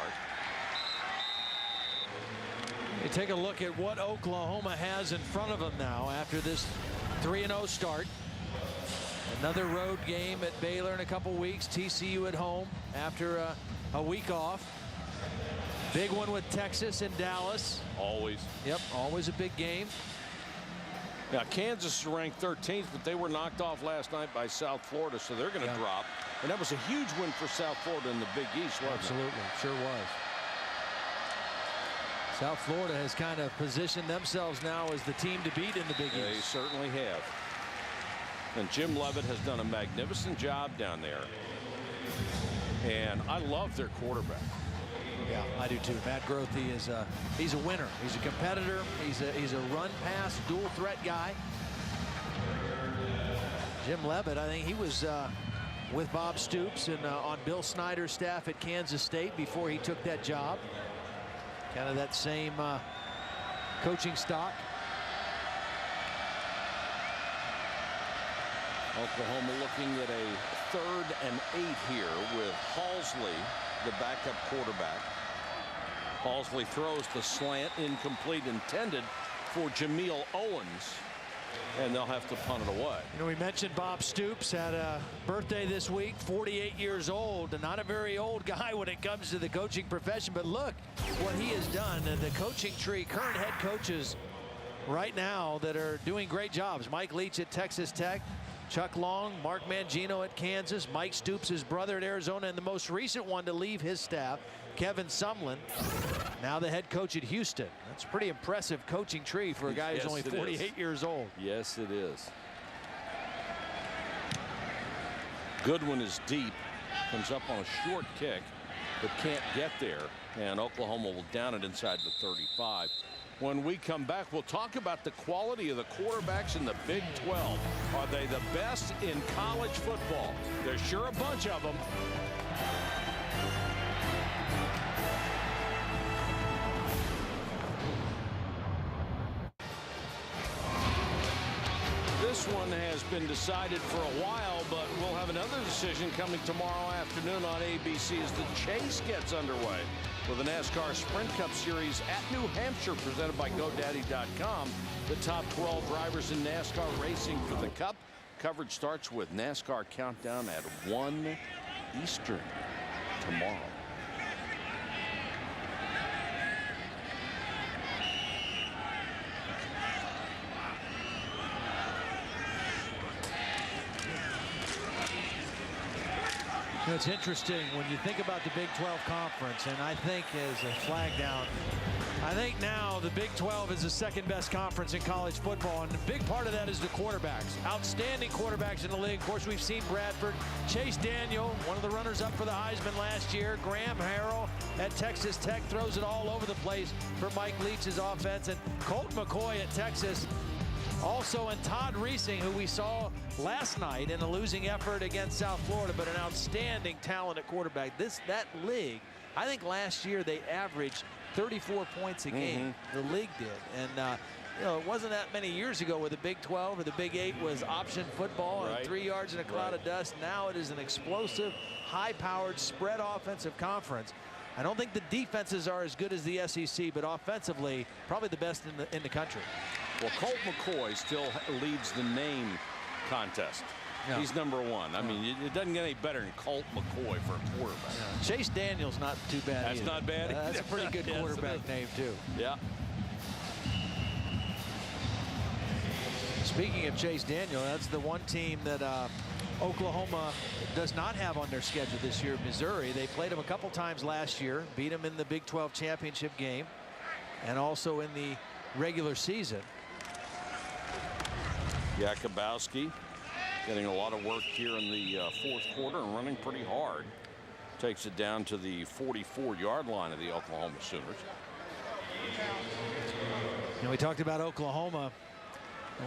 You take a look at what Oklahoma has in front of them now after this 3-0 start. Another road game at Baylor in a couple weeks. TCU at home after a week off. Big one with Texas and Dallas. Always. Yep, always a big game. Now, Kansas is ranked 13th, but they were knocked off last night by South Florida, so they're going to drop. And that was a huge win for South Florida in the Big East, wasn't Absolutely, it? sure was. South Florida has kind of positioned themselves now as the team to beat in the Big East. They certainly have. And Jim Leavitt has done a magnificent job down there. And I love their quarterback. Yeah, I do too. Matt Grothe is he's a winner. He's a competitor. He's a run pass dual threat guy. Jim Leavitt, I think he was with Bob Stoops and on Bill Snyder's staff at Kansas State before he took that job. Kind of that same coaching stock. Oklahoma looking at a 3rd and 8 here with Halsley, the backup quarterback. Halsley throws the slant, incomplete, intended for Jameel Owens, and they'll have to punt it away. We mentioned Bob Stoops had a birthday this week, 48 years old, and not a very old guy when it comes to the coaching profession, but look what he has done. The coaching tree, current head coaches right now that are doing great jobs. Mike Leach at Texas Tech, Chuck Long, Mark Mangino at Kansas, Mike Stoops, his brother at Arizona, and the most recent one to leave his staff, Kevin Sumlin, now the head coach at Houston. That's a pretty impressive coaching tree for a guy who's only 48 years old. Yes, it is. Goodwin is deep, comes up on a short kick, but can't get there, and Oklahoma will down it inside the 35. When we come back, we'll talk about the quality of the quarterbacks in the Big 12. Are they the best in college football? There's sure a bunch of them. This one has been decided for a while, but we'll have another decision coming tomorrow afternoon on ABC as the chase gets underway with the NASCAR Sprint Cup Series at New Hampshire, presented by GoDaddy.com. The top 12 drivers in NASCAR racing for the Cup. Coverage starts with NASCAR Countdown at 1 Eastern tomorrow. You know, it's interesting when you think about the Big 12 Conference, and I think as a flag down, I think now the Big 12 is the second best conference in college football, and the big part of that is the quarterbacks. Outstanding quarterbacks in the league. Of course, we've seen Bradford, Chase Daniel, one of the runners-up for the Heisman last year. Graham Harrell at Texas Tech throws it all over the place for Mike Leach's offense, and Colt McCoy at Texas. Also, and Todd Reesing, who we saw last night in a losing effort against South Florida, but an outstanding talent at quarterback. That league, I think last year they averaged 34 points a game. The league did. And, you know, it wasn't that many years ago where the Big 12 or the Big 8 was option football and 3 yards in a cloud of dust. Now it is an explosive, high-powered, spread offensive conference. I don't think the defenses are as good as the SEC, but offensively, probably the best in the country. Well, Colt McCoy still leads the name contest. Yeah. He's number one. I mean, it doesn't get any better than Colt McCoy for a quarterback. Yeah. Chase Daniel's not too bad. That's either. not bad. That's a pretty good quarterback name, too. Yeah. Speaking of Chase Daniel, that's the one team that Oklahoma does not have on their schedule this year. Missouri. They played them a couple times last year, beat them in the Big 12 championship game, and also in the regular season. Jakubowski getting a lot of work here in the fourth quarter and running pretty hard. Takes it down to the 44-yard line of the Oklahoma Sooners. You know, we talked about Oklahoma.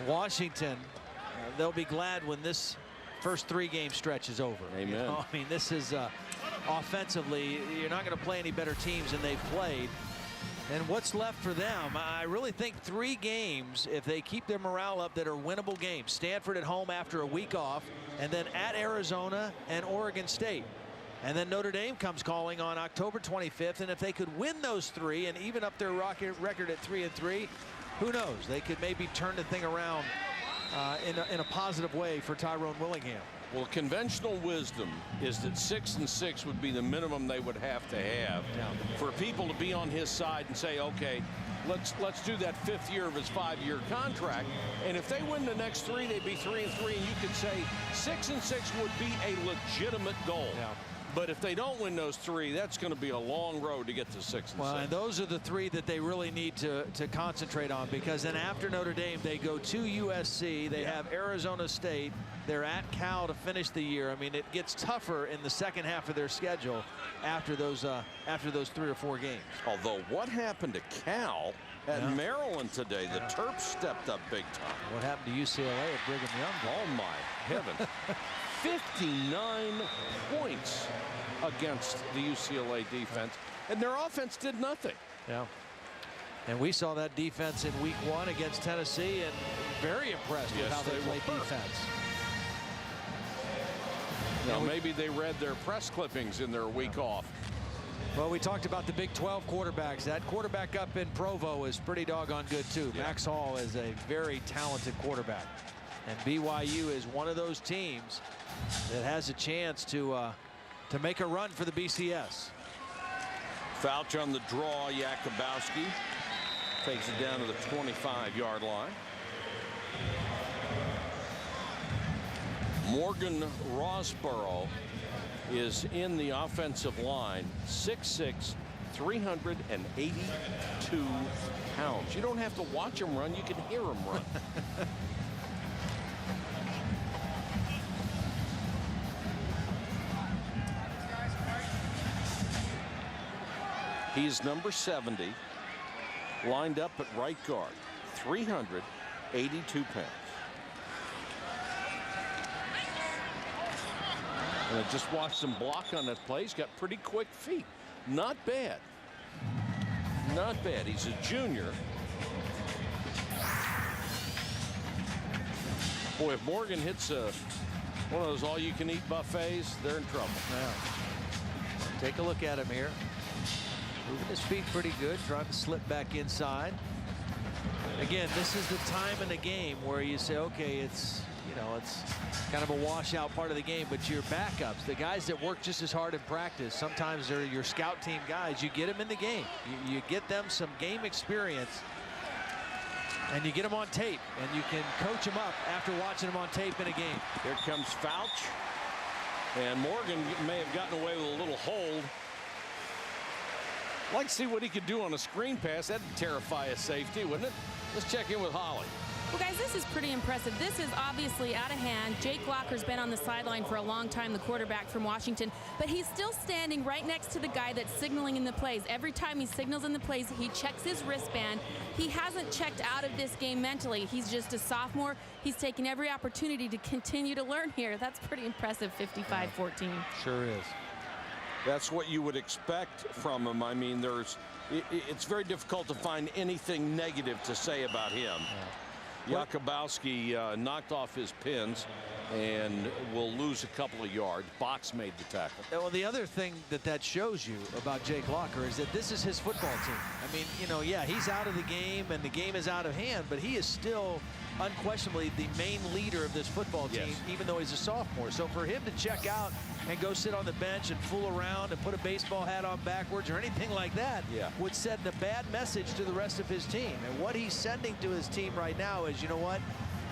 Washington, they'll be glad when this first 3-game stretch is over. Amen. You know, I mean, this is offensively, you're not going to play any better teams than they've played. And what's left for them, I really think 3 games, if they keep their morale up, that are winnable games. Stanford at home after a week off, and then at Arizona and Oregon State. And then Notre Dame comes calling on October 25th, and if they could win those 3 and even up their record at 3-3, who knows? They could maybe turn the thing around in a positive way for Tyrone Willingham. Well, conventional wisdom is that 6-6 would be the minimum they would have to have for people to be on his side and say, okay, let's do that 5th year of his 5-year contract. And if they win the next 3, they'd be 3-3, and you could say 6-6 would be a legitimate goal. Yeah. But if they don't win those 3, that's going to be a long road to get to 6-6. Well, and those are the 3 that they really need to concentrate on, because then after Notre Dame, they go to USC. They have Arizona State. They're at Cal to finish the year. I mean, it gets tougher in the second half of their schedule after those 3 or 4 games. Although, what happened to Cal at Maryland today? The Terps stepped up big time. What happened to UCLA at Brigham Young? Oh, my heaven. 59 points against the UCLA defense, and their offense did nothing. Yeah. And we saw that defense in week 1 against Tennessee, and very impressed with how they played defense. Now, maybe they read their press clippings in their week off. Well, we talked about the Big 12 quarterbacks. That quarterback up in Provo is pretty doggone good, too. Max Hall is a very talented quarterback. And BYU is one of those teams that has a chance to make a run for the BCS. Fouch on the draw. Jakubowski takes it down to the 25-yard line. Morgan Rosborough is in the offensive line, 6'6", 382 pounds. You don't have to watch him run, you can hear him run. He's number 70. lined up at right guard, 382 pounds. And I just watched him block on that play. He's got pretty quick feet. Not bad. Not bad. He's a junior. Boy, if Morgan hits one of those all-you-can-eat buffets, they're in trouble. Yeah. Take a look at him here. Moving his feet pretty good, trying to slip back inside. Again, this is the time in the game where you say, okay, it's kind of a washout part of the game, but your backups, the guys that work just as hard in practice, sometimes they're your scout team guys. You get them in the game. You get them some game experience, and you get them on tape, and you can coach them up after watching them on tape in a game. Here comes Fouch, and Morgan may have gotten away with a little hold. I'd like to see what he could do on a screen pass. That'd terrify a safety, wouldn't it? Let's check in with Holly. Well, guys, this is pretty impressive. This is obviously out of hand. Jake Locker's been on the sideline for a long time, the quarterback from Washington, but he's still standing right next to the guy that's signaling in the plays. Every time he signals in the plays, he checks his wristband. He hasn't checked out of this game mentally. He's just a sophomore. He's taken every opportunity to continue to learn here. That's pretty impressive, 55-14. Sure is. That's what you would expect from him. I mean, it's very difficult to find anything negative to say about him. Jakubowski knocked off his pins and will lose a couple of yards. Box made the tackle. Well, the other thing that shows you about Jake Locker is that this is his football team. I mean, yeah, he's out of the game and the game is out of hand, but he is still unquestionably the main leader of this football team, even though he's a sophomore. So for him to check out and go sit on the bench and fool around and put a baseball hat on backwards or anything like that would send a bad message to the rest of his team. And what he's sending to his team right now is, you know what,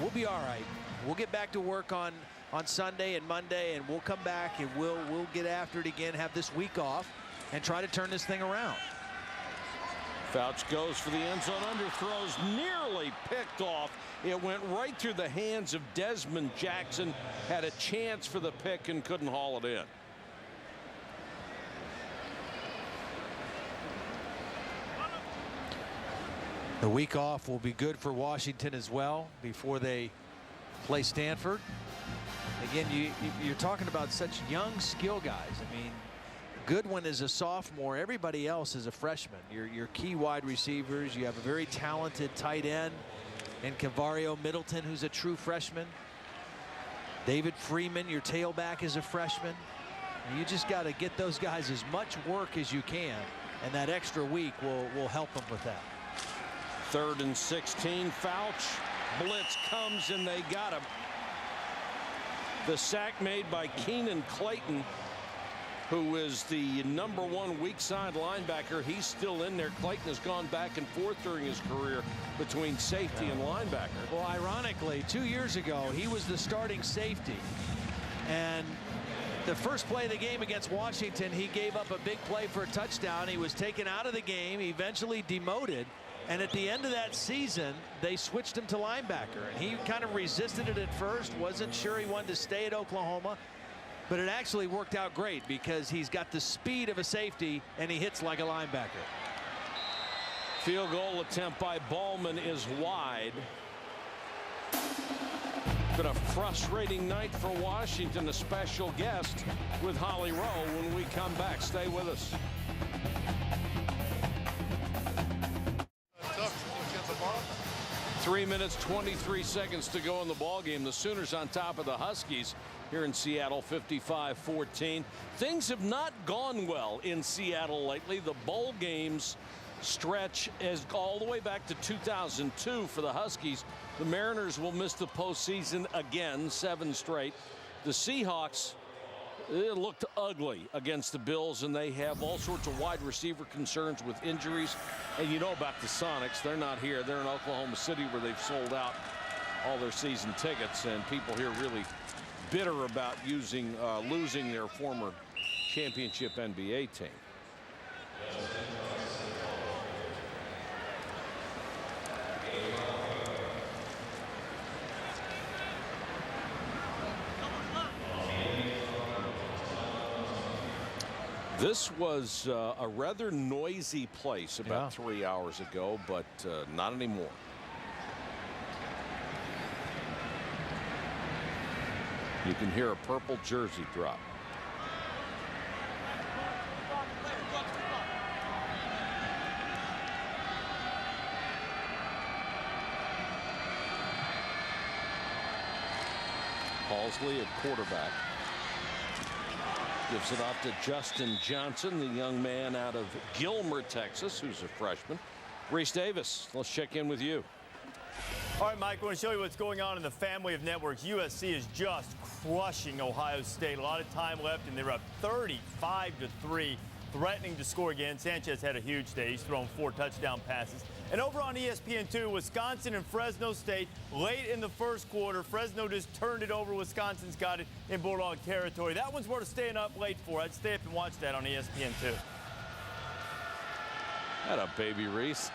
we'll be all right. We'll get back to work on Sunday and Monday, and we'll come back and we'll get after it again, have this week off, and try to turn this thing around. Fouch goes for the end zone, underthrows, nearly picked off. It went right through the hands of Desmond Jackson, had a chance for the pick and couldn't haul it in. The week off will be good for Washington as well before they play Stanford. Again, you're talking about such young skill guys. I mean, Goodwin is a sophomore. Everybody else is a freshman. Your key wide receivers. You have a very talented tight end and Cavario Middleton, who's a true freshman. David Freeman, your tailback, is a freshman. You just got to get those guys as much work as you can, and that extra week will help them with that. 3rd and 16. Fouch. Blitz comes and they got him. The sack made by Keenan Clayton, who is the #1 weak side linebacker. He's still in there. Clayton has gone back and forth during his career between safety and linebacker. Well, ironically, 2 years ago, he was the starting safety. And the first play of the game against Washington, he gave up a big play for a touchdown. He was taken out of the game, eventually demoted. And at the end of that season, they switched him to linebacker. And he kind of resisted it at first, wasn't sure he wanted to stay at Oklahoma. But it actually worked out great because he's got the speed of a safety and he hits like a linebacker. Field goal attempt by Ballman is wide. Been a frustrating night for Washington. A special guest with Holly Rowe when we come back. Stay with us. 3 minutes, 23 seconds to go in the ball game. The Sooners on top of the Huskies here in Seattle, 55-14. Things have not gone well in Seattle lately. The bowl games stretch as all the way back to 2002 for the Huskies. The Mariners will miss the postseason again, 7 straight. The Seahawks, it looked ugly against the Bills, and they have all sorts of wide receiver concerns with injuries. And you know about the Sonics. They're not here. They're in Oklahoma City, where they've sold out all their season tickets, and people here really bitter about losing their former championship NBA team. This was a rather noisy place about 3 hours ago, but not anymore. You can hear a purple jersey drop. Halsley at quarterback. Gives it off to Justin Johnson, the young man out of Gilmer, Texas, who's a freshman. Reese Davis, let's check in with you. All right, Mike, I want to show you what's going on in the family of networks. USC is just crushing Ohio State. A lot of time left, and they're up 35-3, threatening to score again. Sanchez had a huge day. He's thrown 4 touchdown passes. And over on ESPN2, Wisconsin and Fresno State late in the first quarter. Fresno just turned it over. Wisconsin's got it in Bulldog territory. That one's worth staying up late for. I'd stay up and watch that on ESPN2. That a baby, Reese.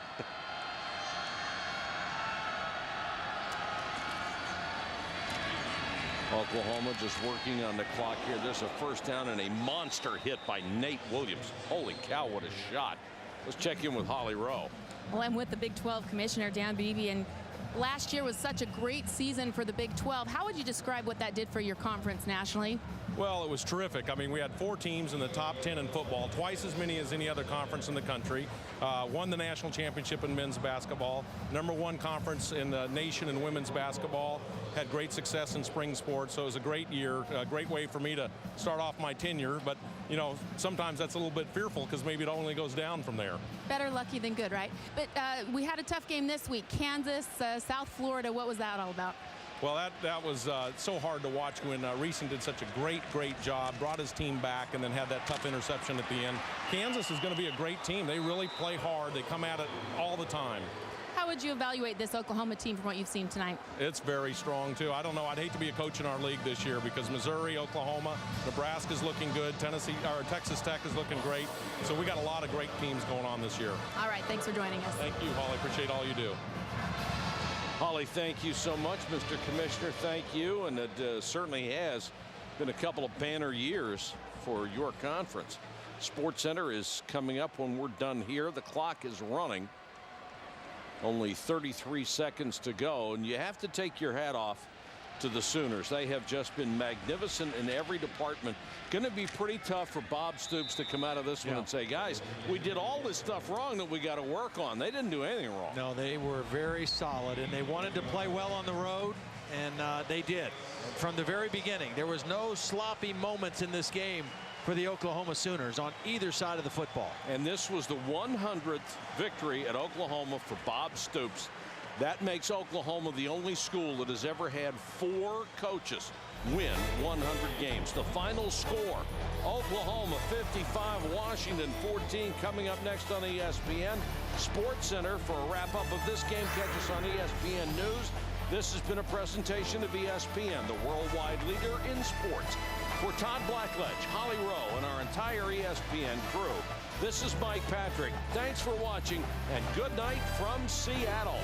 Oklahoma just working on the clock here. There's a first down and a monster hit by Nate Williams. Holy cow, what a shot. Let's check in with Holly Rowe. Well, I'm with the Big 12 Commissioner, Dan Beebe, and last year was such a great season for the Big 12. How would you describe what that did for your conference nationally? Well, it was terrific. I mean, we had 4 teams in the top 10 in football, twice as many as any other conference in the country. Won the national championship in men's basketball. #1 conference in the nation in women's basketball. Had great success in spring sports, so it was a great year, a great way for me to start off my tenure. But, you know, sometimes that's a little bit fearful because maybe it only goes down from there. Better lucky than good, right? But we had a tough game this week. Kansas, South Florida, what was that all about? Well, that was so hard to watch when Reeson did such a great job, brought his team back, and then had that tough interception at the end. Kansas is going to be a great team. They really play hard. They come at it all the time. How would you evaluate this Oklahoma team from what you've seen tonight? It's very strong, too. I don't know. I'd hate to be a coach in our league this year because Missouri, Oklahoma, Nebraska's looking good. Texas Tech is looking great. So we got a lot of great teams going on this year. All right. Thanks for joining us. Thank you, Holly. Appreciate all you do. Holly, thank you so much. Mr. Commissioner, thank you. And it certainly has been a couple of banner years for your conference. SportsCenter is coming up when we're done here. The clock is running. Only 33 seconds to go. And you have to take your hat off to the Sooners. They have just been magnificent in every department. Going to be pretty tough for Bob Stoops to come out of this one and say, guys, we did all this stuff wrong that we got to work on. They didn't do anything wrong. No, they were very solid, and they wanted to play well on the road, and they did. From the very beginning, there was no sloppy moments in this game for the Oklahoma Sooners on either side of the football. And this was the 100th victory at Oklahoma for Bob Stoops. That makes Oklahoma the only school that has ever had 4 coaches win 100 games. The final score, Oklahoma 55, Washington 14. Coming up next on ESPN SportsCenter for a wrap-up of this game. Catch us on ESPN News. This has been a presentation of ESPN, the worldwide leader in sports. For Todd Blackledge, Holly Rowe, and our entire ESPN crew, this is Mike Patrick. Thanks for watching, and good night from Seattle.